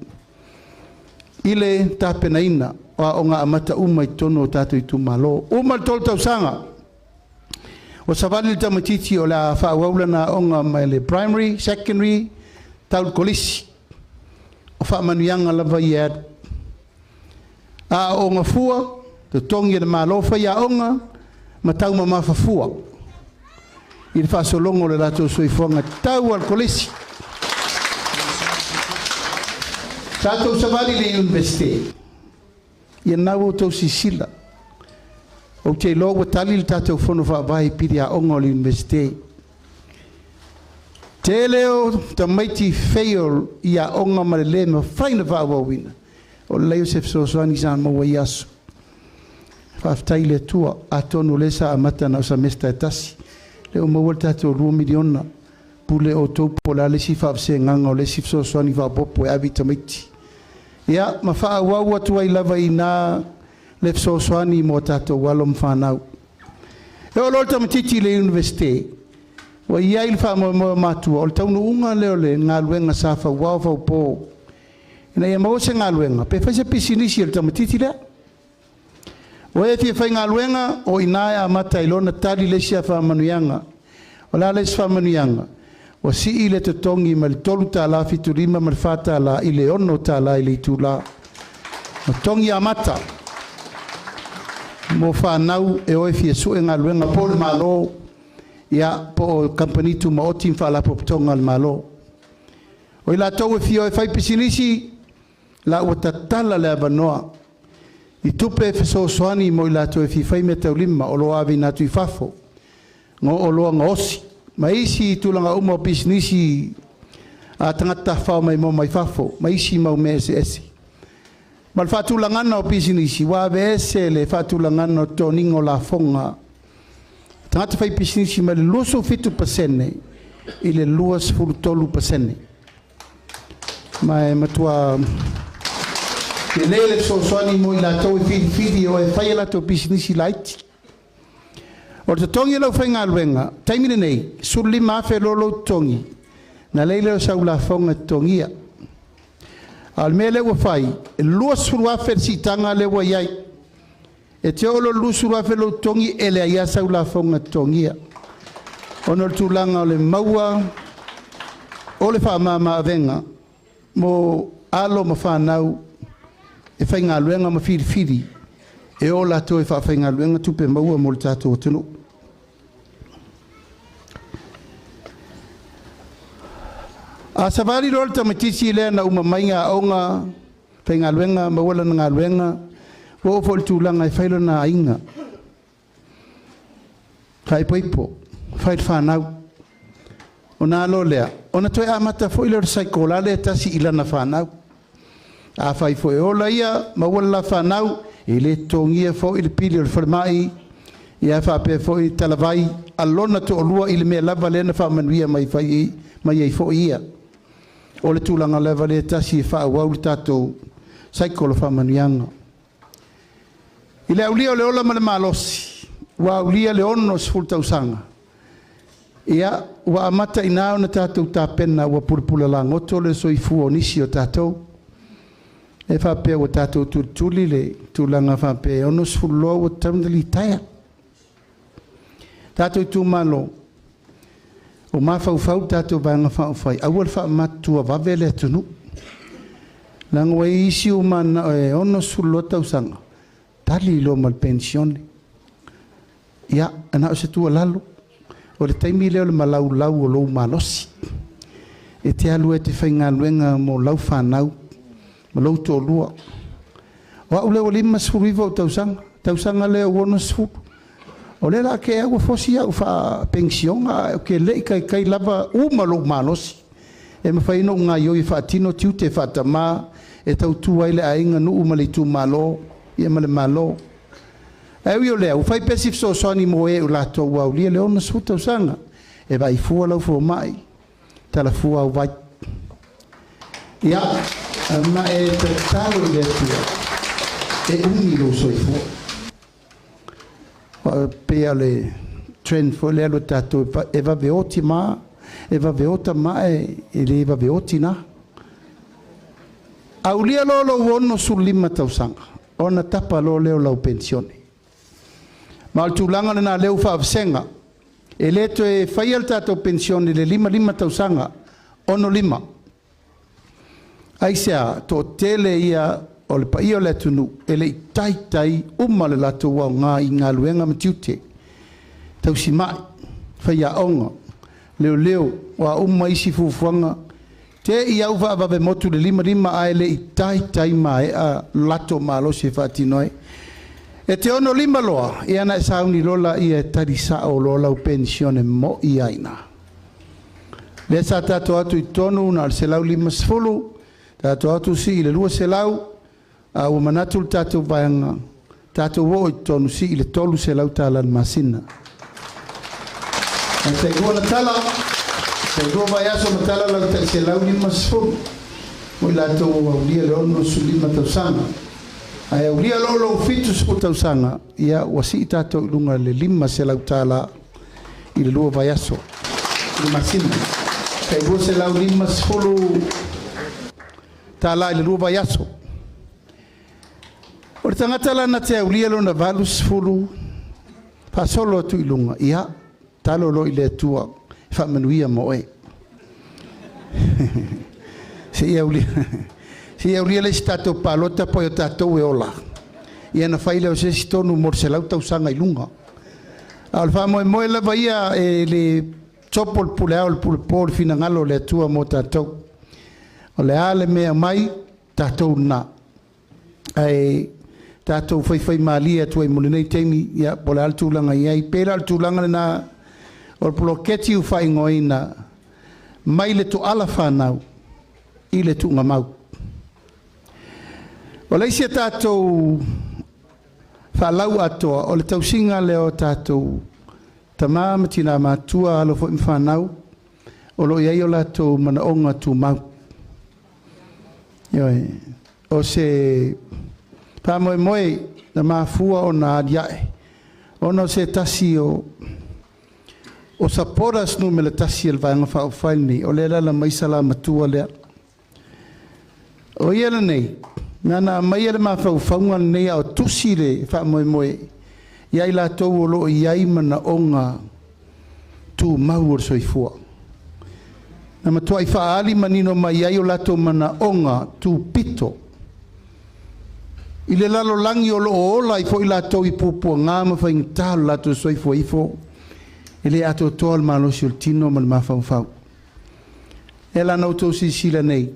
Ile ta pena ina o nga amata uma i tono o tatu i tu malo. Uma tol tau sanga. O savali le tamatiti o la whawaulana o nga mai le primary, secondary, tau kolisi. O whaamanuianga lava i ad. A o nga fua, te tongi le malo whaia o nga, ma tau ma mafa fua. I le whasolongo le lato soifonga tau al kolisi. Tatou savali le universite. Ia nau o tau sisila. O te lo wa tali le tatou fono whaavai piri a onga o le universite. Te leo ta maiti fail ia onga ma le le ma whaina whaawawina. O leo se fsosoani sa maua i aso. Whaaftai le tua a tonu le sa amata na o sa mesta e tasi. Leo maua le tatou 2 miliona. pule o tau pola le si whaafsenganga o le si whasoani whaapopo e awi tamaiti. Ia, ma wha wau atu ai lava i nā le whasoani mo tātou walo mwhanau. E o lor tamatiti le universite, wa ia il wha mo matua, o le taunu unga leo le ngā luenga sa wha wau wau pō. Ina ia mawose ngā luenga, pe whaisa pisinisi le tamatiti lea. O e fia whai ngā luenga o inae a mata i lona tari le sia wha manuianga. O la le wha manuianga. O si i le totongi ma le tolu tā la fiturima ma le whata la i le ono tā la i le itu la. Ma tongi a mata. Mo whanau e oe fia su e ngā luenga po le malo. Ia po o kampanitu ma o tim whala po tonga le malo. O i la tau e fia e whai pisinisi la ua tatala le abanoa. I tupe feso soani mo i la tau e fia whai me tau lima o loa avi natu i fafo. Ngo o loa nga osi. Ma isi tulanga uma o pisinisi a tangata whao mai mo mai fafo. Ma isi mau me ese ese. Ma le whatulangana o pisinisi, wawe ese le whatulangana o toningo la fonga. Tangata whai pisinisi ma le luso fitu pasene, i le luas furutolu pasene. Ma e matua, e lele soani mo i la tau e whidi o e whai la tau pisinisi laiti. O te tongi lau whai ngā luenga, taimine nei, suri mawhe lolo tongi, na leile o sau la fonga tongia. Al me lewa whai, e lua suruafe si tanga lewa iai. E te olo lu suruafe lo tongi, e le aia sau la fonga tongia. Ono tūlanga o le maua, o le wha mama avenga, mo alo ma whanau, e whai ngā luenga ma whiri, e o la to e whai ngā luenga tupe maua mo le tātou o tunu. A savari rol tamatisi le na uma mainga onga penga luenga mawala nga luenga wo fol tulanga failo na inga kai poipo fai fanau ona lo lea ona toi amata foi le saikola le tasi ila na fanau a fai foi ola ia mawala fanau ile tongia fo ile pili le formai ia fa pe foi talavai alona to lua ile me lava le na fa manuia mai fai mai ai foi ia o le tūlanga lewa le tasi e wha wau le tātou saikola wha manuianga. I le aulia o le ola ma le malosi, wa aulia le ono sifuru tausanga. Ia, wa amata inao na tātou tāpena wa purpula la ngoto le soifu o nisi o tātou. E wha pia o tātou tūtuli le tūlanga wha pia ono sifuru loa o taundali taia. Tātou tūmalo, o mafau tātou vanga whaufai, awal wha matua wawele tunu. Langwa isi o mana ono sulo tausanga, tali lo mal pensione. Ia, ana o se tua lalo, o le taimi leo le malau lau o lou malosi. E te alu e te whainga luenga mo lau whanau, mo lau tō lua. O au leo lima sfuriva o tausanga leo ono sfuru. O le la ke agua fosi au fa pension a ke le kai lava uma lo malosi e me fai no nga yo fa tino tiu te fa tama e tau tu ai le ainga no uma le tu malo e male malo e yo le fai pesif so soni mo e la to wa le le ona suta usanga e vai fu lo fu mai tala fu au vai ya ma e te talo le tu e uni lo so fu pea le trend fo le alo tato e va veoti ma e va veota ma e le va veoti na aulia lo wono sul lima tausanga ona tapa lo leo lau pensione ma tu langa na leo fa senga e le to e fai al tato pensione le lima tausanga ono lima aisia to tele ia o le paia le tunu e le tai uma le lato wa ngā i ngā luenga matiute tau si mai whai a onga leo wa uma isi fufuanga te i au wa awawe motu le lima ai le i tai mai a lato malo se whatinoi e te ono lima loa i ana e sauni lola i e tarisa o lola u pensione mo i aina le sa tato atu i tonu na se lau lima sfulu tato atu si i le lua se lau a o manatul tātou vaianga, tātou wo i tonu si i le tolu se lau tāla masina. An te kuana tala, Se dua vai aso matala la ta se lau ni masfo. Mo la to wa lia lo no sulima to sanga. Ai lia lo fitu su to sanga. Ia wasi tato lunga le lima se lau tala i le lua vai aso. Ni masina. Kai dua se lau ni masfo tala i le lua vai aso. O le tangata lana te aulia lo na valu sfulu pa solo tu ilunga ia talo lo ile tua fa manuia mo e se aulia le stato palota po tato e ola ia na faile o se stonu morsela tau sanga ilunga al fa mo la vaia e le chopol puleal pulpol finangalo le tua mo tato o le ale me mai tato na ai tatou fai malia tu ai molenei teimi ia pole altulanga ia i pera altulanga na o ploketi u fai ngoina mai le tu ala whanau i le tu ngamau o leisia tatou whalau atoa o le tausinga leo tatou tamamatina matua alo fo whanau o lo iai o latou manaonga tu mau o se pa moe na mafua o na adiae ona se tasi o saporas no mele tasi el vanga fa faini o le la mai sala matua le o yele nei na mai le ma fa faunga nei o tusire fa moe ia ila to lo ia mana onga tu maur soifua na matua i fa ali manino mai ia o lato mana onga tu pito ile lalo langi o lo ola i fo ila to i pupu nga ma fa intal la to soi fo ifo ile ato tol malo sultino mal ma fa fa ela no to si sila nei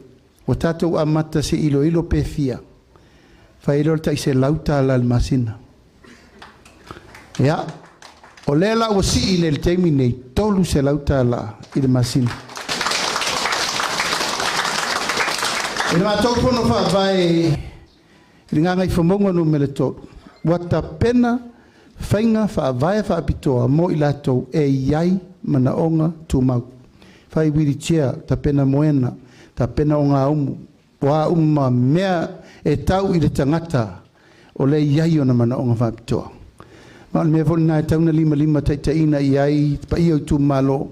o tato amata se ilo pe fia fa ilo ta se lauta al masina ya o lela o si in el termine tolu se lauta la il masina il ma to no fa vai ringa ngai famonga no mele to wata pena fainga fa vai fa pitoa mo ilato e yai mana onga tu mau fai wiri chia ta pena moena ta pena onga umu wa umma mea e tau i le tangata o le yai ona mana onga fa pitoa ma me vol na tau na lima taitaina yai pa i tu malo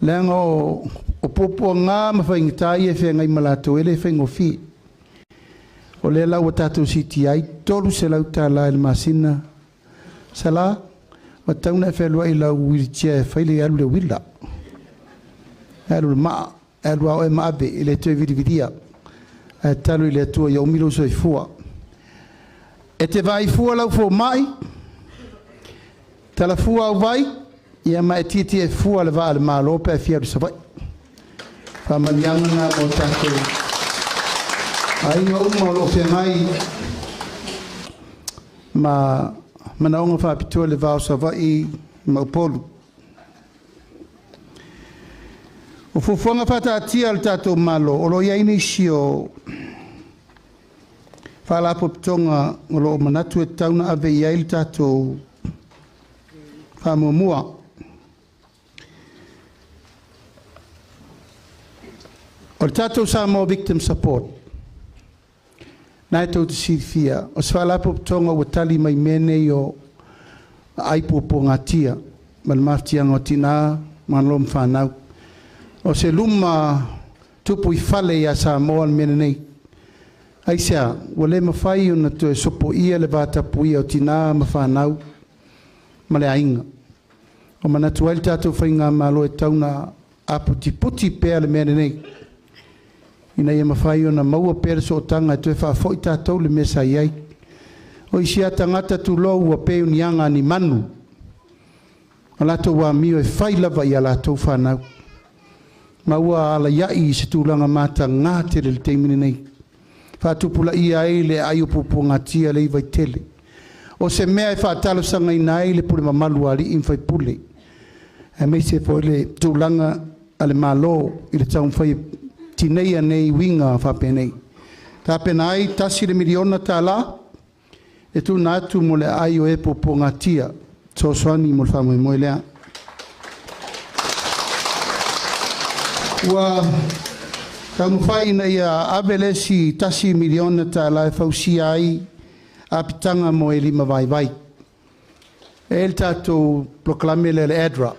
lengo o popo nga ma fainga tai e fe ngai malato ele faingo fi o le lau o tatou siti ai tolu se lau tala el masina sala o tauna e whelua i lau wiritia e whaile alu le wila alu maa alu au e maabe i le tue viriviria e talu i le tua i omilo so i fua e te vai fua lau fua mai tala fua au vai ia ma e titi e fua le vaa le maa lope e fiaru sa vai whamanianga nga mo tatou ai no mo lo fe mai ma manaonga fa pito le va sa va i ma polu o fufonga fata tia al tato malo o lo ia inisio fa la poptonga o lo manatu e tauna ave ia il tato fa mua o tato sa mo victim support nai tau te sifia o swalapo tonga o tali mai mene o aipo po ngatia mal maftia ngotina manlom fanau o se luma tupu i fale ya sa moal mene nei aisa wale mafai ona to sopo ia le vata pui o tina mafanau male ainga o manatu al tato fainga malo e tauna aputi puti pe le mene nei ina ia mafai ona maua perso tanga tu fa foi tatou le mesa iai o isia tangata tu lo ua pe unianga ni manu ala to wa mi e fai lava ia la to fa na maua ala iai se tulanga mata ngate le temini nei fa tu pula ia ile ayu pupunga tia le vai tele o se mea e fa talo sanga ina ile pule mamalu ali in fai pule e me se foi le tulanga ale malo ile tau fai tineia nei winga fa penei ta penai tasi le miliona tala e tu natu mo le ayo e poponga tia so soani mo fa mo lea Ua taumawhai na ia abelesi tasi miliona ta lai fausia ai a pitanga mo e lima vai vai. E le tātou proklame le adra.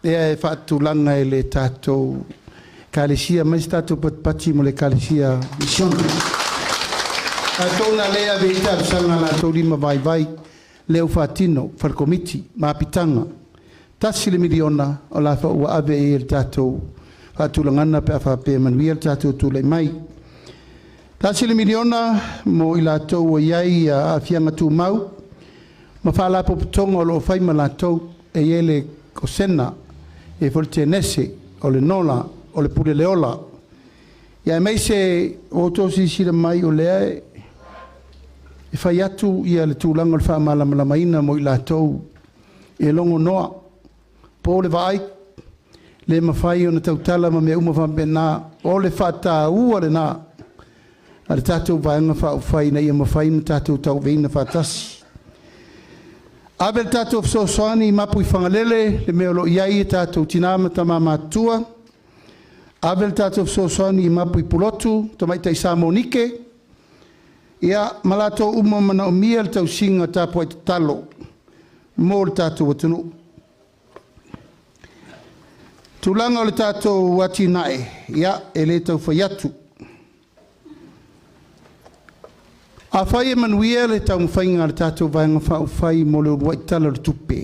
Ea e whaatulanga e le tātou kalesia, mais tātou patpati mo le kalesia misiona. A tōna lea ve ita sanga la tō lima vai vai leo whaatino, wharkomiti, mapitanga. Tasi le miliona o la wha ave e le tātou whaatulangana pe a whape manuia le tātou tūlei mai. Tasi le miliona mo i la tō o iai a fianga tū mau. Ma whala popotonga o lo whaima la tō e ele ko sena e volte nese o le nola o le pule leola. Ia mai se o tōsi sira mai o lea e whai atu ia le tūlanga o le wha malamalamaina mo i la tō e longo noa. Po le vai le mawhai o na tautala ma mea umawhambena o le whata ua le nā. A le tātou vaenga whai na ia mawhai na tātou tau veina whatasi. Abel tātou fsosoani mapu i whangalele le mea lo iai tātou tinama tama mātua. Abel tātou fsosoani mapu i pulotu tamaita i Samonike. Ia malato umo mana o mia le tau singa tāpua i talo. Mō le tātou watunu. Tūlanga o le tātou wati nae. Ia e le tau whaiatu. A whai e manuia le tau mwhainga le tātou vaenga whai mo le uruai tala le tupe.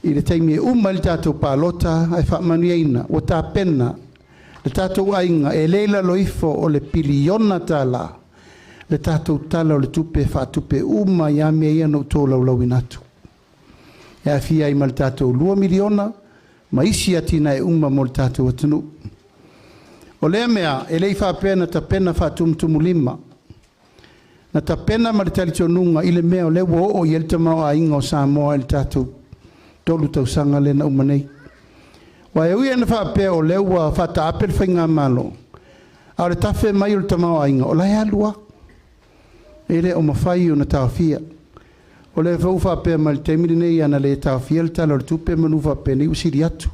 I le taimi e le tātou pālota ai wha manuia ina o tā pena le tātou ainga e leila loifo o le piliona tala le tātou tala o le tupe wha tupe i a mea ia no tō lau inatu. E a fia i ma le tātou 2 miliona ma isi atina e mo le tātou atunu. O lea mea e lei wha pena ta pena wha tumutumu 5. Na ta pena ma le talitonunga i le mea o le wo o i el tamau a inga o Samoa il tātou tolu tau sanga le na umanei. Wa e ui ena whaapea o leu wa whata apel whainga malo. A le tafe mai o le tamau a inga o lai alua. E le o mawhai o na tawhia. O le whau whaapea ma le teimiri nei ana le tawhia le tala o le tupe manu whaapea ni usiri atu.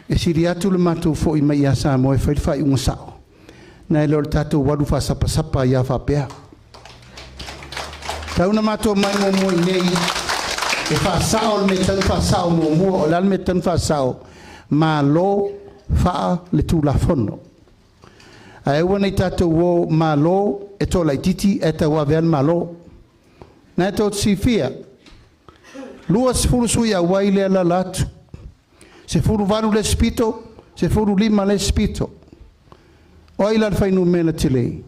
E siri atu le matou fo i mai a Samoa e whai unga sao. Na e leo le tātou waru wha i a whaapea. Tauna mato mai mo nei e fa sao me tan fa sao mo o la me tan fa sao ma lo fa le tu la fono ai wona tato wo ma lo e to la titi e ta wa ven ma lo na to si fia luas furu suia waile la lat se furu varu le spito se furu lima le spito o ila fa inu mena tele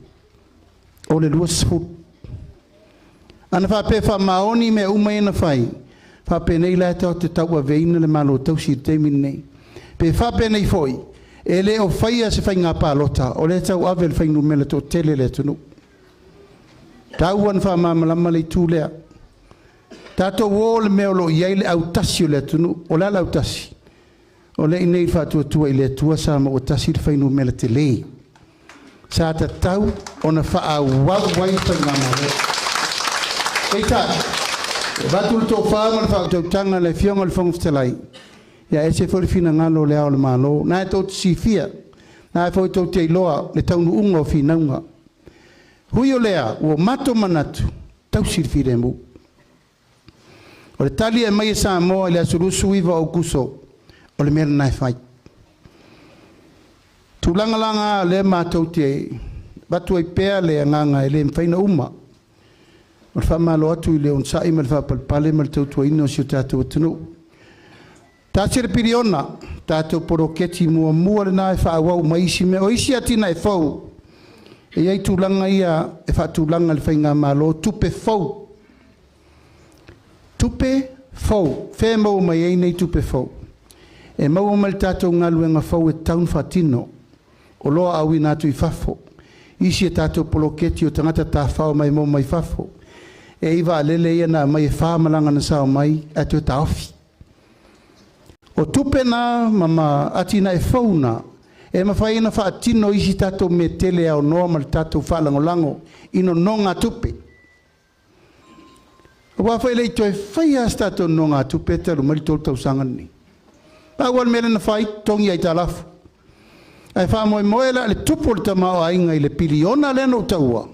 o le luas furu ana fa pe fa maoni me uma ina fai fa pe nei la te tau veina le malo tau si te minei pe fa pe nei foi ele o fai se fai nga pa lota o le tau avel fai no mele to tele le tunu tau an fa mamala male tu le tato wol me lo yele au tasio le tunu o la au tasi o le nei fa tu ile tu sa mo tasi fai no mele tele sa ta tau ona fa a wa wai fa nga male Eita, batul to fama fa to tanga le fiong le fong stelai. Ya ese for fina ngalo le au malo, na to sifia. Na fo to te loa le tau unga fina unga. Huyo lea o mato manatu, tau sirfire mu. O le tali e mai sa mo le surusu iva o kuso. O le mer na fai. Tulanga langa le mato te batu e pea le nganga ele mfaina uma. O le whamalo atu i le on sai ma le whapalpale ma le tautua ino si o tātou atunu. Tātere piriona, tātou poroketi mua le nā e whaawau ma isi me, o isi atina e whau. E iei tūlanga ia e whaatūlanga le whainga malo, tupe whau. Tupe whau, whē mau mai ei nei tupe whau. E mau ma le tātou ngaluenga whau e taun whatino, o loa au i nātu i whafo. Isi e tātou poroketi o tangata tā whau mai mau mai whafo. E iwa lele ia na mai whaamalanga na sao mai atu e taofi. O tupe na mama atina e fauna e mawhai na whaatino isi tato me tele au noa ma tato whaalangolango ino nonga tupe. O wawhai lei toi whai as tato nonga tupe taru mari tolu tau sangani. Pawal mele na whai tongi ai talafu. Ai wha moe moe la le tupo le tamao ainga i le piliona le no taua.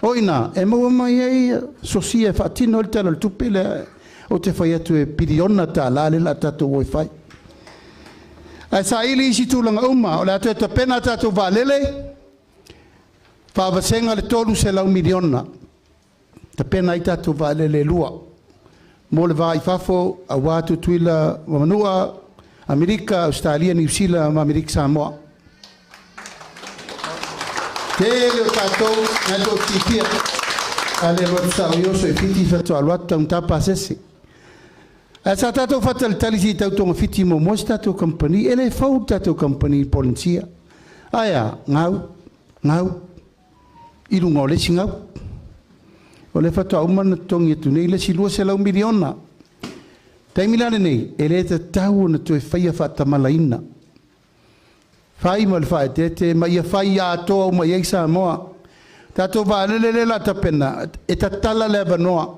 Oina, e maua mai ei sosia e whaatino le tala le tupe le o te whai atu e piliona ta la le la tatou oi whai. Ai sa ili isi tūlanga uma, o le atu e ta pena tatou waalele, whaavasenga le tolu se lau miliona. Ta pena i tatou waalele lua. Mo le vai fafo, a watu tuila, wamanua, Amerika, Australia, New Zealand, Amerika Samoa. Tele o tātou, nā tō tīpia, a le rotu sa o yoso e fiti whato aluatu tau tapa sese. A sa tātou whata le talisi tau tonga fiti mo mos tātou company, ele whau tātou company polinsia. Aia, ngau, irunga o lesi ngau. O le whato aumana tongi atu nei, lesi lua se lau miliona. Taimilane nei, ele ta tau na tue whaia whata malaina. Fai mal fai te ma ia fai a to ma ia sa moa tato va le la tapena e tatala le vanoa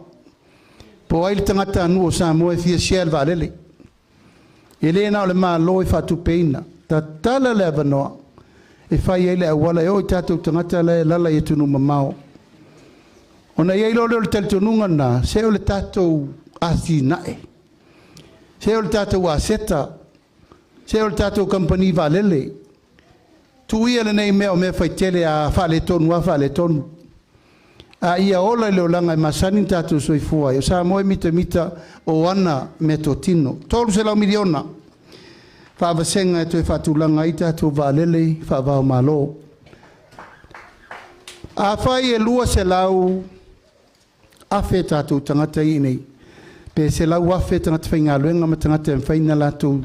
po ai tangata nu sa moa fi siel va le ele na le ma loi fa tu peina tatala le vanoa e fai ele wala o tato tangata le la e tunu mamao ona ia lo le teltonunga na se o le tato asinae se o le tato aseta se o le tato company va le tu ia le nei mea o mea fai tele a whale tonu. A ia ola leo langa e masani tātou soifua. O sa moe mita o ana me tō tino. Tolu se lau miliona. Whaavasenga e toi whatulanga i tātou waalele, whaavao malo. A whai e lua se lau afe tātou tangata i nei. Pe se lau afe tangata whai ngā luenga ma tangata e whaina lātou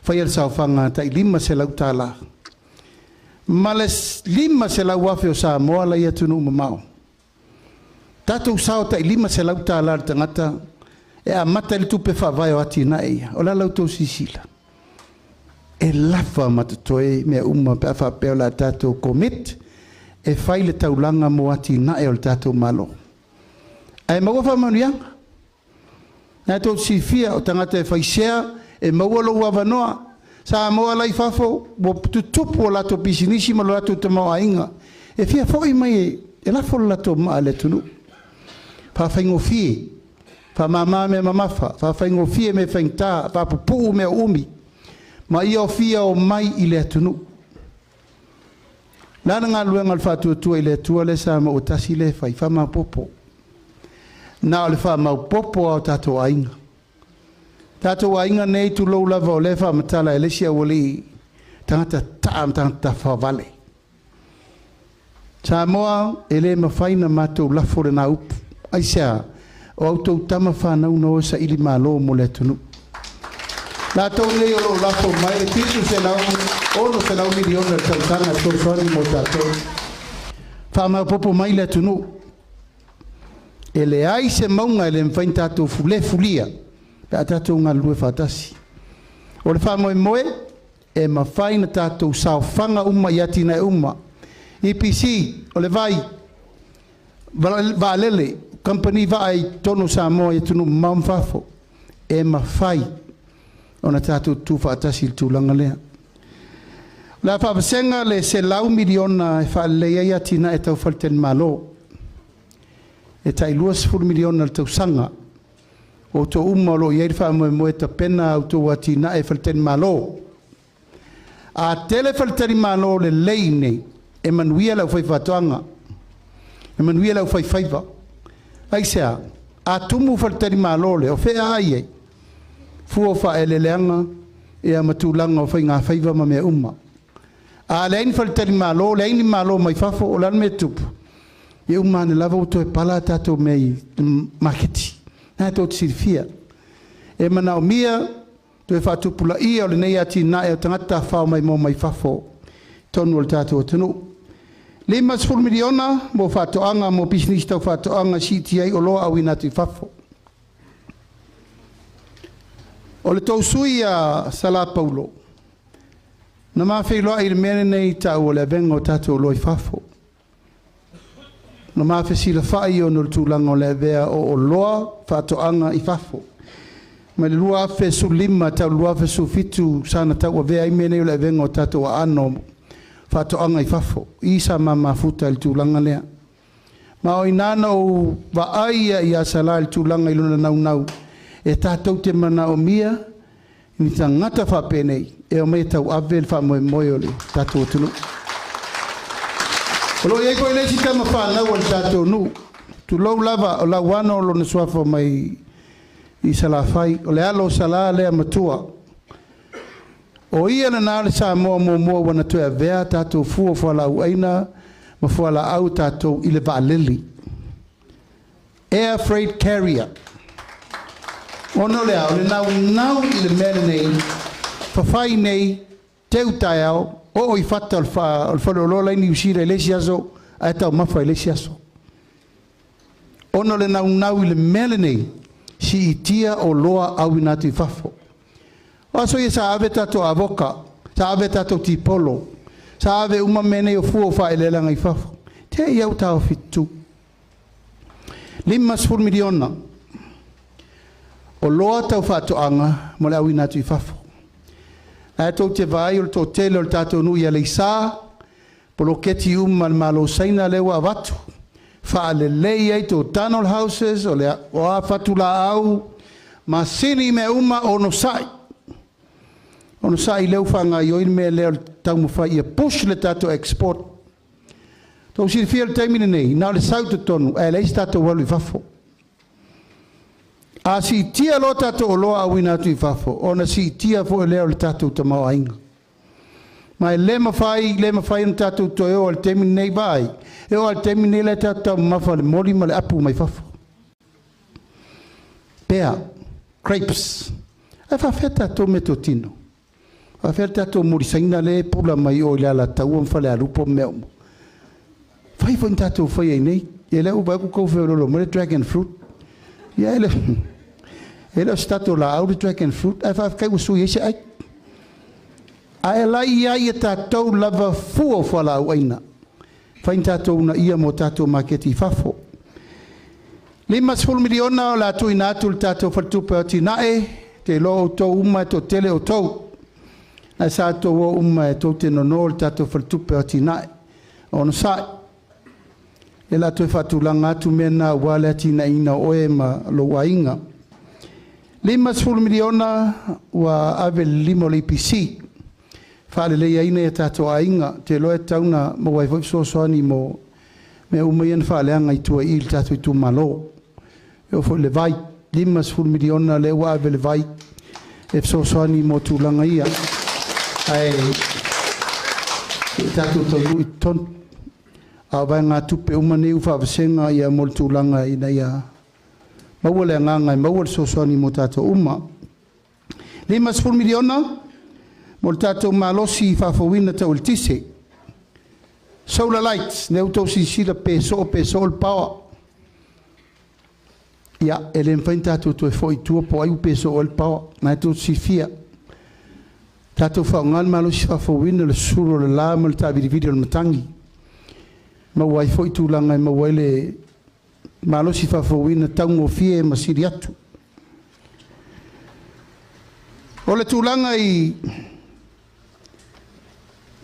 whai al sauwhanga tai lima se lau tāla. Males lima se lau afe o sa moa la ia tunu mamao. Tatou sao tai lima se lau tā lar tangata e a mata li tupe whawai o ati na eia. O la lau tau sisila. E lafa matatoe mea uma pe a whapeo la tatou komit e whai le taulanga mo ati na e o le tatou malo. Ai maua whamanuianga. Nā tau sifia o tangata e whaisea e maua lo wavanoa. Sa moa lai fafo, mo tutupu o lato pisinisi ma lo lato tamau ainga. E fia fo i mai e lafo lo lato maa le tunu. Fa whaingo fie, fa mama me mamafa, fa whaingo fie me whaingta, fa pupu me umi. Ma ia o fia o mai i le tunu. Nana ngā luenga le whātua tua i le tua le sa ma o tasi le whai, fa ma popo. Nā o le wha mau popo au tato ainga. Tātou ainga nei tu lau lava o lewa matala e lesia wali tangata taam tangata whawale. Sa moa e le mawhaina mātou lafore nā upu. Aisea o autou tama whanau no sa ili mālo mo le tunu. Nā tau nei o lo lafo mai e pitu se lau ono se lau miliona tautanga tō whani mo tātou. Whamau popo mai le tunu. E le ai se maunga e le mwhain tātou fulia. A tātou ngā lue whātasi. O le whamoe moe, e mawhaina tātou sao whanga uma i atina e uma. EPC, o le vai, vaalele, company vai tono sa moa i tunu maumfafo, e mawhai, o na tātou tū whātasi il tūlanga lea. La whaapasenga le se lau miliona e whaalea i atina e tau whalten malo. E tai luas furu miliona le tau sanga, o to umalo i eifa mo ta pena o to wati na e falten malo a tele falten malo le leine e manuela foi fatanga e manuela foi faiva ai sea a tumu falten malo le o fe ai fu o fa ele lenga e a matulanga o foi nga faiva ma me umma a lein falten malo lein malo mai fafo o lan metup e umma ne lava o to pala tato mei marketi. Nā tō te sirifia. E mana o mia, tō e whātupula ia o le nei ati nā e o tangata whao mai mō mai whafo. Tonu o le tātou tunu. 5 miliona mō whātoanga mō business tau whātoanga CTA o loa au inatu i whafo. O le tau sui a Sala Paulo. Na mā whailoa i le mene nei tau o le venga o tātou loa i whafo. No ma fe sila fai o nol tūlanga o le vea o loa whātoanga i whafo. Ma le lua fe su lima tau lua fe su fitu sana tau a vea i mene o le venga o tātou a ano whatoanga I whafo. Isa mafuta il tūlanga lea. Ma o inana o waaia I asala il tūlanga I luna nau. E tātou te mana o mia, ni ta ngata whapenei, e o mei tau avel wha moe ole, tātou tunu. Olo iei koe lesi kama whanau al tātou nu, tu lau lava o la wana o lona suafa mai I salawhai, o le alo sala lea matua. O ia na nāle sa mua wana tue a vea tātou fua whala uaina, ma whala au tātou I le vaaleli. Air freight carrier. Ono le au, le nau I le mele nei, whawhai nei, teu tai au, o I whata o whalolola I ni usira I lesi aso, a e tau mawha I lesi aso. Ono le nau I le mele nei, si I tia o loa au inatu I whafo. O aso ia sa ave tato avoka, sa ave tato tipolo, sa ave uma mene o fua wha elelanga I whafo. Te iau tau fitu. 5 miliona. O loa tau whatoanga, mo le au inatu I whafo. A tau te vai o tō tele o tātou nui a leisa, polo keti le malo saina lewa avatu. Wha le lei ai tō tunnel houses, o le o a whatula au, ma sini me ono sai. Ono sai leu whanga I oin me leo tau mawhai ia push le tātou export. Tau siri fia le taimine nei, nā le sauta tonu, e leis tātou walu I whafo. A si tia lo tātou o loa au inatu I whafo, o na si tia fo e leo le tātou ta mau ainga. Ma e le mawhai na tātou to e o al taimine nei vai, e o al taimine nei le tātou mawha le mori ma le apu mai whafo. Pea, crepes, e whawheta tātou me tō tino. Whawheta tātou morisaina le pula mai o le ala tau am whale alupo meo mo. Whai fo tātou whai ei nei, e leo bai ku kou wheololo, mo le dragon fruit. Ia ele, ele stato la au le dragon fruit, ai whawhkai usui e se ai. A e lai ia I tātou lava fua whala au aina. Whain tātou na ia mo tātou maketi whafo. 5 miliona o la tui nātu le tātou whatupe o tinae, te lo o tau uma to tele o tau. Na sa tau o uma e tau te nono le tātou whatupe o tinae. Ono sai. E la tui whatulanga atu mena wale atina ina oe ma lo wainga. 5 miliona wa ave limo le IPC. Whale le aina e tātou ainga, te loe tauna mo wai fwoi soani mo me umaian whaleanga I tua I le tātou I tu malo. E o fwoi le vai, 5 miliona le wa ave le vai, e soani mo tūlanga ia. Ai, tātou tau I ton, a vai ngā tupe umane u whaawasenga ia mo tūlanga ina ia. Maua le nganga, maua le soani mo tātou uma. 5 miliona, mo le tātou malosi I whawhawina tau le tise. Solar lights, neu tau sisira peso le power. Ia, e le mwhain tātou tu e fwoi tua po aiu peso le power. Nai tau si fia. Tātou whaongan malosi whawhawina le suro le la mo le tāwiriviri le matangi. Mawai fwoi tūlanga I mawai le malosi whawhawina tau ngofie e masiri atu. O le tūlanga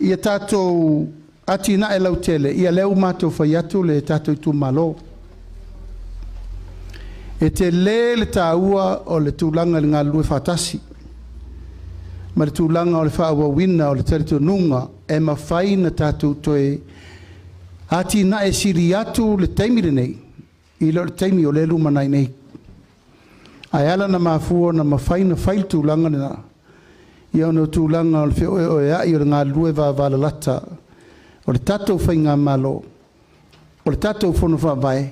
Ia tātou atina e lau tele, ia leu mātou whai atu le tātou tu malo. E te le tāua o le tūlanga le ngā lue whātasi. Ma le tūlanga o le whaawawina o le territo nunga, e ma whai na tātou toe atina e siri atu le taimire nei, I le taimi o le lumanai nei. Ai ala na mafua na ma whai na whai tūlanga le nā. Ia ono tūlanga o le whio o ea I o ngā lue wāwala lata. O le tātou whai ngā malo. O le tātou whono whawai.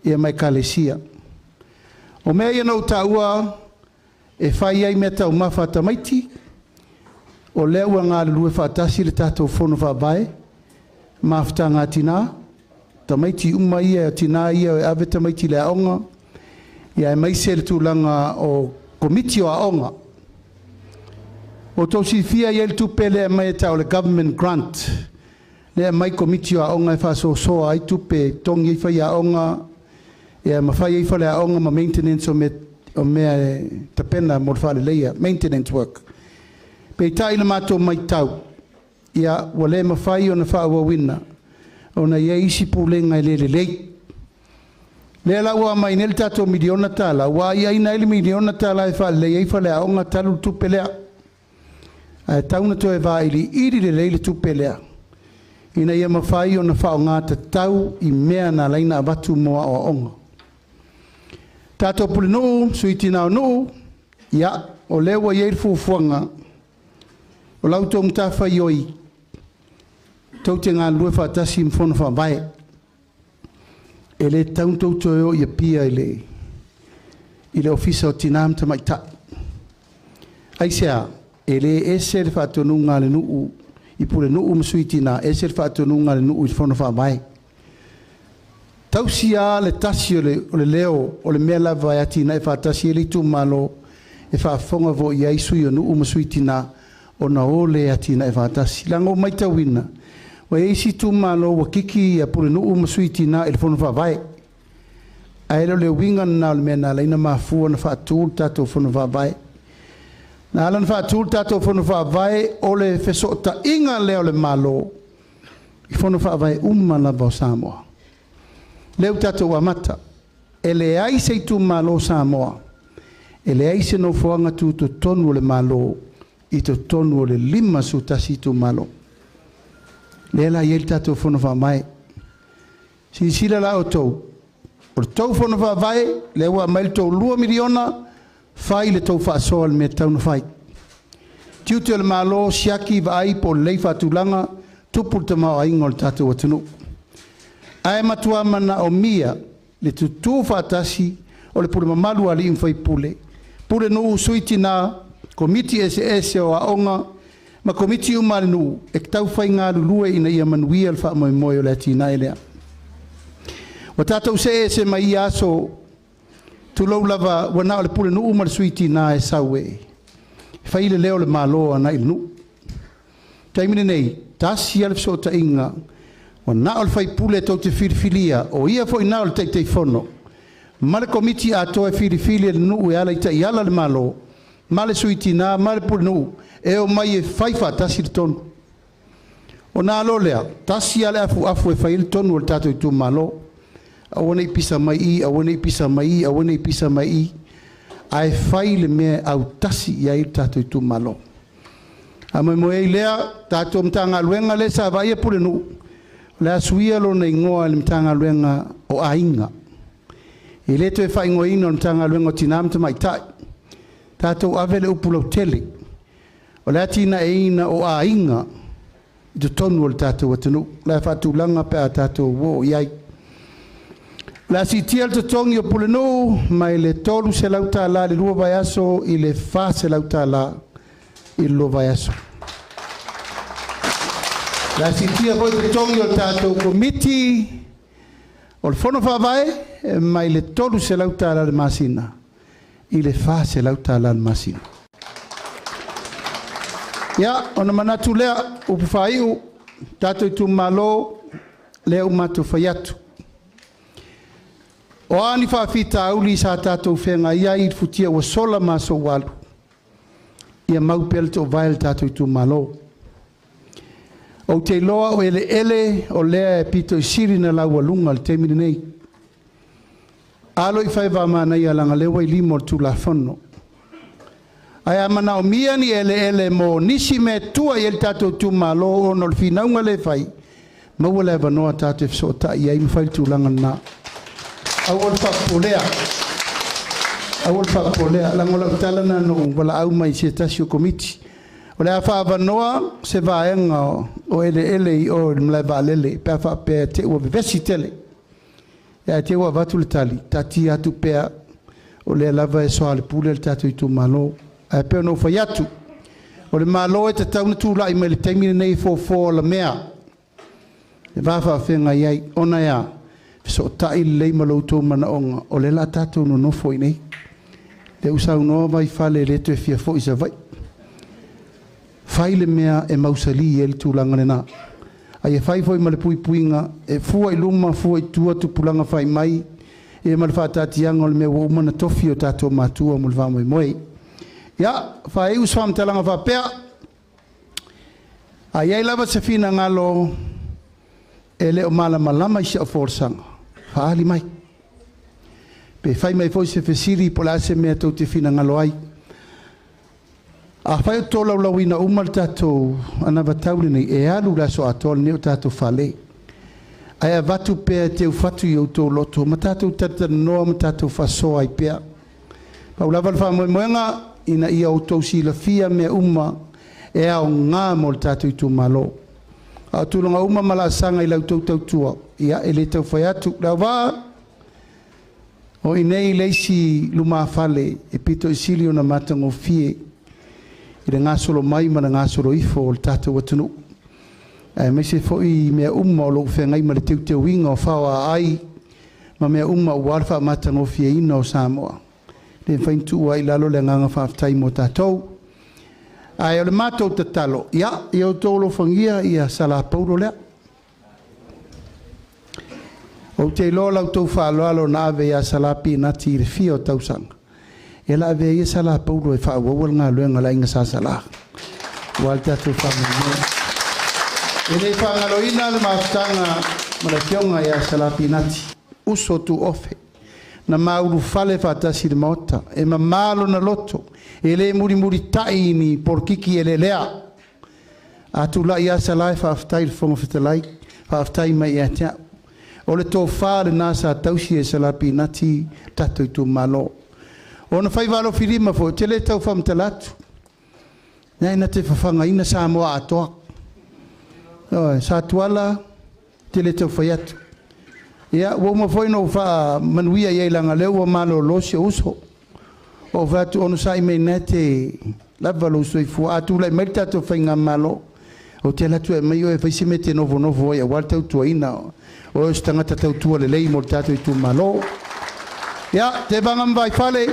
Ia mai kālesia. O mea ia nau tāua e whai ai mea tau mawha tamaiti. O leo ngā lue whātasi le tātou whono whawai. Mawhata ngā tina. Tamaiti uma ia tina ia o ave tamaiti le aonga. Ia e mai se le tūlanga o komiti o aonga. O tau si fia ia le tupe le mai tau le government grant. Le mai komiti o aonga e whaso soa ai tupe tongi i whai aonga. Ia ma whai i whale aonga ma maintenance o mea tapena mo le whale leia. Maintenance work. Pei tai le mato mai tau. ia ua lē mafai ona faauauina ona ia isi pulenga i lelelei le la ua mai nel tatou miliona tala ua iaina ele miliona tala e faalelei ai faleaʻoga talu le tupe lea ae tauna toe vailiili lelei le tupe lea ina ia mafai ona faaogā tatau i mea na laina avatu mo aʻoaʻoga tatou pulenuu suitinaonuu ia o lea ua iai le fuafuaga o lau tou matafai oi tou te galulue faatasi ma fono faavae e lē taunu toutoe o ia pia i le ofisa o tinā ma tamaitaʻi aisea e lē ese le faatonuga le nuu i pulenuu ma suitina ese le faatonuga le nuu i le fono faavae tausia le tasi o le leo o le mea lava e atina e faatasi e le itumalo e faafofoga foʻi ai sui o nuu ma suitina ona ole atina e faatasi lago mai tauina ua isi tumalo ua kiki ia pulenuu ma suitina i le fono faavae ae le o le uiga na o le mea na laina mafua na faatū le tatou fono faavae na ala na faatū le tatou fono faavae o le fesootaʻiga lea o le malo i fono faavae uma lava o Samoa leu tatou amata e leai se itumalo Samoa e leai se nofoaga tutotonu o le malo i totonu o le 5 sutasi itumalo le la iai tatou fono faamae silasila la o tou o le tou fono faavae le ua mai le tou 2 miliona fai le tou faasoa le mea tauna fai tiuti o le malo siaki vaai po le lei faatulaga tupu le tamaoaiga o le tatou atunuu ae matua mana o mia le tutū faatasi o le pulemamalu alii mafai pule nuu suitina komiti ese o aʻoga ma komiti uma le nuu e tau faigalulue ina ia manuia le faamoemoe o le atina e lea ua tatou se mai ia aso tulou lava ua na o le pulenuu ma le suitina e sau e fai le leo le malo ana i le nuu taimi lenei tasi a le fesootaʻiga ua na o le faipule e tou te filifilia o ia foʻi na o le taʻitaifono ma le komiti atoa e filifili e le nuu e ala i taʻiala le malo ma le suitina ma le pulenuu e o mai e fai faatasi le tonu ona alo lea tasi a le afuafu e fai le tonu o le tatou itumalo auana i pisa mai i auana i pisa mai i auana i pisa mai i ae fai le mea au tasi i ai le tatou itumalo a moemoe ai lea tatou matagaluega le sa vai e pulenuu le asuia lona igoa le matagaluega o aiga i lē toe faaigoaina o le matagaluega o tinā ma tamaitaʻi tatou ave le upu lautele o le atina e ina o aiga i totonu o le tatou atunuu le faatulaga pe a tatou uō i ai le asiitia le totogi o pulenuu mai le 3 selau tālā le 2 vaeaso i le 4 selau tālā i le 2 vaeaso le asiitia foi totogi o le tatou komiti o le fono faavae mai le 3 selau tālā le masina i le 4 selau tālā le masina ia ona manatu lea upu faiʻu tatou itumalo lea u matou fai atu o ani faafitauli sa tatou feagaia i le futia ua sola masou alu ia mau pea le toʻavae le tatou itumalo ou te iloa o eleele o lea e pito i siri na laualuga le taimi lenei alo i fai vamanai a lagaleu ai 5 o le tulafono ae a manaʻomia ni eleele mo nisi me tua i le tatou tumalo ona o le finauga le fai maua le avanoa tatou e fesootaʻi ai ma fai le tulaga lanā aua le faapolea lago lau tala na nuu valaau mai se tasi o komiti o le a faavanoa se vaega o eleele i o le malae vaalele pe a faapea te ua vevesi tele ia te ua avatu le tali tati atu pea o le lava e soa le pule le tatou itumalo ae pea ona ufai atu o le malo e tatauna tulaʻi mai le taimi lenei fofo o la mea e vafaafegai ai ona ia fesootaʻi lelei ma loutou manaʻoga o le la tatou nonofo i nei le usaunoa vai fale le toe fia foʻi savai fai le mea e mausali e le tulaga lenā aia fai foi ma le puipuiga e fua i luma fua i tua tupulaga fai mai e ma le faatatiaga o le mea ua uma na tofi o tatou matua mo le vamoemoe ia faaiu se faamatalaga faapea Ai ai lava se fina ngalo ele o malama i se o forsanga. Faali mai. Pe fai mai foi se fesiri po la se mea tau te fina ngalo ai. A fai o tō laulawina umal tātou anava tauri nei e alu la so atol neo tātou fale. Ai a vatu pea te ufatu i au tō loto. Ma tātou tata noa ma tātou fasoa ai pea. Paulava wha moenga ina ia o tō si la fia mea e au ngā mo le tātou i tū malo. A tūlanga uma mala sanga i lau tau tau tua. Ia e le tau whai atu. Lau wā, o i nei leisi luma fale e pito i sili o na matango fie. I le ngā solo mai ma na ngā solo ifo o le tātou watunu. E me se fo i mea o lo whengai ma le teu teu inga o whawa ai. Ma mea o warwha matango fie ina o Samoa. Le whaintu ai lalo le nganga whaftai mo tātou. Ai o le mātou te talo. Ia, i au tōlo whangia i a sala pauro lea. O te loa lau tau whaaloalo na ave i a sala pi nati i re fia o tausanga. E la ave i a sala pauro e whaawawal ngā luenga la inga sa sala. Wal tātou whangia. E le whangaloina le maftanga ma le fionga i a sala pi nati. Uso tu ofe. Na mauru fale whatasi le maota. E ma malo na loto. E le muri tai ni porkiki e le lea. Atu la ia sa lai whaaftai le whonga whitalai. Whaaftai mai e atea. O le tō whaare nasa tausi e sa lapi nati tato i tū malo. O na whai walo whirima fo, te le tau whamtalatu. Nei na te whawhanga ina sa moa atoa. Sa tuala, te le tau whai atu. Ia, wau ma foi no wha manuia iei langa leo wa malo losi o uso. O vatu ono sai me nete lava lo soi fu atu lai merita to fainga malo. O te latu e mai o e faisi me te novo o ia wal tau tua ina. O e stangata tau tua le lei mo tato i tu malo. Ia, te vangam vai fale.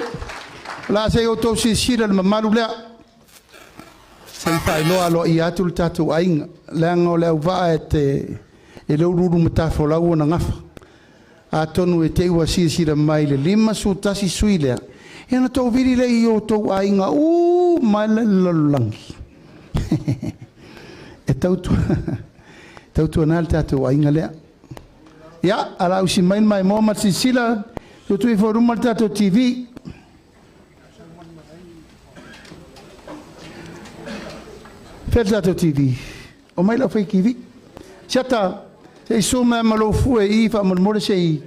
La se o tau si sira le mamalu lea. Sai fai loa lo i atu le tato ainga. Leanga o leo vaa e te e leo ruru matafo lau na ngafa. A tonu e te ua sira mai le lima su tasi sui lea. E na tau viri lei o tau ainga. Mai le lalangi. E tautua nā le tātou ainga lea. Ia, ala usi mai mai mō mati sila. Tutu i whoruma le tātou TV. Where tātou TV. O mai lau whai kiwi. Siata, se i so mea malo fue i wha mormore se i.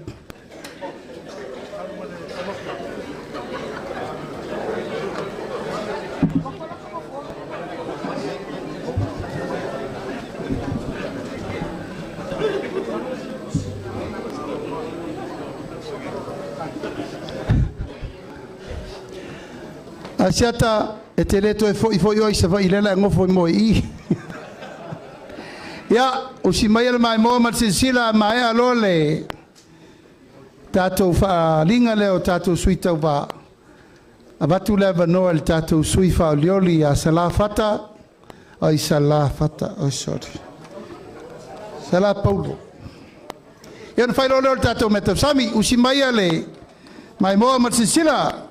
Asiata e te leto e foi oi se vai lela ngofo mo i. Ya, o si mai mai mo ma sila mai alole. Tato fa linga leo tato suita va. Abatu leva no el tato sui fa lioli a salafata. Ai salafata, oh sorry. Sala Paulo. Ya no fai lo tato meto sami usi mai ale. Mai mo ma sila.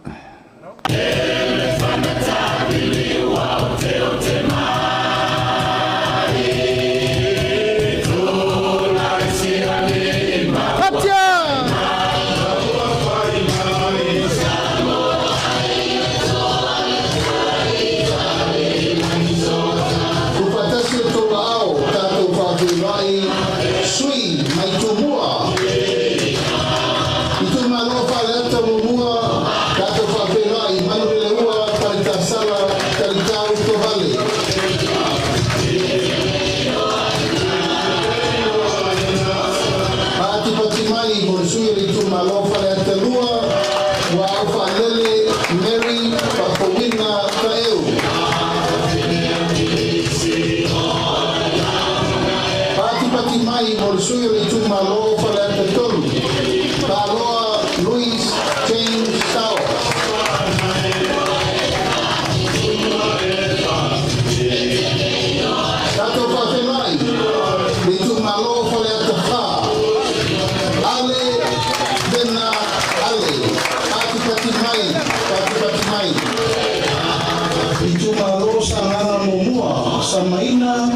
Samaina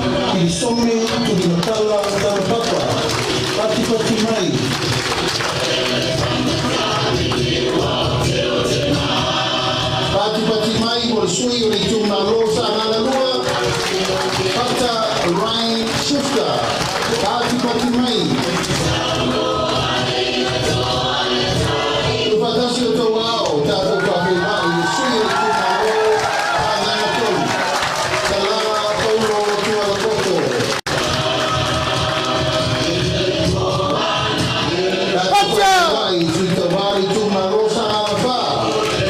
Susta, Pati Pati Mai. Tupatasi o tau ao, tātou whawhirai, i sui o tūmaro, ānanga tonu. Talara Paulo o tuara koto. Tātou whawhirai, sui tawari tūmaro sa āwha.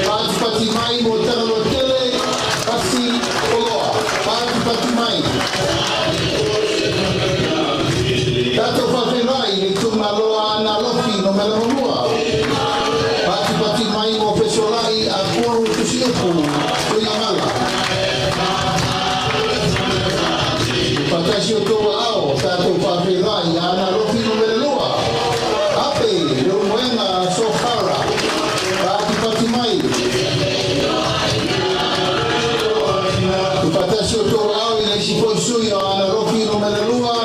Pati Pati Mai mo tangalo tele, pasi oloa. Pati Pati Mai. Tātou whawhirai, ni tūmaro ana lofi no mela mamua. Pati Pati Mai mo pesolai a kuru tusiupu kuia mala. Patasi o toa ao, tātou whawhirai ana lofi no mela lua. Ape, reo moenga sofara. Pati Pati Mai. Patasi o toa ao i leisi poisui o ana lofi no mela lua.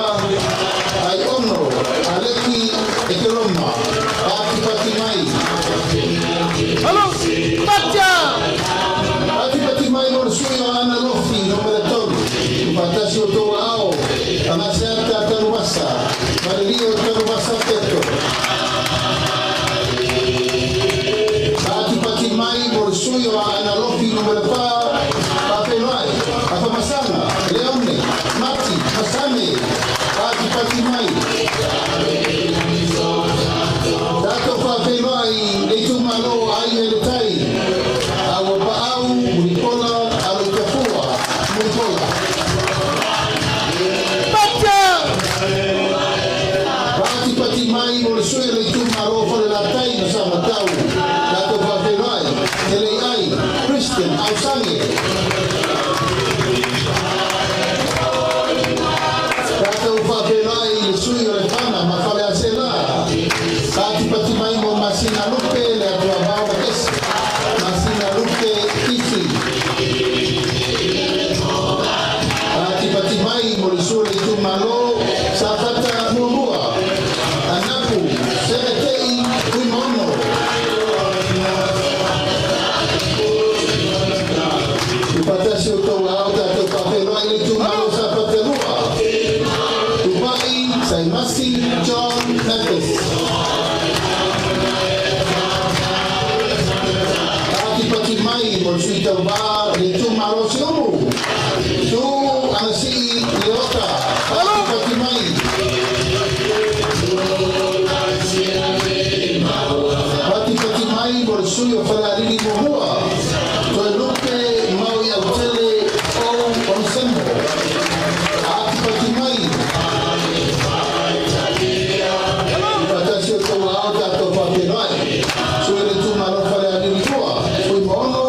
Ai ono, aleki e ke roma. Pati Pati Mai. Halo, Patia! Pati Pati Mai mo sui o ana lofi no mela tolu. Patasi o toa ao, anasiata tarubasa. Marilio tarubasa teto. Pati Pati Mai mo sui o ana lofi no mela pa. Papenai, Afamasana, Leone, Mati, Masane, Pati Pati Mai. Dato Papenai, Leitu Malo, Ai Eletai, Awa Paau, Munipola, Alokafua, Munipola. Pati Pati Mai, Molisui, Leitu Malo, Falelatai, Nasamatau, Dato Papenai, Elei Christian, Ausange. Tātou whawhirai le sui o le whana, ma whale a sela. Pati Pati Mai mo Masina Lupe le atua maua kesi. Masina Lupe Kiki. Pati Pati Mai mo le sui le tu malo, sa whata muamua. Anapu, Senetei, Kuimono. Patasi o tau ao tātou whawhirai le tu malo sa whaterua. Tupai, Saimasi, John Nepes. Pati Pati Mai, mo sui tau wā, le tu malo si omu. Tu anasi leota, Pati Pati Mai. Pati Pati Mai, mo sui o whalariri mo hua. Toi lupe, mau i au tele, o onsemo. Pati Pati Mai. Patasi o tau ao tātou whawhirai. Sui le tu malo whare a nini tua. Sui mono,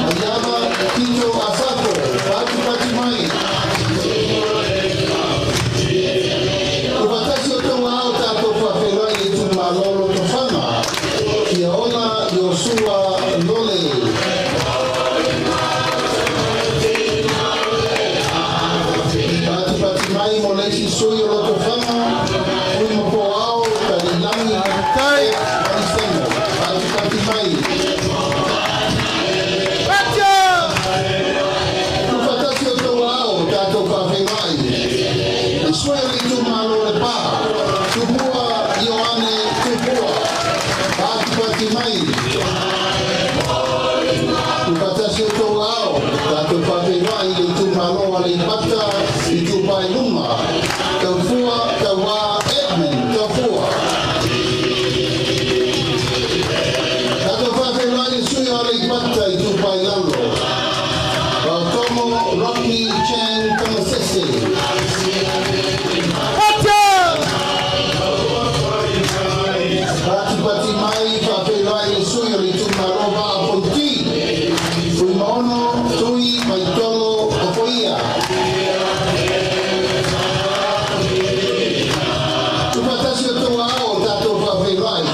Maiama, Tito, Asako. Pati Pati Mai. Patasi o tau ao tātou whawhirai le tu malo to whana. Kia ona Yosua Lole. Pati Pati Mai mo leisi sui o loto whana. Ui mo po ao, tari langi tai, tari sengo. Pati Pati Mai. Tupatasi o tau ao, tātou whawhirai. E sui o li tu malo le pā. Tumua Ioane Tupua. Pati Pati Mai. Tupatasi o tau ao, tātou whawhirai le tu malo a le pata i tu pai luma. Tau fua, tau wā, Edmund, tau fua. Tātou whawhirai le sui a le pata i tu pai lalo. Pau tomo, Rocky, Chan, Kamasese. Pati Pati Mai, whawhirai le sui a le tu malo wā a ponti. Ui maono, tui, mai tolo, o poia. Tupatasi o tau ao tātou whawhirai.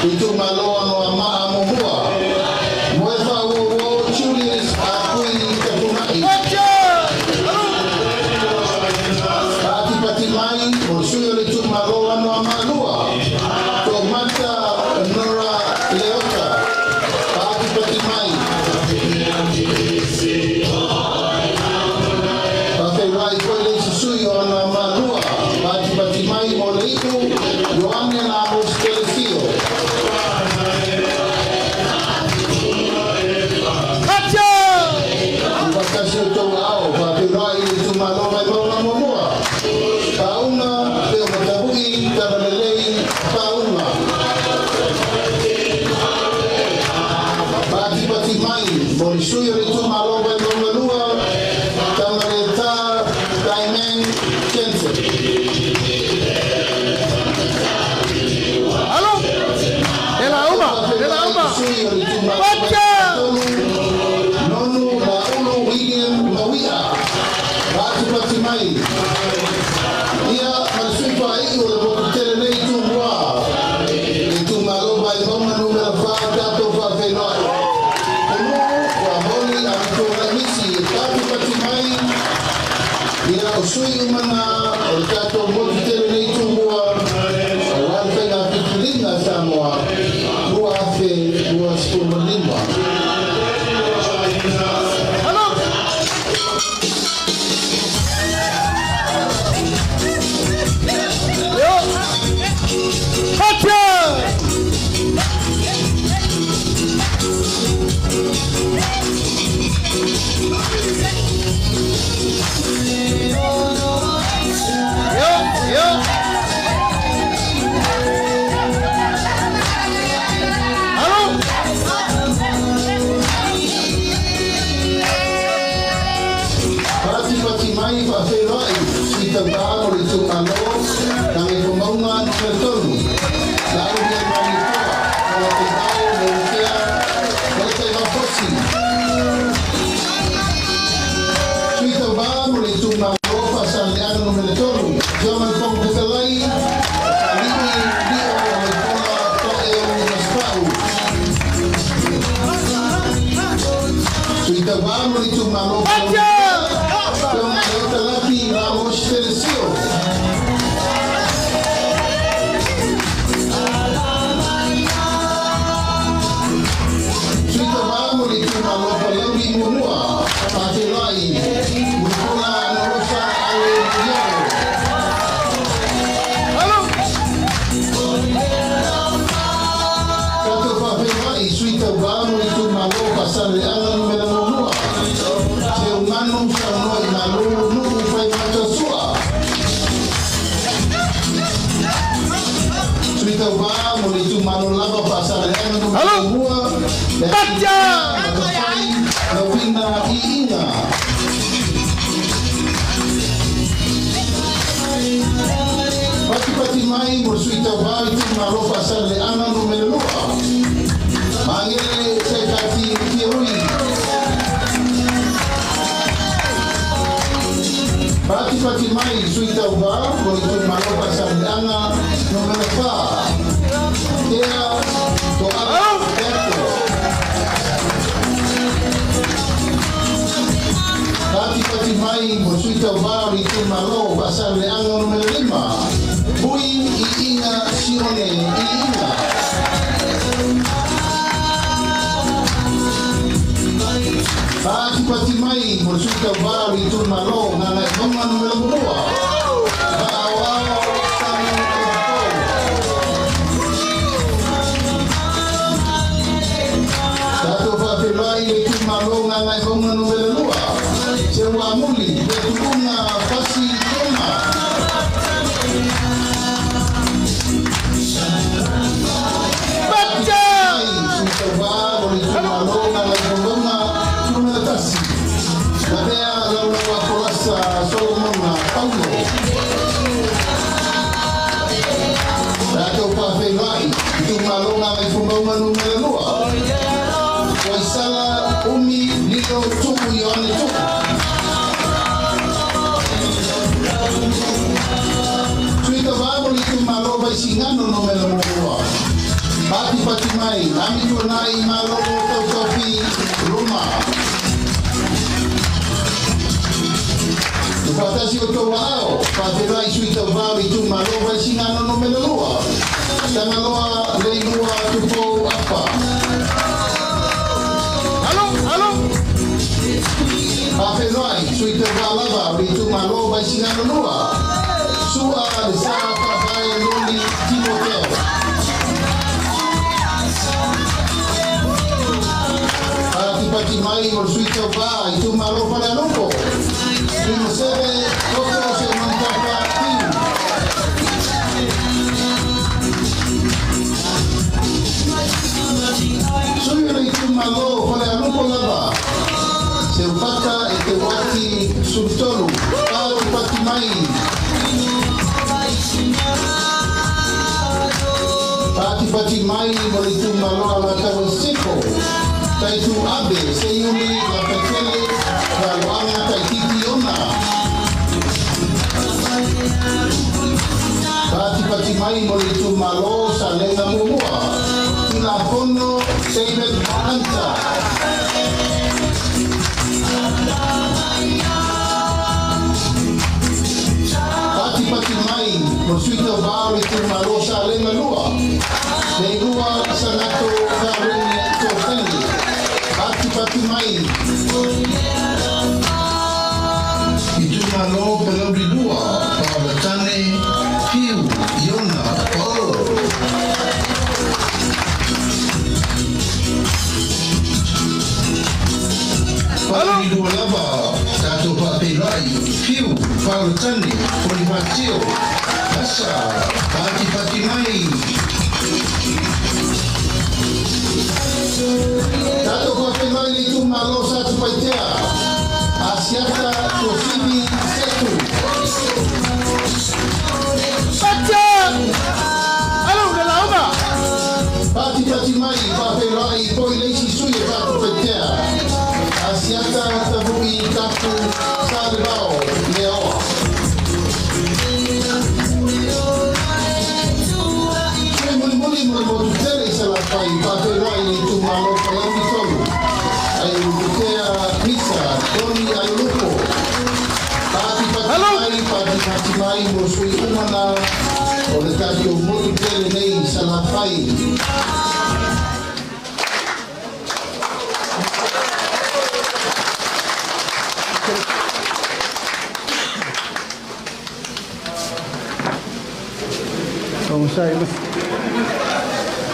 I tu maloa no a maa mohua. Moe whauo Julius a kui te punai. Pati Pati Mai, o sui o le tu maloa no a malua. Ko mata Nora Leota. Pati Pati Mai. Whawhirai koe le sui o ana maa lua, pati mai mo le iku, Ioane na mo stelefio. Hacha! Bakasi o tau ao, pati rai i tu maloma i mauna momoa. Pauna, peo matabui, tabalelei, pauna. Pati mai, mo li sui o tu maloma i mauna lua, tamareta, taimen, kense. Halo? Ela uma. Baca! Nonu la uno William Mawia. Pati mai. Ia masui pa i o le bokutele nei tu mua. I tu maloma i mauna numera fa tato fa whenoi. Kono wa holi a mito ramisi pati mai. Ia o sui umana o le tato bokutele nei tu mua. O whanwhenga pitulinga Samoa. Rua afe, rua skumalimba. Pati mai fa whenoi, si tau kāno li tu kano, tangi pumaunga no me tonu. Na uri e mani toa, kala te tau, me ukea, kala te wafosi. Si tau kāno li tu kano, pasan le ano no me tonu. Jaman pong kukalai, kalimi dio o me kona to e o ni maspau. Si tau kāno li tu kano, Pati mai mo suita vai tu maro pasar le ana no me lua. Mangele se kati kioi. Pati mai suita vai mo tu maro pasar le ana no me lua. Dia to a Pati mai mo suita vai tu maro pasar le ana no me lima. Bui i inga sione i inga. Pati mai mo suita vari tu malo na na konga no melo bua. Bawa tanu ko. Tato fa pelai tu malo na na konga no melo bua. Sewa muli tu una pasi koma. Pati mai, ami tu nai malo tau topi rumah. Patasi o tau ao, pati rai sui tau vawi tu malo vai singano no mele lua. Tanga loa lei lua tu po apa. Halo. Pati rai sui tau valawa vi tu malo vai singano lua. mai mo suito va i tu malo para lupo. Tu no sebe otro se monta pa ti. Soy i tu malo para lupo lava. Se upaka e te waki sultolu. Paro pati mai. Pati mai mo i tu malo ala tau siko. Tai tu abe se yumi la petele la luanga tai titi ona. Pati mai mo i tu malo sa lenga mua. Ila fono se ibet anta. Pati mai mo suito bao i tu malo sa lenga lua. Nei lua sanato karuni totengi. Pati mai. Itu malo pelo di dua. Pada tane piu iona polo. Palo di dua lava. Satu papi lai piu. Pada tane polimatio. Asa pati mai. Tato papi mai itu malo satu paitea. Asiata Kosimi Setu. Baca! Halo, udah lama? Pati mai, papi lai, poi leisi suye satu paitea. Asiata tabui kapu salbao leo. Muli tere salah pai, papi lai itu malo kalau ditolu. Ayo butea misa, doni ayo lupo. Pati mai mosui umana. Oleh tadi muli tere nei salah pai.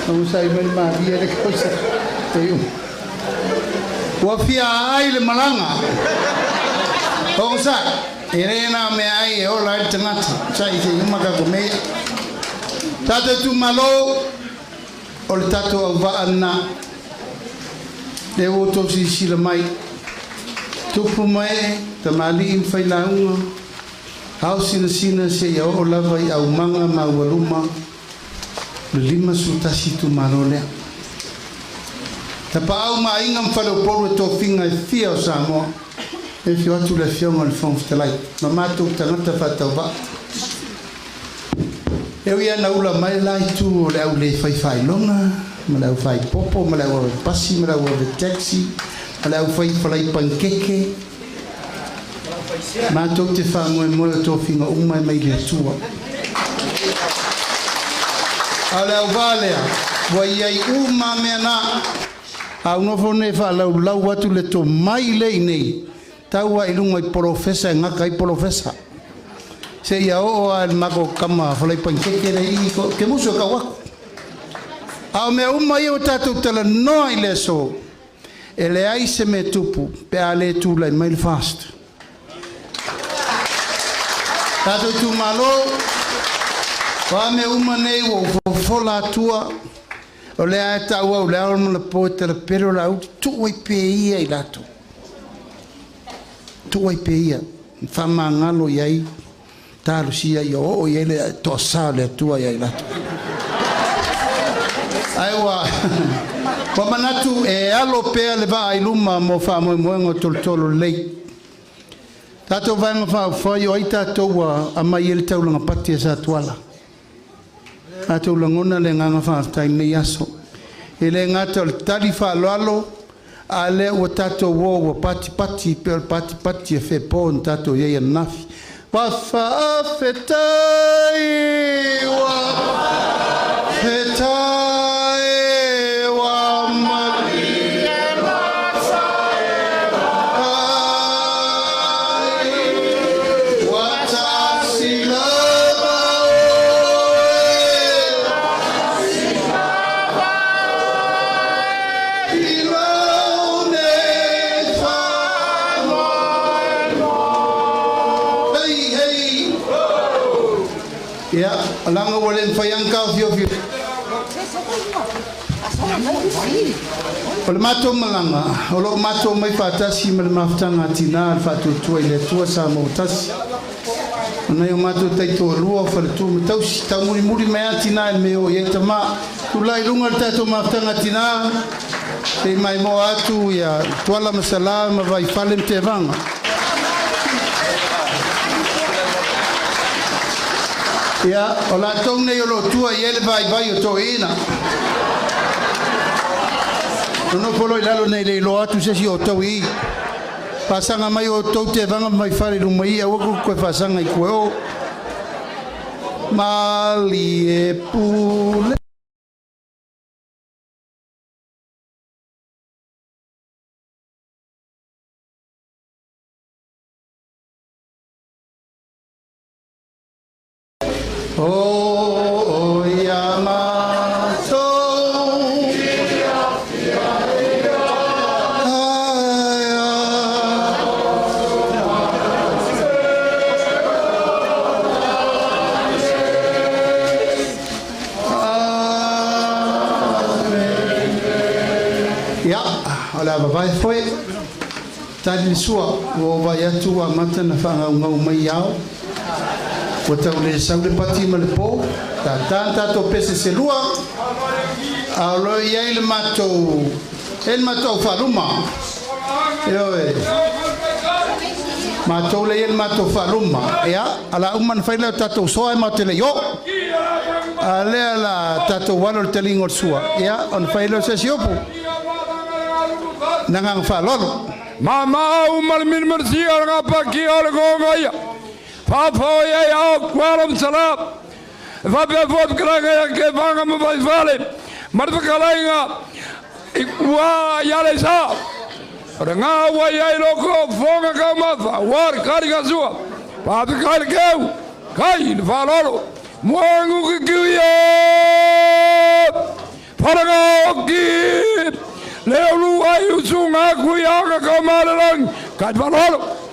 Não sai mais Maria de coisa. Tenho. Wafia ai le malanga. Não sai. Irena me ai e ola tenat. Sai que uma ka come. Tato tu malo. Ol tato au va anna. Devo to si sila mai. Tu pumae tamali in failaunga. Hau sina se ya ola vai au manga mawaluma. Lima sultasi tu malolea. Tapa au mainga mfalo polo to finga fia o Samoa. E fio atu le fionga le fong ftelai. Mama tu tangata fatava. E ia na ula mai lai tu le au le fai longa. Ma le au fai popo, ma le au pasi, ma le au taxi, ma le au fai pankeke. Ma tu te fa mo to finga uma mai le tua. Ala valea voi ai uma mena au no fone fa lau watu le to mai le nei tau ai lunga i profesa nga kai profesa se ia o al mago kama falai pankeke le i ke muso ka wa au me uma i o tatu tala no ai le so ele ai se me tupu pe ale tu le mail fast tatu tu malo wa me uma nei wo fola tua o le ata wa o le alma le poeta le pero la tu oi peia i lato tu oi peia fa mangalo yai talo sia yo o ele to sale tua yai lato aiwa wa manatu e alo pe le va ai luma mo fa mo ngo toltolo lei tato va ngo fa foi o ita to wa amai el taulanga pati sa tuala ato langona le nganga fa tai nei aso ele ngata le talifa lalo ale o tato wo pati per pati fe pon tato ye nafi wa fa fetai wa Ia, alanga wale mfayanga fio fio. Ole mato malanga, ole mato mai fatasi mal maftanga tina fatu tua ile tua sa motasi. Ona yo mato tai to lua fa tu mtausi ta muri mai tina me o ye tama tu lai lunga ta to maftanga tina. Te mai mo atu ya tuala masalama vai falem te vanga. Ya, ola tong ne yolo tua yele vai o to ina. No polo ilalo nei le lo atu se si o to i. Pasanga mai o to te vanga mai fare lu mai o ko pasanga i ko. Mali e pule. Oh, Yamato. Ya, ala vai foi. Tadi sua, o vai atu a mata na fanga ngau mai yao. O tau le sau le pati ma le po ta tanta to pese se lua a lo ia il mato faluma yo mato le il mato faluma ya ala umman faila tato so ai matele yo ale ala tato walo te lingor sua ya on failo se siopu nangang falolo mama umar min mersi ala paki ala gongaya Papa ya kwalam salam. Vabe vot kranga ya ke vanga mo vai vale. Mar kalainga ikwa ya le sa. Ranga wa ya loko fonga kama war kariga zua. Papi kal keu. Kai valoro. Moangu kiya. Paraga ki. Leulu ayu sunga kuya kama lang. Kat valoro.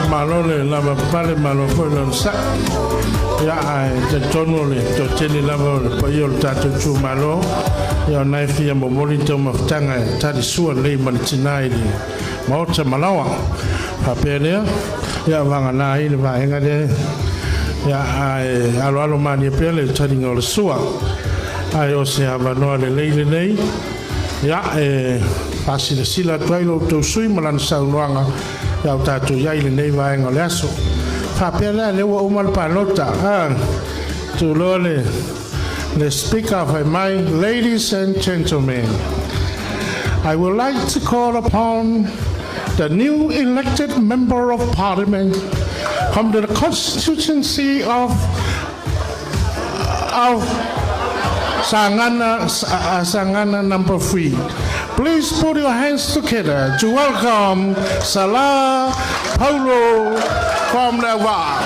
malole lava pale malo foi non sa ya ai te tono le to tele lava le paio le tato tu malo ya nai fia mo moli to maftanga tadi sua le mantinai le maota malawa papelea ya vanga nai le vaenga de ya ai alo mani pele tadi ngol sua ai o se avanoa le nei ya pasi le sila tuailo to sui malan saunoanga ya tato ya ile nei vaenga le aso papelea le wa umal palota to lole the Speaker of my ladies and gentlemen, I would like to call upon the new elected member of parliament from the constituency of Sangana number 3. Please put your hands together to welcome Salah Paulo from the Wa.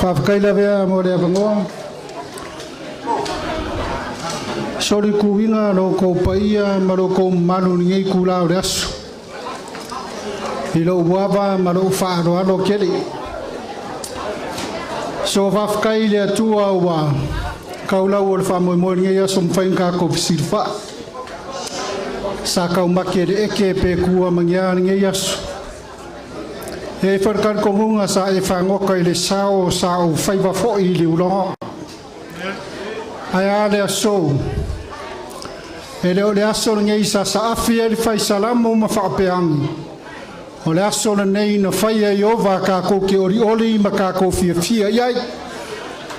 Whawhakaila vea mo rea pangoa. Sori kuwinga ro kou paia ma ro kou manu ni ngei kula o reasu. I lo uawa ma ro whaaro alo keri. So whawhakaile atua ua kaulau o le whamoe mo ngei aso mwhainka ko pisirwha. Sa kau makere eke pe kua mangia ngei aso. E wharkar kongunga sa e whangoka i le sao whaiva fo i le urongo. Ai a le aso. E leo le aso ngei sa afi e le whai salamo ma whaopeangi. O le aso le nei na whai e ova ka koke ori oli ma ka ko fia fia iai.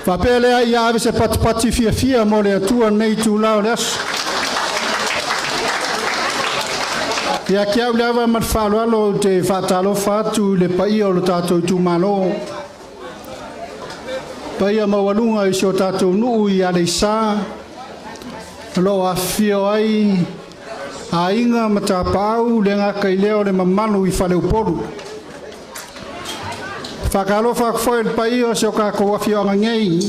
Whapele ai ave se patipati fia fia mo le atua nei tu lao le aso. Ia kia ulewa mat whaloalo te whatalo whatu le paia o lo tātou tūmano. Paia mawalunga i so tātou nuu i ale sā. Lo a whio ai a inga matapau le ngā kai leo le mamanu i whaleu poru. Whakalo whakfoe le paia o so ka kua whio ngei.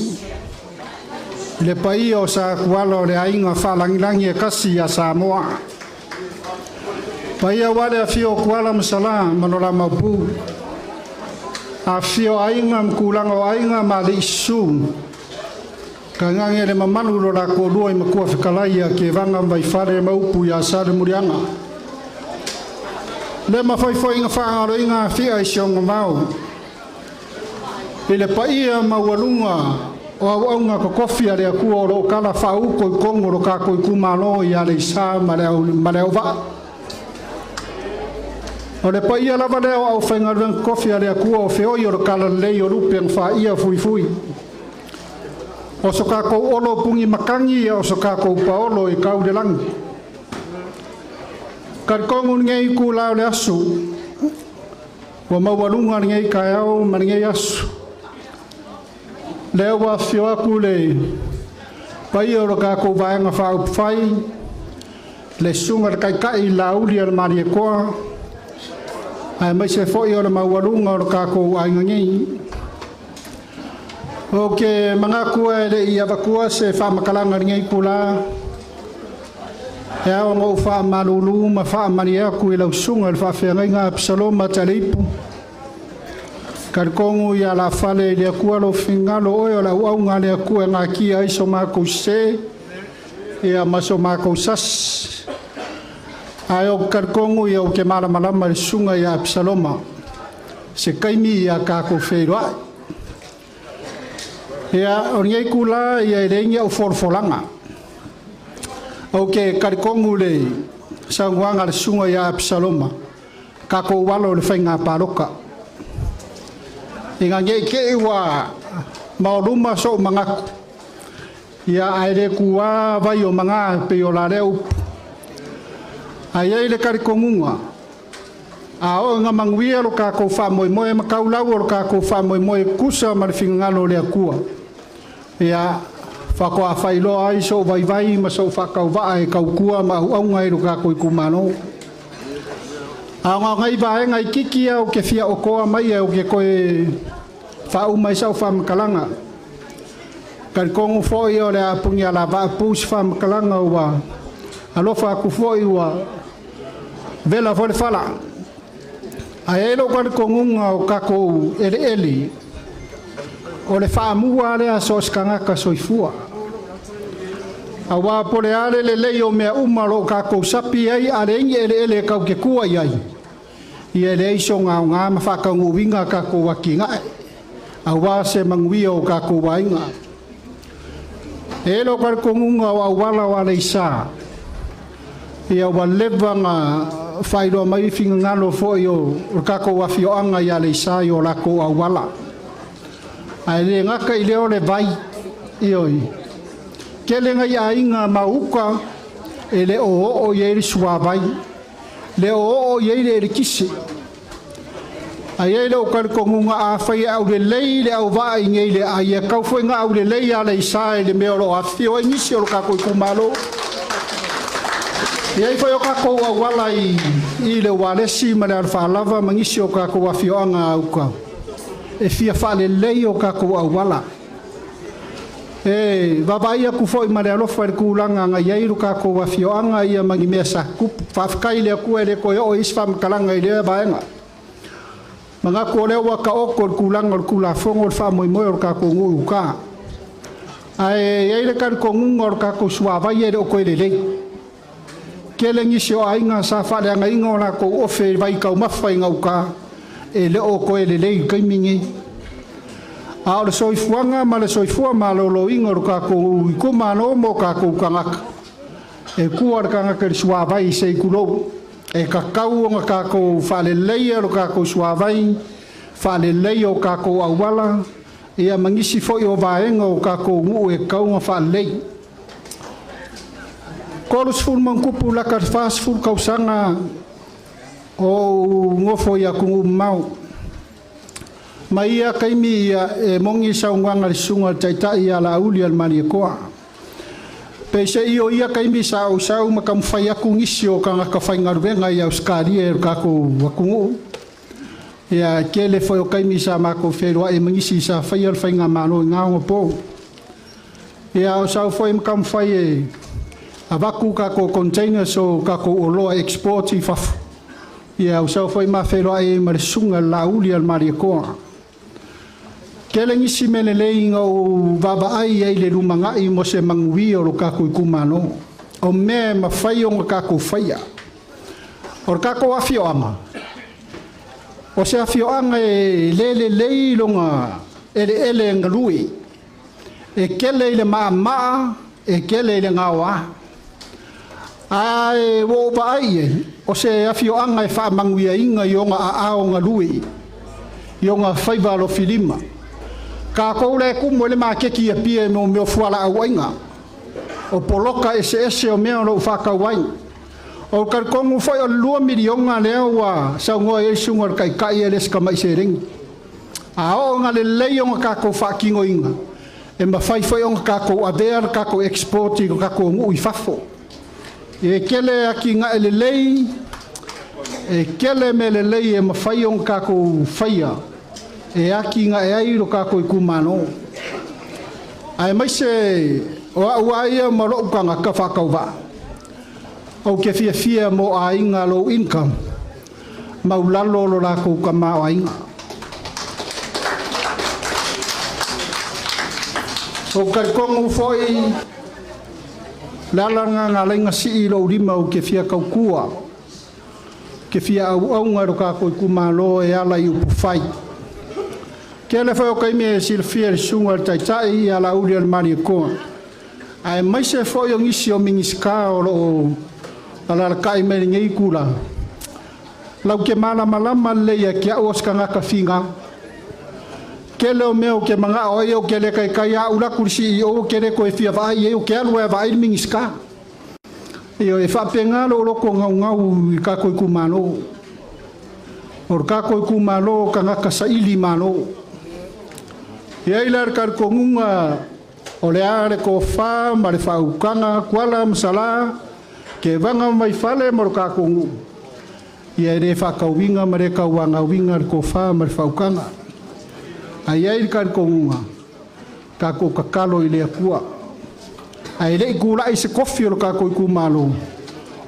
Le paia o sa kualo le a inga whalangilangi e kasi a Samoa. Paia wale a whio kuala masala manola maupu. A whio ainga mkulanga o ainga ma le isu. Ka ngange le mamanu lo la kolua i makua whikalaia ke vanga mai whare maupu i a sare murianga. Le mawhaifo inga whaangaro inga whia i sionga mau. I le paia maualunga o aunga ko kofi a rea kua o lo kala whauko i kongo ro kako i kumalo i a le isa ma leo va. O le paia lava leo au whaingaruang kofi a rea kua o whioi o kala lei o rupe ang wha ia fui fui. O so kako olo pungi makangi o so kako paolo i kau de langi. Karkongun ngei ku lao le asu. Wa mawalunga ngei kai au ma ngei asu. Leo wa whio aku le paia o kako vaenga whau whai. Le sunga kai kai lauli al maria koa. Ai mai se foi o le maualunga o kako ai ngei. O ke mga kua le ia vakua se whamakalanga ngei kula. E au ngau whamalulu ma whamaria ku i lau sunga le whawhengai ngā Psaloma talipu. Karkongu ia la whale le kua lo fingalo oi o lau au ngā le kua ngā kia iso mākou se. Ia maso mākou sas. Ai o karkongu ia o ke malamalama le sunga ia Psaloma. Se kaimi ia kako wheiroa. Ia o ngei kula ia i reinga o forfolanga. O ke karkongu le sanguanga le sunga ia Psaloma. Kako walo le whainga paroka. Inga ngei ke iwa maoruma so mangaku. Ia aere kua vai o manga pe o la reu. Ai ai le karikongunga. A o nga manguia lo kako wha moe moe makaulau o lo kako wha moe moe kusa ma le whingangalo le akua. Ia whakoa whailo ai so vai vai ma so whakau waa e kau kua ma au ngai lo kako i kumano. A ngā ngai vae ngai kiki au ke fia o koa mai au ke koe whau mai sau whamakalanga. Karikongu foi o le apungi ala vaa pūs whamakalanga ua. alofa aku foi ua vela foi fala ai lo kan kongunga o kako ele o le faamua le aso skanga ka soifua awa pole ale le leo me uma lo kako sapi ai ale ele ka ke kua ai ia le iso nga ma fa ka nguwinga kako wakinga awa se mangwi o kako wainga elo kan kongunga wa wala wala isa ia wa levanga fairo mai finga ngalo fo yo kako wa fioanga ia le isa yo la ko awala ai le ngaka i leo le vai ioi kele ngai ainga mauka ele o ye swa vai le o ye le kisi ai ele o kar kongunga a fai au le leile au vai ngele ai ka foi nga au le leile ale isa le meoro a fio inisio ka ko kumalo ia foi o ka ko wala i le wale si ma le fa lava mangisio ka ko fio anga au ka e fia fale lei o ka ko wala e babaia ku foi ma le alo fa ku langa nga ia ka ko fio anga ia mangi mesa ku fa kai le ku ele ko o isfam kalanga ile baenga manga ko le wa ka o ko ku langa ku la fongo fa mo mo ka ko ngu ka ai ia le ka ko ngu ka ko swa va ia ko ile lei kele ngisio ainga sa fa le nga ingola ko o fe vai ka ma fa inga ka ele o ko ele lei kai mingi a o soi fuanga ma le soi fua ma lo ingo ka ko ma no mo ka ko kanga e ku ar kanga ke sua vai se kulo e ka kau nga ka ko fa le lei ro ka ko sua vai fa le lei o ka ko awala ia mangisi fo yo vaenga o ka ko ngu e kau nga fa lei kolos ful mangkupu la ka fast ful kausanga o ngofo ya ku mau mai ia kaimi e mongi saunganga sunga taita ia la uli al mani ko pe se io ia kaimi sau makam fai aku ngisio kanga ka fai ngarwenga ia uskari e ka ko wakungu ia kele foi o kaimi sa mako fero e mangisi sa fai al fai ngamano ngao po ia sau foi makam fai e avaku ka ko container so ka ko olo export i faf ia usau foi ma fero ai marsunga la uli al mari ko kelengi simele leinga o baba ai ai le lumanga i mo se mangwi o ka ko kumano o me ma fai o ka ko faia or ka ko afio ama o se afio anga le leilonga ele ngalui e kele le ma e kele le ngawa ai wo ba ai o se afio anga e fa mangwia inga yonga a nga lui yonga faiva lo filima ka ko le ku mo le ma ke ki pie mo me fuala a wainga o poloka ese o me lo fa ka wai o kar kongu foi o 2 milionga le wa sa ngo e sungar kai ele ska mai sereng a o nga le yonga ka ko fa kingo inga e ma fai foi on ka ko aver ka ko exporti ka ko ngu i fafo e kele aki nga ele lei e kele me le lei e mawhai on kako whaia e aki nga e airo kako i kumano ai mai se o ua ia maro ukanga ka whakauwa au ke fia mo a inga low income maulalo lo lako ka mao a inga o karkongu foi lalanga nga lenga si lo rima o ke fia kaukua ke fia au nga ro ka ko kumalo e ala i upufai ke le foi o kai me sil fia sunga tai ala uri al mani ko ai mai se foi o ngisi o mingiska o lo ala kai me ngai kula lau ke malama le ya ke o skanga ka finga ke leo meu ke manga o yo ke le kai ya ula kursi o ke le ko e fia vai o ke alu e vai mingiska yo e fa penga lo ko ngau ka ko kumano or ka ko kumano ka nga ka saili mano ya ilar kar ko ngunga o le are ko fa mare fa ukanga kwala msala ke vanga mai fale mor ka ko ngu ya re fa ka winga mare ka wanga winga ko fa mare fa ukanga ai ai kar ko ngunga ka ko kakalo ile akua ai le kula i se kofi o ka ko kumalo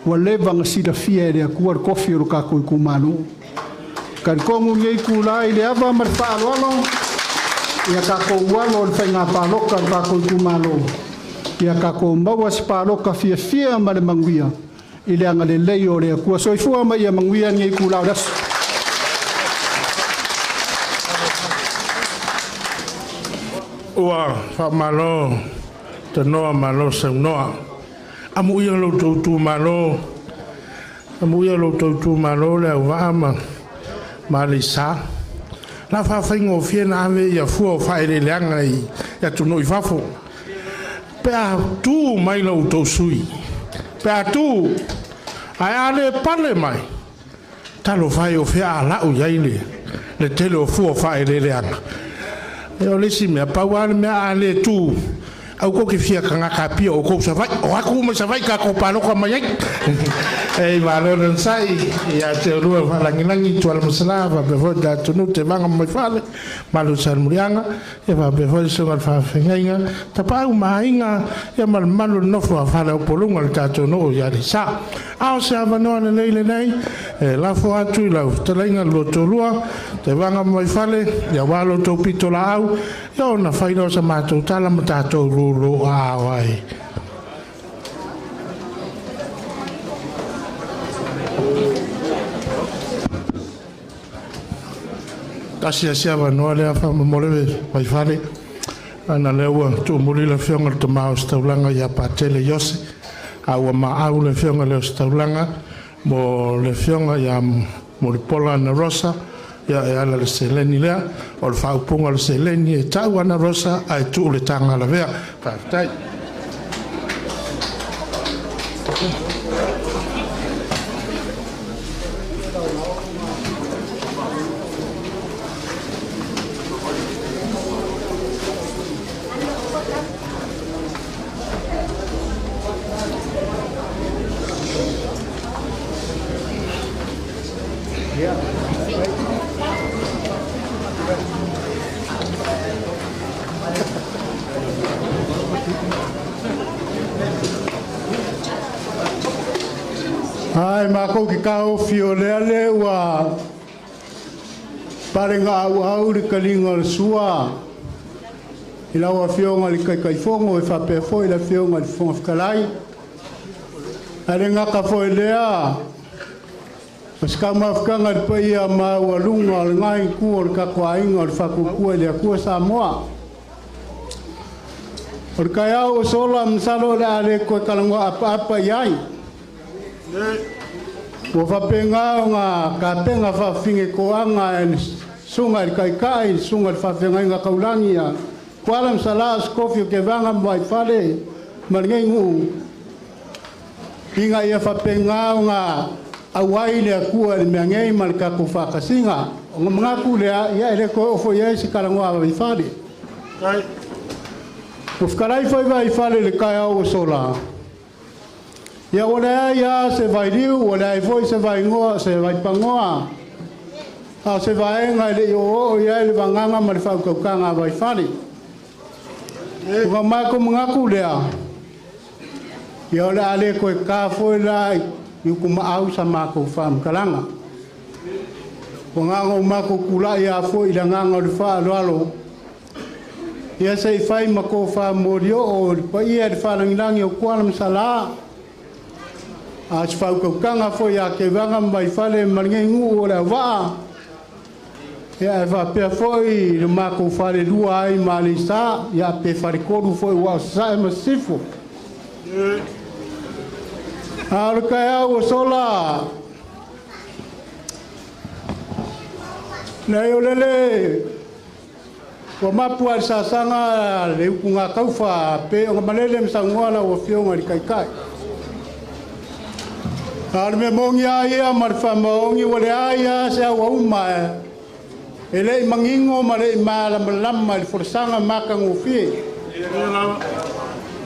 ua leva gasila fia e le akua le kofi o le kako i kumalo kalikongu ngai kula i le ava ma le fa'aloalo ia kako ualo o le faigā paloka le kako i kumalo ia kako maua se paloka fiafia ma le maguia i le aga lelei o le akua soifua ma ia maguia ngai kula o le aso ua whamalo te noa malo sa noa amu ia lo tu malo amu ia lo tu malo le wa ma le sa la fa faingo fiena ave ia fu o fa ile langa i ya tu no i fafo pe tu mai lo to sui pe tu ai ale pale mai talo fai o fea la o yaile le tele o fu o fa ile langa e o lesi me paua me ale tu au ko ke fia kanga ka pia o ko sa vai o aku mo sa vai ka ko palo ko mai e valor sai ya te rua fala ngilangi tu al muslava be voda tu no te vanga mo fale malu sal murianga e va be voda so al fa fenga ta pa u mainga e mal malu no fa fala o polunga al tato no ya ri sa a se va no le le nei e la fo atu la te lenga lo to lua te vanga mo fale ya walo to pitola au yo na fai no sa mato tala mo tato ru a wai kasi sia va no le fa mo le vai fare ana le wa tu mo le fionga to ma staulanga ya patele yose a wa ma au le fionga le staulanga mo le fionga ya mo le pola na rosa ya ala le seleni le o le fa punga le seleni e tau ana rosa ai tu le tanga la vea fa tai ai mako ki kao fio lele wa parenga au ri kalinga le sua ila wa fio ngali kai fongo e fa pe fo ila fio ngali fongo kalai arenga ka fo lea paska ma fkanga pe ia ma wa lunga ngai ku or ka kwa inga or fa ku ku le ku sa moa or kaya o sola msalo la le ko kalango apa yai o fapenga nga ka penga fa finge ko anga sunga kai sunga fa penga nga kaulangi ya kwalam salas kofi ke vanga mai fale marngengu pinga ia fa penga nga awai le ku le mangei malka ku fa kasinga nga ku le ya le ko fo ye si kalango mai fale kai ufkarai foi vai fale le kai o sola ya ora ya se vai riu ora foi se vai ngoa se vai pangoa a se vai nga le o ya le vanganga ma le fa ka nga vai fali ko ma ko mga kulea ya ora le ko ka foi lai yu ku ma au sa ma ko fam kalanga ko nga ngo ma ko kula ya foi la nga ngo le fa lo ya se fai ma ko fa morio o pa ia fa langi o kwalam sala a fau ko kanga foi a ke vanga mai fale marngengu ora va ya va pe foi le ma ko fale lua ai malisa ya pe fare kodu foi wa sa ma sifo al kaya o sola na yo lele ko ma puar sa sanga le kunga kaufa pe o malele msangwana o fionga kai Arme mongia ia marfa mongi wale aya se wa uma ele mangingo male mala malam mal forsanga makang ufi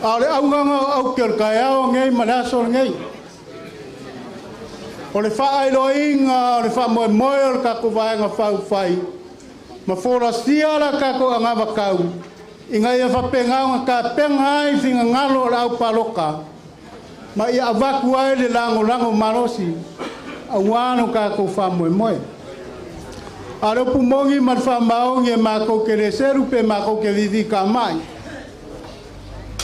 ale aunga au ker kaya ngai malaso ngai ole fa ai loinga ole fa mo moer ka ku vai nga fa fai ma forastia la ka ko nga bakau inga ia fa penga ka pengai finga ngalo au paloka Ma ia avaku ai le lango marosi. Awano ka ko famoe moe. Aro pumongi man whamaongi e mako ke le seru pe mako ke vivi ka mai.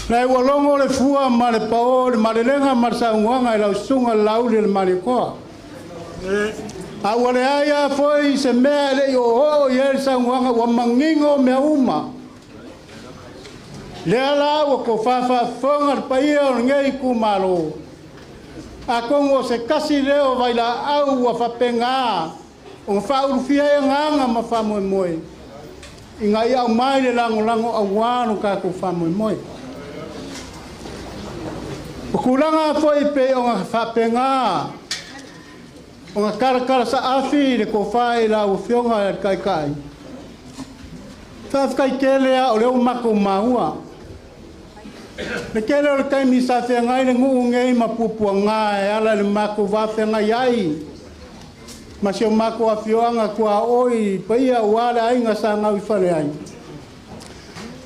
Nei walongo le fua ma le pao le marelenga ma saunga e lau sunga lau le marikoa. A wale aia foi se mea le o ye saunga wa mangingo me uma. Le ala o ko fafa fonga pa ia ngei ku malo. A kongo se kasi leo vai la au wa fapenga. O faulu fia nganga ma famoe moe. Inga ia mai le lango awano ka ko famoe moe. O kulanga foi pe o fapenga. O karakara sa afi le ko fai la o fionga kai. Fa kai kele o le mako maua. Le kele o kai mi sa fe ngai le ngu ngei mapupu ngai ala le mako va fe ngai ai. Ma se o mako a fionga kua oi paia wala ai nga sa ngau fale ai.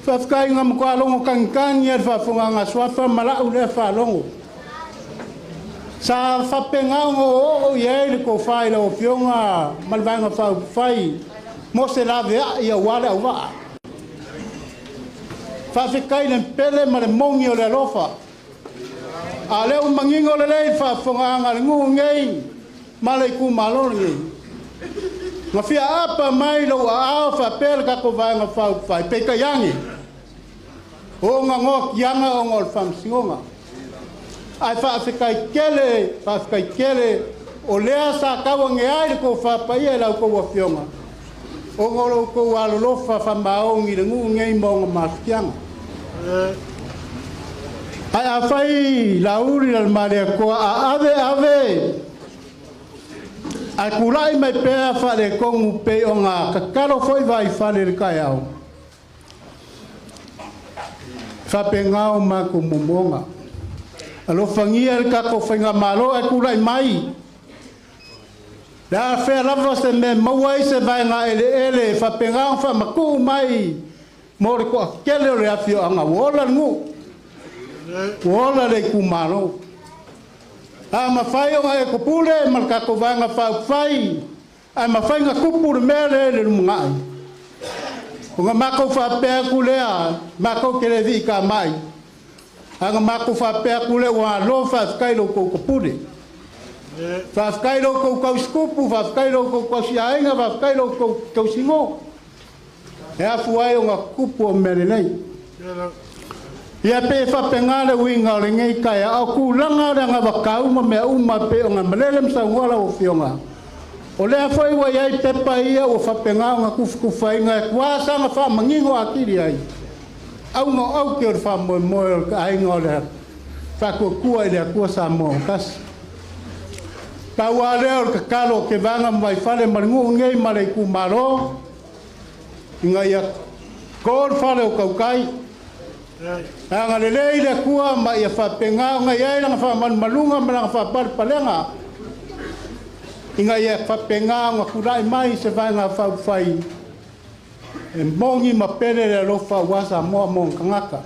Fa kai ngam ko alongo kankan ye fa funga nga swafa mala u le fa longo. Sa fa pengango o ye le ko fai lo fionga malvanga fa fai mo se la ve ia wala wa. Fa se kai le pele ma le mongi o le lofa. A le o mangingo le le fa funga nga ngu ngei. Malai ku malori. Ma fia apa mai lo a fa pel ka ko vai nga fa fai pe ka yangi. O nga ngok yanga o ngol fam singonga. Ai fa kai kele o lea sa ka wa nge ai ko fa pa ia la ko wa fionga. O ngolo ko wa lo fa fa maongi le ngu ngei mo ma fianga. Ai a fai la uri al mare ko a ave. A kulai mai pea whare kongu pe o ngā kakaro foi vai whare rikai au. Whape ngāo mako mumonga. Alo whangia rika ko whainga malo a kulai mai. Rea whea lava se me mauai se vai ngā ele whape ngāo whamaku mai. Mōre ko a kele o rea whio anga wola ngu. Wola rei ku malo. A ma fai o e kopule mal ka ko vanga fa fai a ma fai nga kupur mele le ngai o nga mako fa pe kule a mako kele vi ka mai a nga mako fa pe kule wa lo fa kai lo ko kopule fa kai lo ko skupu fa kai lo ko sia nga fa kai lo ko singo e a fuai o nga kupu mele nei ia pe fa pengale winga le ngai kai a ku langa nga bakau ma me uma pe nga malelem sa wala o fionga o le foi wa ia pe pa ia o fa penga nga ku fai nga kwa sa nga fa mangingo akiri ai au no au ke fa mo ai ngole fa ku ile ku sa mo kas ka wale o ka kalo ke vanga mai fale mangu ngai mare ku malo nga ia kor fale o kaukai Nga lelei le kua ma ia whapenga nga iai nga whaman malunga ma nga whaparpalenga. Inga ia whapenga nga kurai mai se vai nga whauwhai. E mongi ma pere le lofa wasa moa mong kangaka.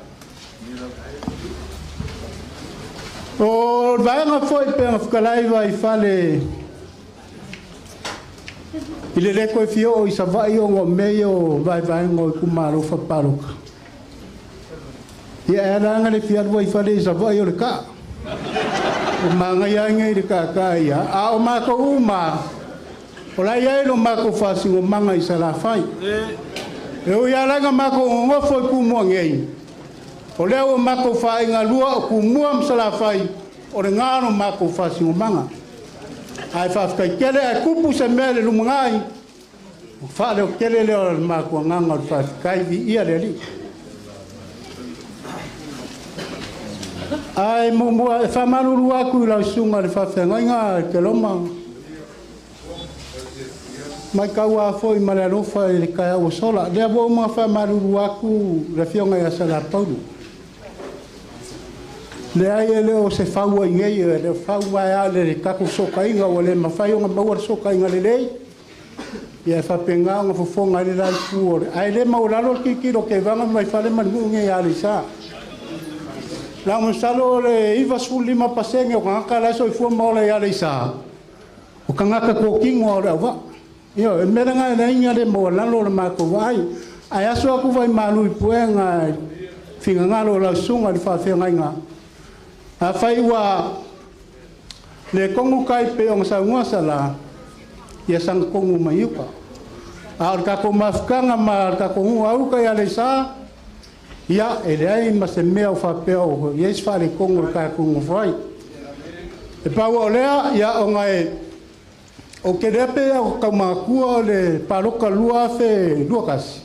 O vai nga foi pe nga whakalai vai whale. Ile le koe fio o isa vai o ngo meio vai ngo kumaro whaparuka. Ia era nga le fiat voi fale sa voi o le ka. O manga ia ngai le ka ia. A o mako uma. O la ia lo mako fasi o manga i sa la fai. E o ia langa mako ngo foi ku mo ngai. O le o mako fai nga lua o ku mo am sa la fai. O le ngano mako fasi o manga. Ai fa kai kele a kupu se mele lu ngai. O fa le kele le o mako nganga o fa kai vi ia le li. Ai mo fa manuru aku la sunga le fa fenga nga ke loma. Mai ka wa foi mala no fa le ka o sola. Le bo mo fa manuru aku le fionga ya sala paulo. Le ai le o se fa wa ngai le fa wa ya le ka ko soka inga o le ma fa yo nga ba soka inga le lei. Ya fa penga nga fo fonga le la fu. Ai le ma o la lo ki lo ke va mai fa le manu ngai ya le sa. La masalo le iwa sulima pasenge o ngaka la so fu mo le ya le sa. O kangaka ko kingo o wa. Yo e mera nga na inga le mo la lo ma ko vai. Ai aso aku vai malu puenga finga ngalo la sunga di fa finga nga. A fai wa le kongu kai pe o sa ngwa sala. Ya sang kongu mayuka. A ka ko mafkanga ma ka ko au ka ya le sa. Ya, ele ai ma se mea o whapeo, yes whare kongo ka kongo whai. E pau o lea, ia o ngai, o ke repe o kaumakua o le paroka lua fe luakasi.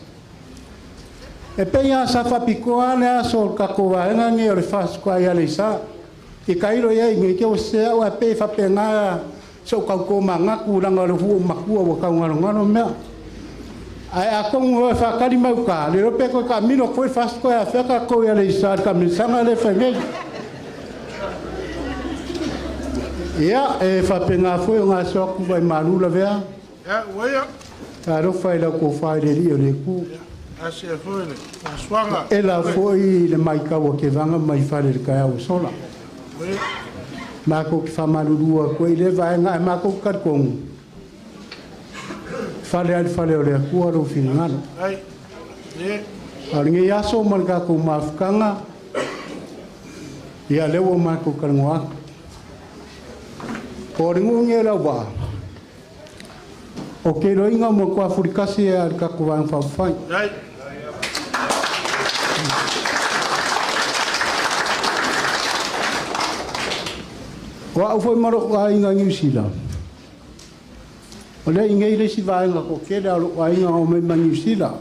E pe ia sa whapikoa le aso ka kowaenga nge o le whaskua ia le sa. I kairo ia nge ke o sea o a pe whapenga so kau koma ngaku ranga le hu makua o kaungaro mea. Ai a kongo e whakari mau ka, le rope koe ka mino koe fast koe a wheka koe a le isa ka misanga le whengei. Ia e whapenga fwe o ngā soku vai marula vea. Ia, uea. Ta rofa i lau ko whaere rio le ku. Asia fwe le, a swanga. E la fwe le mai kaua ke vanga mai whare le kai au sola. Uea. Mako ki whamarurua koe le vaenga e mako karkongu. Fale ali fale o le akua ro finangano. Ai. Ie. Aringe yaso marga ko mafkanga. Ia lewa mako karangoa. O ringu nge la wa. O ke roinga mo ko Afrikasi e al ka ko van fa fai. Ai. Wa foi maro wa inga New Zealand. Ole inga ile si vai nga ko ke da lo wa inga o me New Zealand.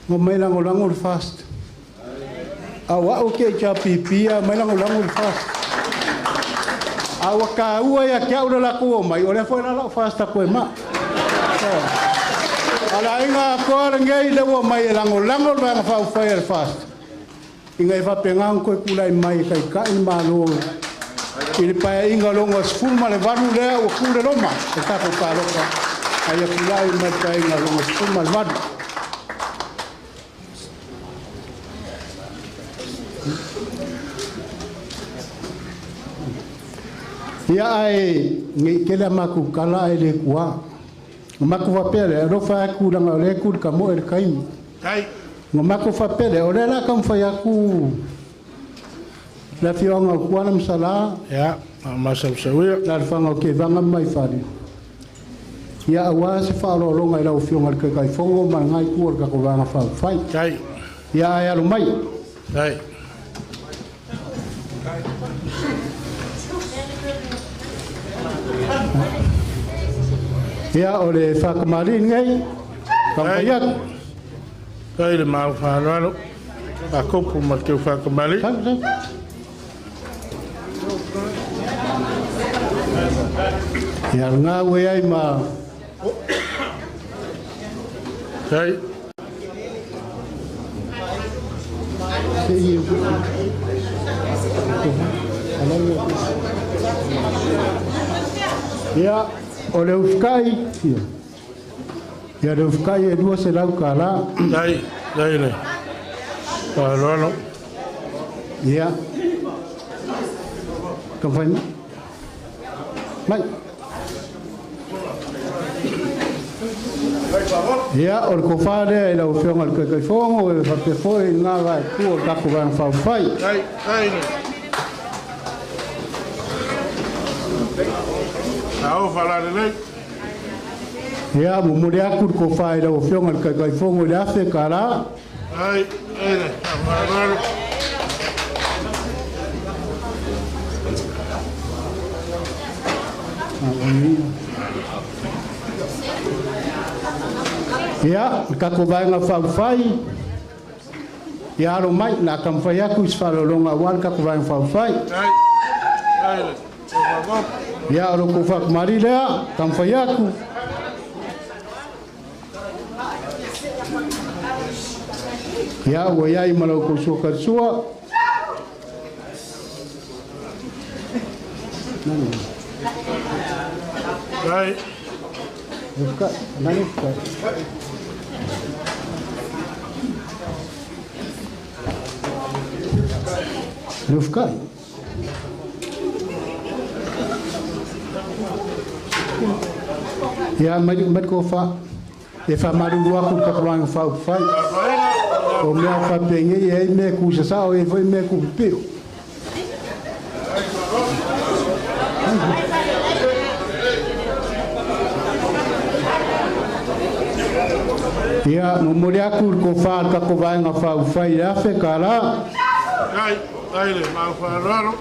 Mo me la ngolango fast. Awa o ke cha pipia me la ngolango fast. Awa ka ua ya ke ora la ko mai ole foi la fast ko ma. Ala inga ko ngai le wo mai la ngolango ba fa fire fast. Inga fa pengang ko kula mai kai kai ma lo. Ele pai inga longa sfuma le varu le o kule roma e ka ko ka roka ai kula i mai pai inga longa sfuma le varu ia ai ngi kele maku kala ele kuā maku va pele ro fa ku langa le ku ka mo el kaimi ai ngo maku fa pele o le la kam fa ya ku la fionga kuana msala ya masam sawia la fanga ke vanga mai fari ya awa se fa lo longa ila fionga ke kai fongo ma ngai ku ka ko vanga fa fai ai ya lo mai ai ya ole fa kamari ngai ai ai le mau fa lo a kopu ma ke fa kamari ya nga we ai ma ai ya ole uskai ya le uskai e dua se lau kala ai le pa lo ya kapan mai ya or ko fare la opción al que fongo e fa pe foi nada ku ka ko van fa fai ai ao falar de ya mo mo dia ku ko fai la opción al que fongo le hace cara ai amaro ya ka ko vai nga fa fai ya ro mai na kam fa ya ku fa lo longa wan ka ko vai fa fai ai ya ro ko fa mari le kam fa ya ku ya wo ya i malo ko so ka suwa ai Busca, nani busca. Lufkai. Ya mai ko fa e fa maru aku ka kwang fa fa o me fa pengi e me ku sa o e foi me ku pio ya no mo aku ko fa ka ko vai nga fa fa ya fe kala ai le ma fa raro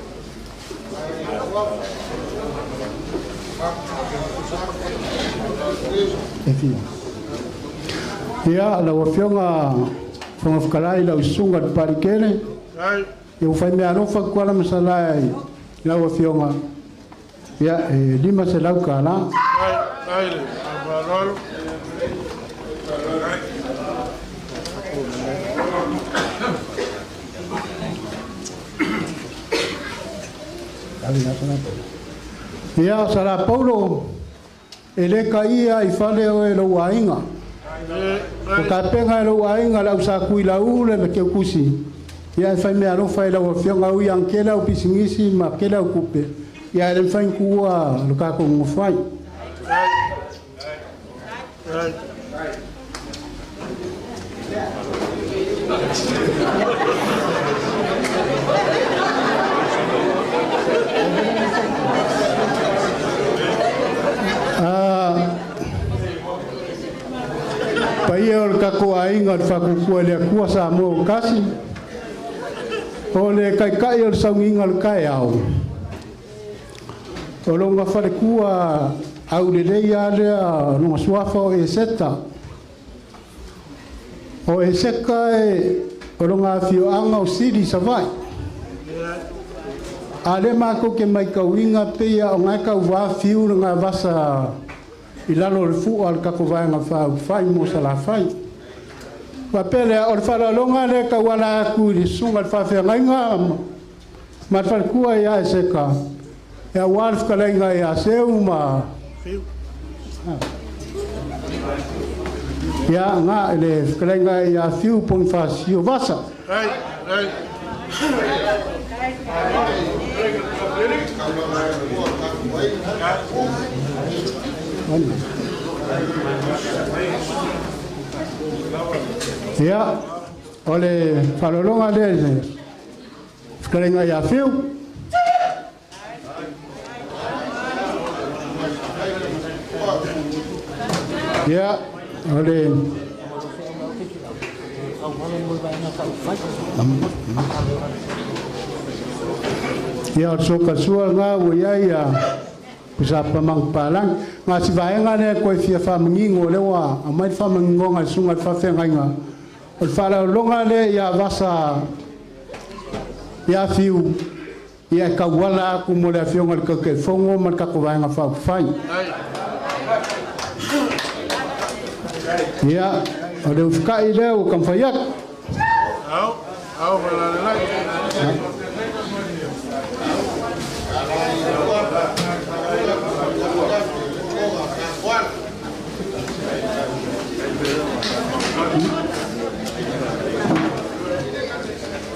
ya la wafionga from afkalai la usunga parikene eu fai me arofa kwala masalai la wafionga ya lima se lau kala ai le abarol ya sara Paulo ele kaia I fale o e lo wainga o ka penga lo wainga la usa kuila ule me ke kusi ya fai me aro fai la o fionga u yang kela u pisingisi ma kela u kupe ya le fai kuwa lo ka ko mo fai Paia o kako ainga o whakukua lea kua sa mo kasi. O le kai o saunginga o kai au. O longa whare kua au le reia lea nunga suafa o e seta. O e seka e o longa fio anga o siri sa vai. A le mako ke mai kauinga peia o ngai kau wā fiu nga vasa I lalo le fu al kako vai nga fai mo sala fai. Wa pele o le fala longa le ka wala ku li sunga fa fe nga ma fa ku ya seka. Ya walf ka lenga ya seuma. Ya nga le ka lenga ya fiu pon fa sio vasa. Ya, oleh falolonga dele. Sekarang ya fiu. Ya, oleh ya soka sual nga waya ya kusa pamang palang nga si vaenga ne ko fia famingo lewa amai famingo nga sunga fa fenga nga o fala longa le ya vasa ya fiu ya kawala ku mo le fionga ka ke fongo man ka ko vaenga fa fai ya o le ufka ile o kam fayak au wala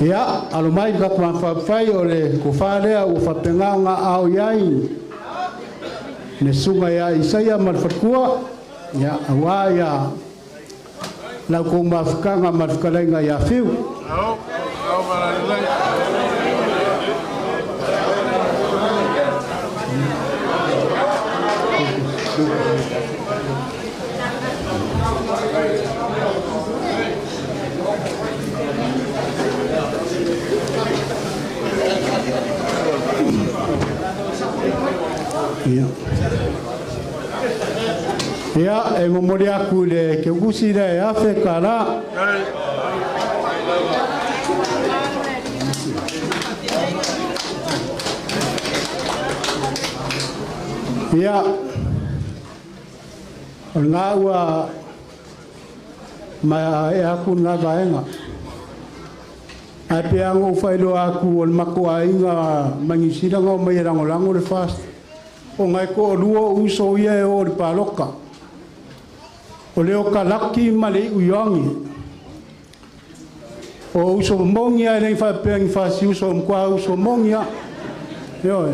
ya alumai ka kwa fai ole ko fale o fapenga nga au yai ne sunga ya isaya malfakua ya awa ya la ko mafkanga mafkalenga ya fiu au baralai Ya, e momori aku le ke gusi le afe kala. Ya. Ngawa ma e aku na vaenga. Ape ango failo aku ol makua inga mangisira ngo mai rango lango le fast. O ngai ko luo uso ia o le paloka. O leo ka laki male uyangi. O uso mongia nei fa peng fa si uso kwa uso mongia. Yo.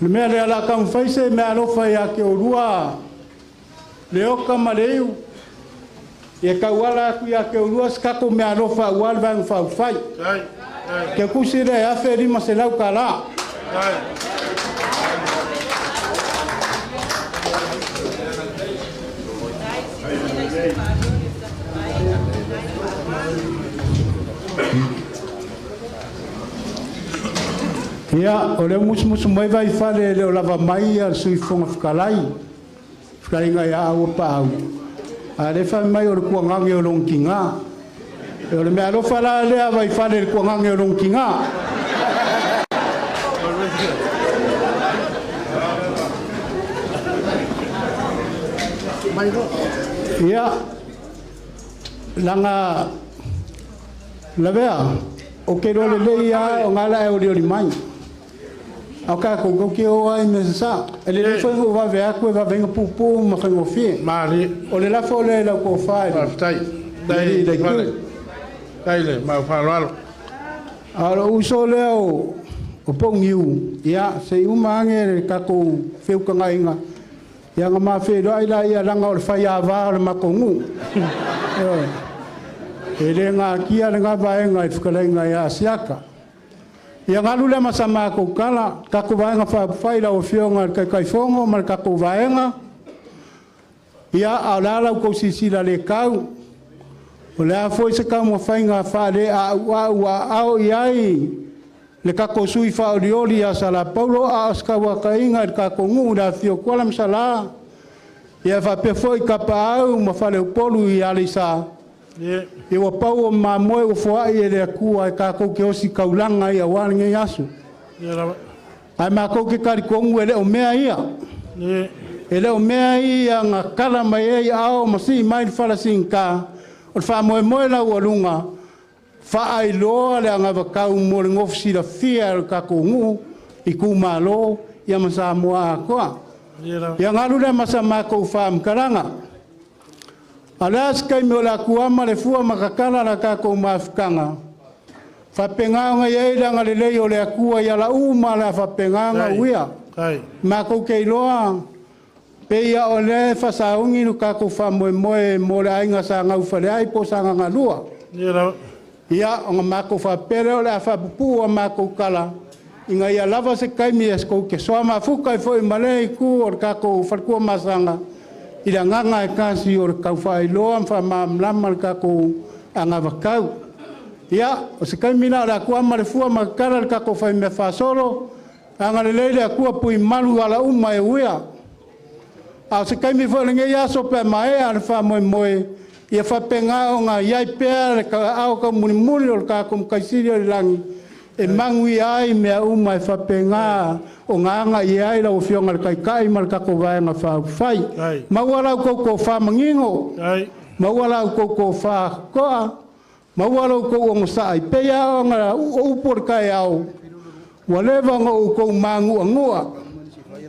Le mea le ala kam faise me alo fa ya ke urua. Le oka maleu. Ye ka wala ku ya ke urua ska ko me alo fa wal van fa fai. Ke kusire ya fe ri maselau kala. Ia, o le musu mai vai fale le o lava mai al sui fonga whakalai. Whakalai ngai a awa pa au. A le whai mai o le kuangangi o longki ngā. E o le mea lofa la lea vai fale le kuangangi o longki ngā. Ia, langa, la vea, o ke role le ia o ngala e o li mai. Au ka ko ke o ai me sa ele le foi o va ver ko va venga pupu ma fa o fi mari o le la fo le la ko fa tai dai le ma fa lo alo uso le o pongiu ia se u mangi ka ko fe ka ngainga ia nga ma fe dai la ia ranga o fa ia va ma ko ngu ele nga kia nga va nga fkalenga ia siaka ia ngalu le masama ko kala ka ko vaenga fa faila o fionga kai fongo mal ka ko vaenga ia ala ko sisila le kau o le foi se ka mo fainga fa le a au iai le ka ko sui fa orioli a sala paulo a ska wa kainga ka ko ngu da fio kola msala ia fa pe foi ka pa au mo fa le polu ia lisa e wa pau ma moe o foa e le kua ka ko ke osi kaulanga ia wa nge yasu ai ma ko ke kari ko ngue le o mea ia ele o mea ia nga kala mai ai ao masi mai fala sinka o fa moe moe la o lunga fa ai lo le nga va ka mo le ngofsi la fia ka ko ngu i ku malo ia masa mo a ko ia ngalu le masa ma ko fa mkaranga alas kai me la kuama le fua makakala la ka ko mafkanga fa penganga ye la ngale le yo le akua ya la uma la fa penganga uia ma ko ke loa pe ya ole fa saungi no ka ko fa mo mo la inga sa nga ufa le ai po sa nga lua ya nga ma ko fa pere ole fa pu ma ko kala inga ya lava se kai mi esko ke so ma fuka foi male ku or ka ko fa ko masanga ila nganga e kasi o kau fai loa fa mamlama ka ko anga vakau ia o se kai mina la ku ama le fua makara ka ko fai me fa solo anga le le ku pui malu ala uma e uia a se kai mi fo nge ya so pe mai al fa mo ia fa penga o nga ia pe ka au ka muni muni o ka ko kai sirio langi e mangui ai me uma fa penga o nganga ia ila o fionga kai mal ka ko vai nga fa fai ma wala ko fa mangingo ma wala ko fa ko ma wala ko o sa ai pe ya nga o por kai au waleva nga ko mangu angua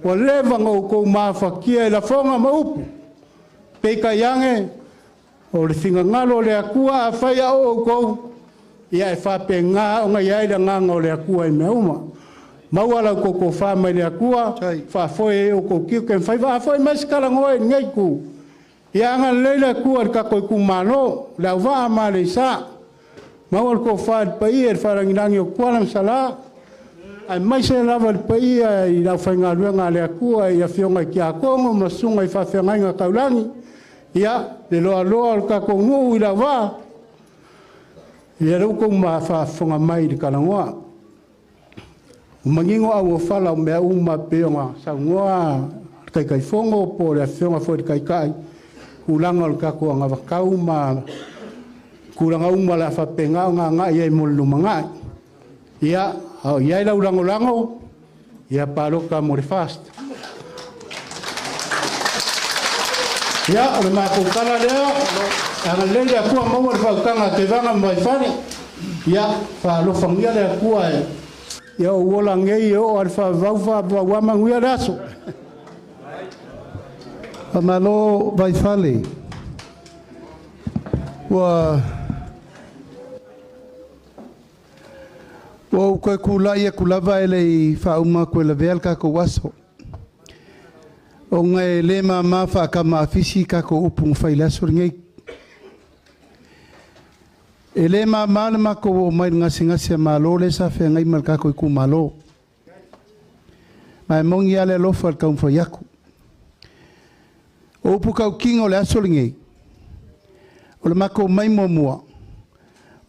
waleva nga ko ma fa kia la fonga ma upu pe ka yange o le finga ngalo le akua fa ya o ko ia e fa penga o nga ia ila nganga o le akua i me uma mawala ko fa mai le akua fa foi o ko ki ke fa foi mas kala ngoi ngai ku ia nga leila ku ka ko ku mano la va ma le sa mawal ko fa pa ir fa rangi o kwala sala ai mai se lava le pa i la fa nga luenga le akua ia fionga ki a kongo masunga i fa fenga nga kaulangi ia le lo ka ko ngu i la va ia ro ko ma fa fonga mai de kala ngoa mangingo au fala me uma peonga sa ngoa kai fongo po le fonga fo kai ulanga ka ko nga vakau ma kulanga uma la fa penga nga ia mo lumanga ia au ia la ulango ia palo ka mo fast ia le ma ko kala le ana le ya ku mo fa kanga te vanga mai fani ia fa lo fangia le ku ia o wola ngei o alfa vaufa wa manguia daso Amalo vai fale wa O koe kula ia kulava e lei whauma koe la veal kako waso. O ngai le mama whaakama afisi kako upungu whailasor ngei. E le mama le mako o mai ngasi malo le sa whea ngai mal kako iku malo. Mai mongi ale lofa al kaum whaiaku. O upu kau kingo le asor ngei. O le mako mai mua.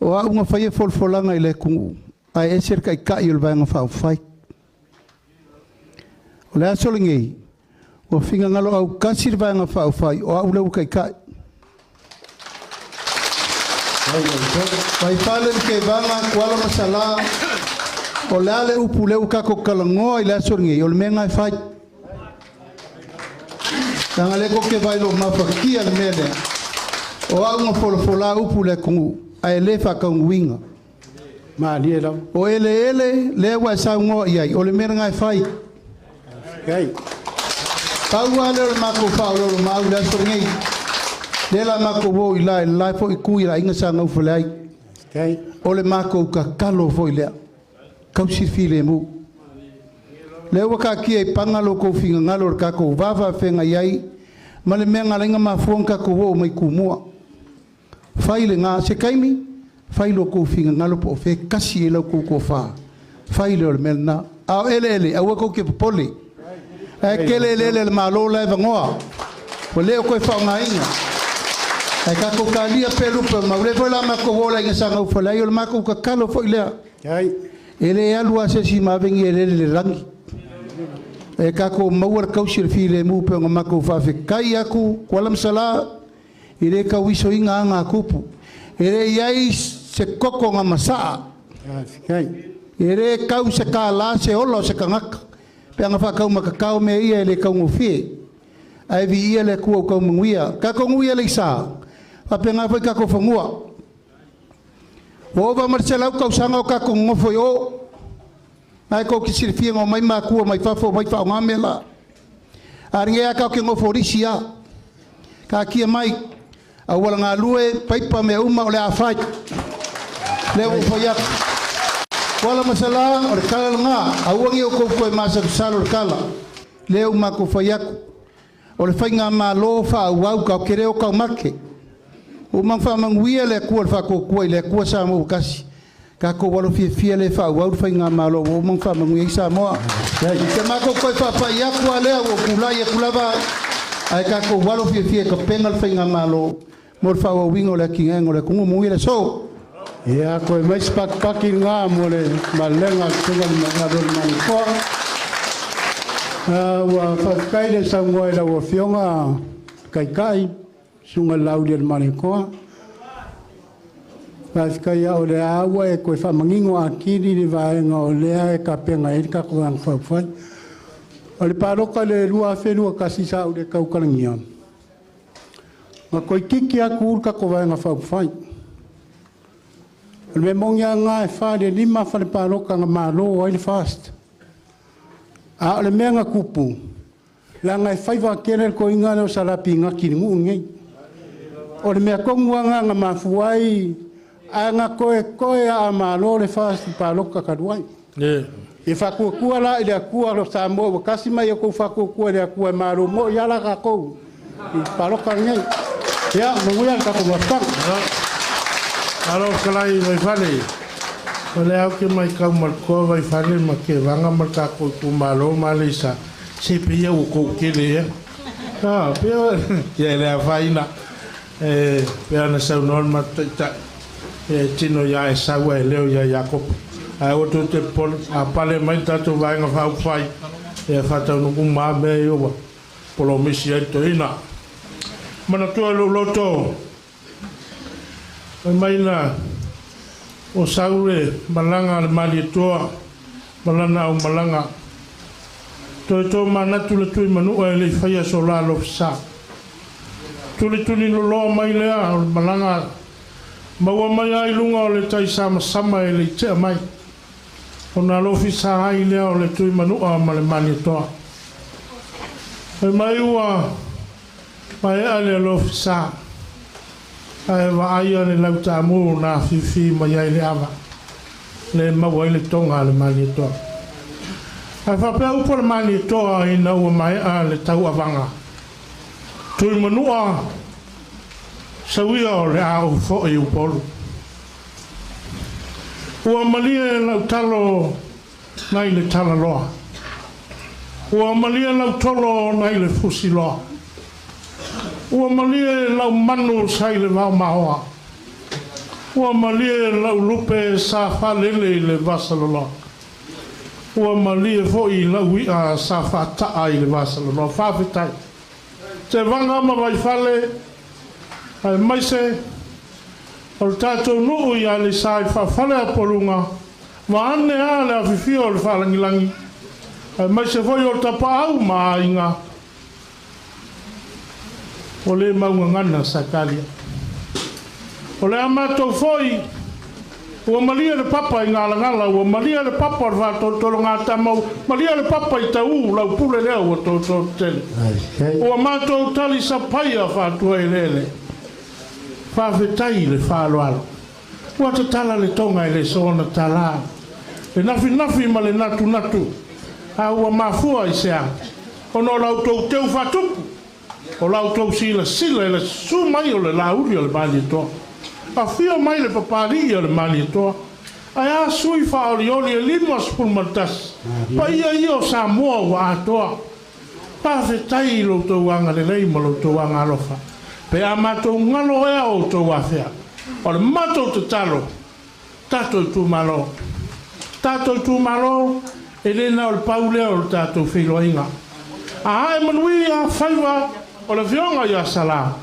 O a unga whaia folfolanga i le kungu. Ai eser kai kai ul vanga fa fai. O le asol ngei. O finga ngalo au kasir vanga fa fai o au le kai kai. Vai falen ke vanga kwala masala. O le ale upu le uka ko kalango i le asol ngei o le menga fai. Tanga le ko ke vai lo mafakia le mele. O au nga folfola upu le kungu. Ai le fa kanguinga. Ma ni ela o ele le wa sa ngo ia o le mera ngai fai kai tau ale o mako fa o ma u la so ngai le la mako wo ila la fo ku ila inga sa ngau fulai kai o le mako ka kalo fo ile kau si file mu le wa ka ki e pangalo ko finga ngalo ka ko vava fenga iai ma le menga lenga ma fonka ko wo mai ku mua fai le nga se kaimi fai lo ko finga ngalo po fe kasi lo ko fa fai lo melna a ele a ko ke poli e kele le malo le vangoa o le ko fa nga inga e ka ko kalia pelu pe ma le vola ma ko vola inga sa ngau fala yo ma ko ka kalo fo ile ai ele alu ase si ma vengi ele le rangi e ka ko mawar kausir fi le mu pe ma ko fa fe kai aku kolam sala ile ka wiso inga nga kupu ere iai se koko nga masaa. Ere kau se ka la se olo se ka ngaka. Pea nga whakau makakau me ia ele kau ngofie. Ai vi ia le kua kau munguia. Ka kau nguia le isa. Pea nga whai kako whangua. Ova marcelau kau sanga o kako ngofo i o. Ai kau kisirifia ngā mai makua mai whafo mai whao ngamela. Aringea kau ke ngofo risia. Ka kia mai. Awal ngā lue paipa me uma o le awhai. Le o whaiak. Wala masala o le kala ngā. Awangi o kou koe masa kusalo le kala. Le o mako whaiaku. O le whai ngā mā lo wha au kau kere o kau make. O mang wha manguia le kua le whako kua i le kua sa mo kasi. Ka ko walo fia le wha au whai ngā mā lo. O mang wha manguia i sa moa. Ke mako koe wha whaiaku a lea o kulai e kulava. Ai ka ko walo fia ka pengal whai ngā mā lo. Mor fa o wingo le kinga le kungu mungi le so ya ko mai spak paki nga mo le malenga tunga na do mani ko wa fa kai le sangoi la wo fionga kai sunga laudir mani ko pas kai o le awa e ko fa mangingo akiri ni va nga o le ka penga e ka ko ang fa fa o le paroka le rua fenua kasi sa o le kau kalangia ma koe kiki a kurka ko vai nga whau whai. Me mongia ngā e whare lima whare pāroka ngā mālo o aile fast. A ole mea ngā kupu. La ngā e whaiwa kere ko inga leo sarapi ngā kiri ngu ngei. Ole mea kongua ngā mafuai. A ngā koe a mālo le fast pāroka karuai. E whakua la i lea kua lo sa mo. Kasi mai e kou whakua lea kua mālo mo. Iala ka kou. I pāroka ngei. Ya, menguya ka ko mastang. Alo kalai mai fale. Ole au ke mai ka mal ko vai fale ma ke vanga mal ka ko ku malo malisa. Se pia o ko kele. Ah, pia ya le faina. Pia na sa non ma ta. Tino ya sa wa leo ya Jacob. Ai o to te pol a pale mai ta to vai nga fa fai. E fa ta no ku ma be yo. Polo misi to ina. Mana tua loto mai na o saure malanga le mali toa malana o malanga to mana tu le tu manu e le faya sola lo sa tu le lo mai le o malanga mawa mai ai lunga o le tai sama e le te mai ona lo fi sa ai le o le tu manu o mali toa mai ua Pai ale lo sa. Ai va ai ale lau ta mu na fifi mai ai le ava. le maua le tonga le mani toa. Ai whapea upo le mani toa i na ua mai a le tau avanga. Tui manua sauia o le au fo i upolu. Ua malia e lau talo nai le tala loa. Ua malia lau tolo nai le fusi loa. Ua malia lau manu sai le vau mahoa. Ua malia lau lupe sa whalele le vasaloloa. Ua malia fo i lau ia sa whataa i le vasaloloa. Whawhitai. Te vanga ma vai whale, ai maise, o le tātou nuu i a le sai whawhale a porunga, ma ane a le awhiwhia o le whalangilangi. Ai maise foi o tapa au ma inga. O le maunga ngana sa kalia. O le amatou foi, ua malia le papa i ngā langala, ua malia le papa le whātotoro ngā tamau, malia le papa i tau, lau pule lea ua tōtoro tele. Ua mātou tali sa paia whātua i lele. Whawhetai le whāloalo. Ua te tala le tonga i le sona tala. Le nafi ma le natu. A ua mafua i sea. O no lau tau teu whatupu. O lau tau sila i le su mai o le lauri o le mali toa. A fia mai le papari o le mali toa. Ai a sui whaorioli e lima spulmantas. Pa ia o Samoa wa atoa. Pawhetai lo tau anga le leima lo tau anga alofa. Pe a matou ngalo ea o tau awhea. O le matou te talo. Tatou tu malo. Tatou tu malo. E lena o le paulea o le tatou whiloinga. A hae manui a whaiwa o le whionga i a sala.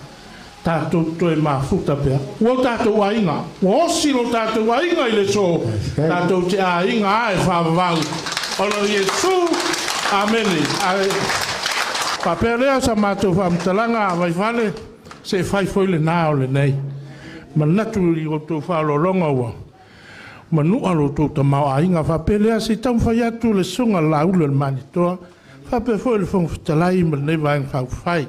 Tatou toe mafuta pia. Ua tatou ainga. Ua osi lo tatou ainga i le so. Tatou te ainga ae whawavau. O lo Yesu. Amene. Papea lea sa matou whamtalanga a vai vale. Se whai foi le nā o le nei. Manatu i o tō whalolonga ua. Manua lo tō ta mau ainga whapea lea se tau whai atu le sunga laula le mani toa. Whapea foi le whong whitalai ma nei vaeng whau whai.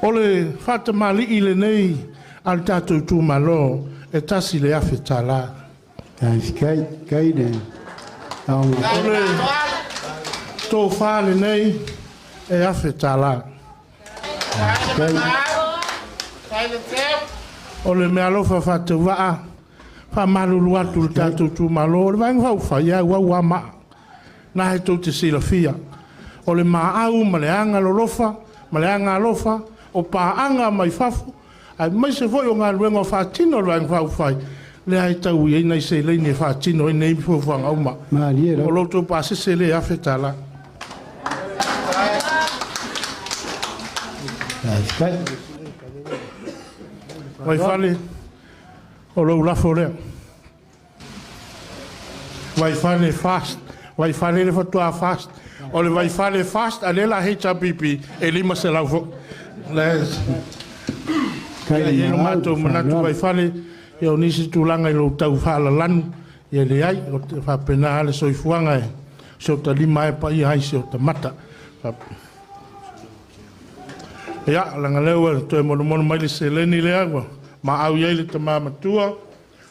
O le whata mali i le nei al tātou tū malo e tasi le awhi tā la. Kai ne. O le tō whale nei e awhi tā la. O le mea lofa whata waa wha maruru atu le tātou tū malo o le vaeng whau whai au au ama. Nā he tō te sila fia. O le maa au ma le anga lolofa ma le anga alofa. O paanga mai fafu, ai mai se foi o ngā ruenga o whātino ruang whauwhai. Le ai tau i nei se leini e whātino i nei fuwanga uma. O loto pāsese le awhetala. Wai whale, o lau lafo lea. Wai whale fast, wai whale le whatua fast. O le wai whale fast, a lela HPP, e lima se lau fo. Les no mato manatu vai fale e o nisi tulanga i lo tau fala lanu e le ai o te whapena ale soifuanga e so ta lima e pa i hai se o ta mata ia langa leo e to e mono mai le se leni le agua ma au iei le ta mamatua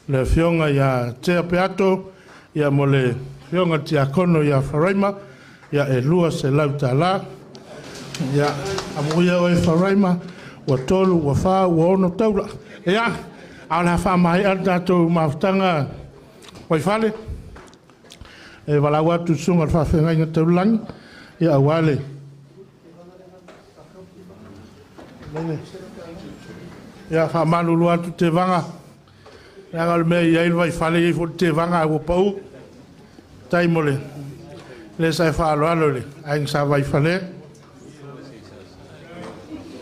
le fionga ia tea peato ia mo le fionga tia kono ia wharaima ia e lua se lau ta la ia amuia o e wharaima ua tolu, ua wha, ua ono taula ia, au la wha mai ar tātou mautanga wai whale e walau atu sunga wha whengainga taulangi ia awale ia wha manulu atu te vanga ia ngal mea iai wai whale i fo te vanga ua pau taimole le sai wha alo alo le aing sa wai whale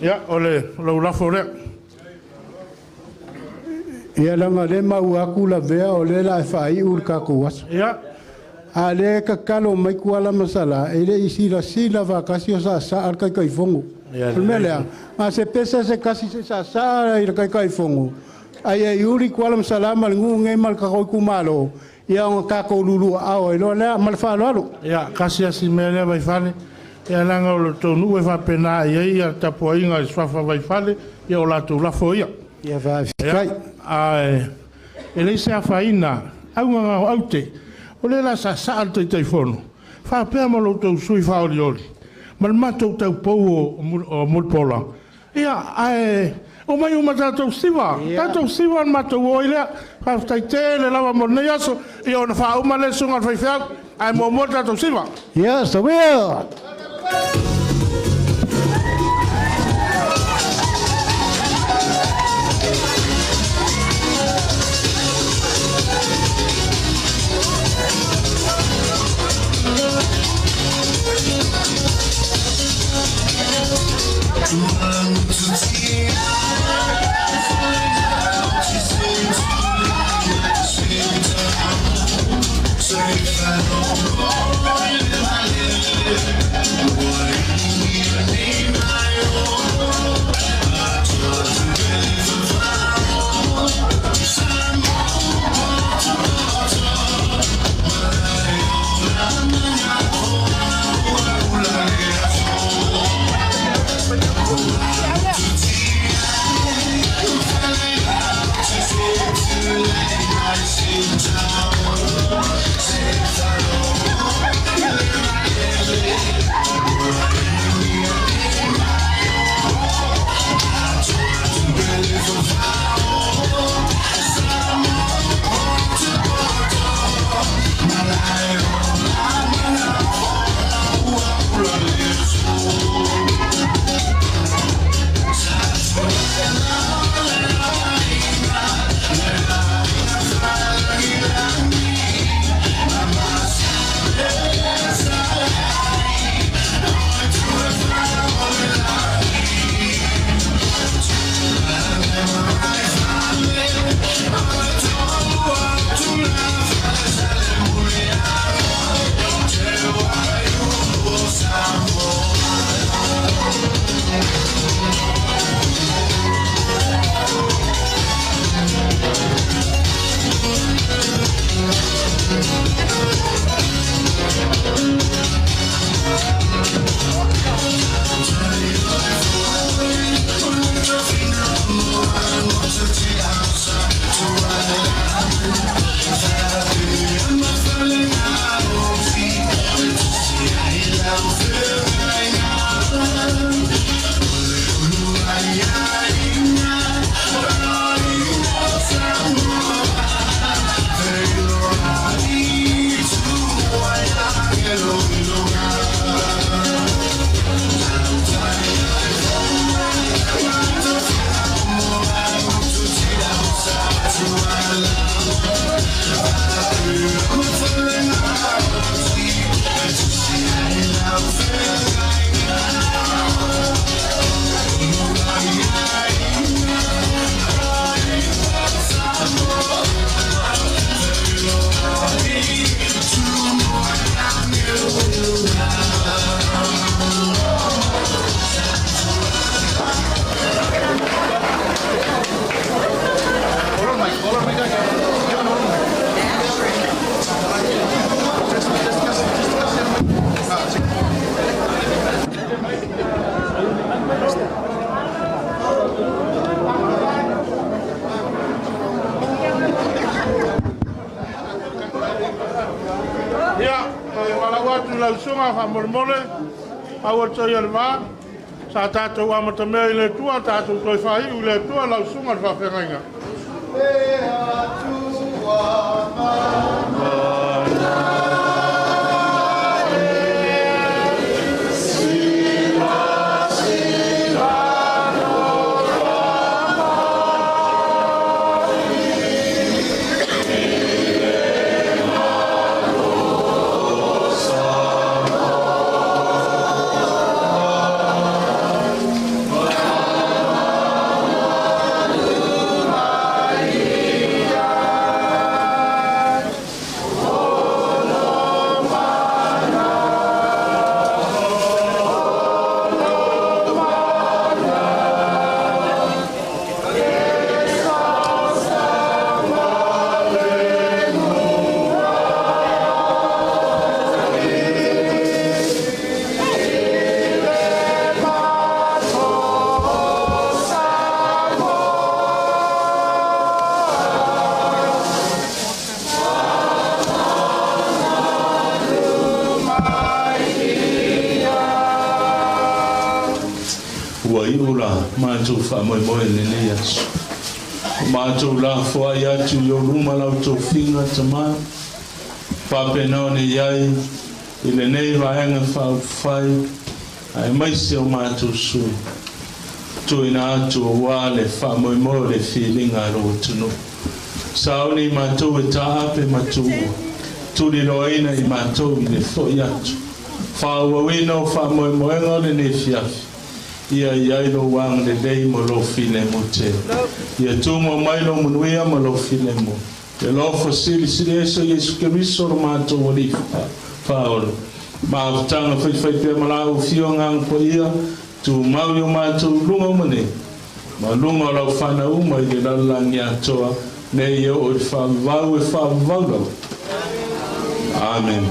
ia, ole, lau lafo lea. Ia langa le mau aku la vea o le la e whai ur kako wasa. Ia. A le kakalo mai kuala masala, e le isira sila wakasi o sa ar kai kai fongo. Melea, ma se pesa se kasi se sa i kai kai fongo. Ai e uri kuala masala mal ngu ngai mal kako kumalo. Ia o kako lulu ao e lo le mal fa lo. Ia, kasi asi mele vai fale. Ia langa o lo tonu e whapena ia tapo inga i swafa vai fale, ia o latu lafo ia. Ia vai fikai. Ai, e le se afaina au nga au te o le la sa sa te te fono fa pe mo lo to sui fa oli mal mato te po o mul pola ia ai o mai uma tato siva mato o ile fa stai te le lava mo nei aso e ona fa uma le sunga fa fa ai mo mo tato siva yes so will Awa toi alva sa tato wa mata me le tua tato toi fai u le tua la sunga fa fenga mātou whamoemoe nene asu. Mātou la whai atu i o ruma lau tō whinga tamā. Pāpena o ne iai, i le nei vaenga whai, ai maise o mātou sui. Tuina atu o wā le whamoemoe le whilinga ro tunu. Sauni mātou e tāpe mātou. Tuli roina i mātou i le whoi atu. Whāuawina o whamoemoenga le ne fiafi. Ia iai lo wang le dei mo lo file mo te. Ia tumo mai lo munuia mo lo file mo. Te lo fosili sili eso Yesu Keriso lo mātou o li whaolo. Mātanga whai pia malau fio ngang po ia. Tu mau yo mātou lunga mane. Ma lunga lau whana uma i le lalangi atoa. Ne ia o i whawau e whawau. Amen.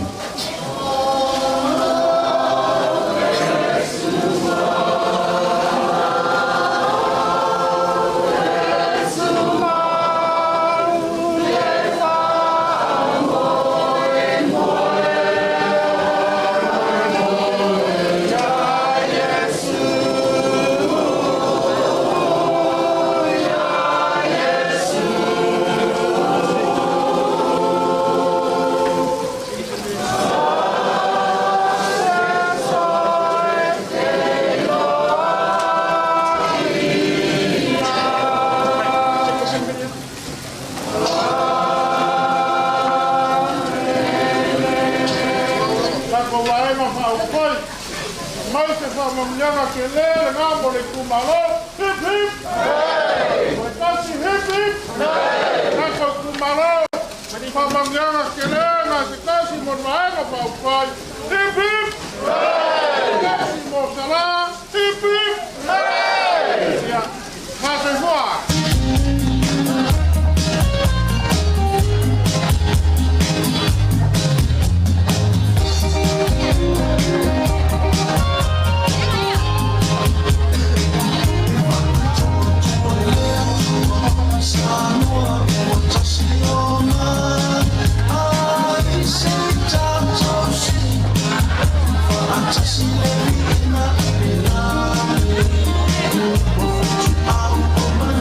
Just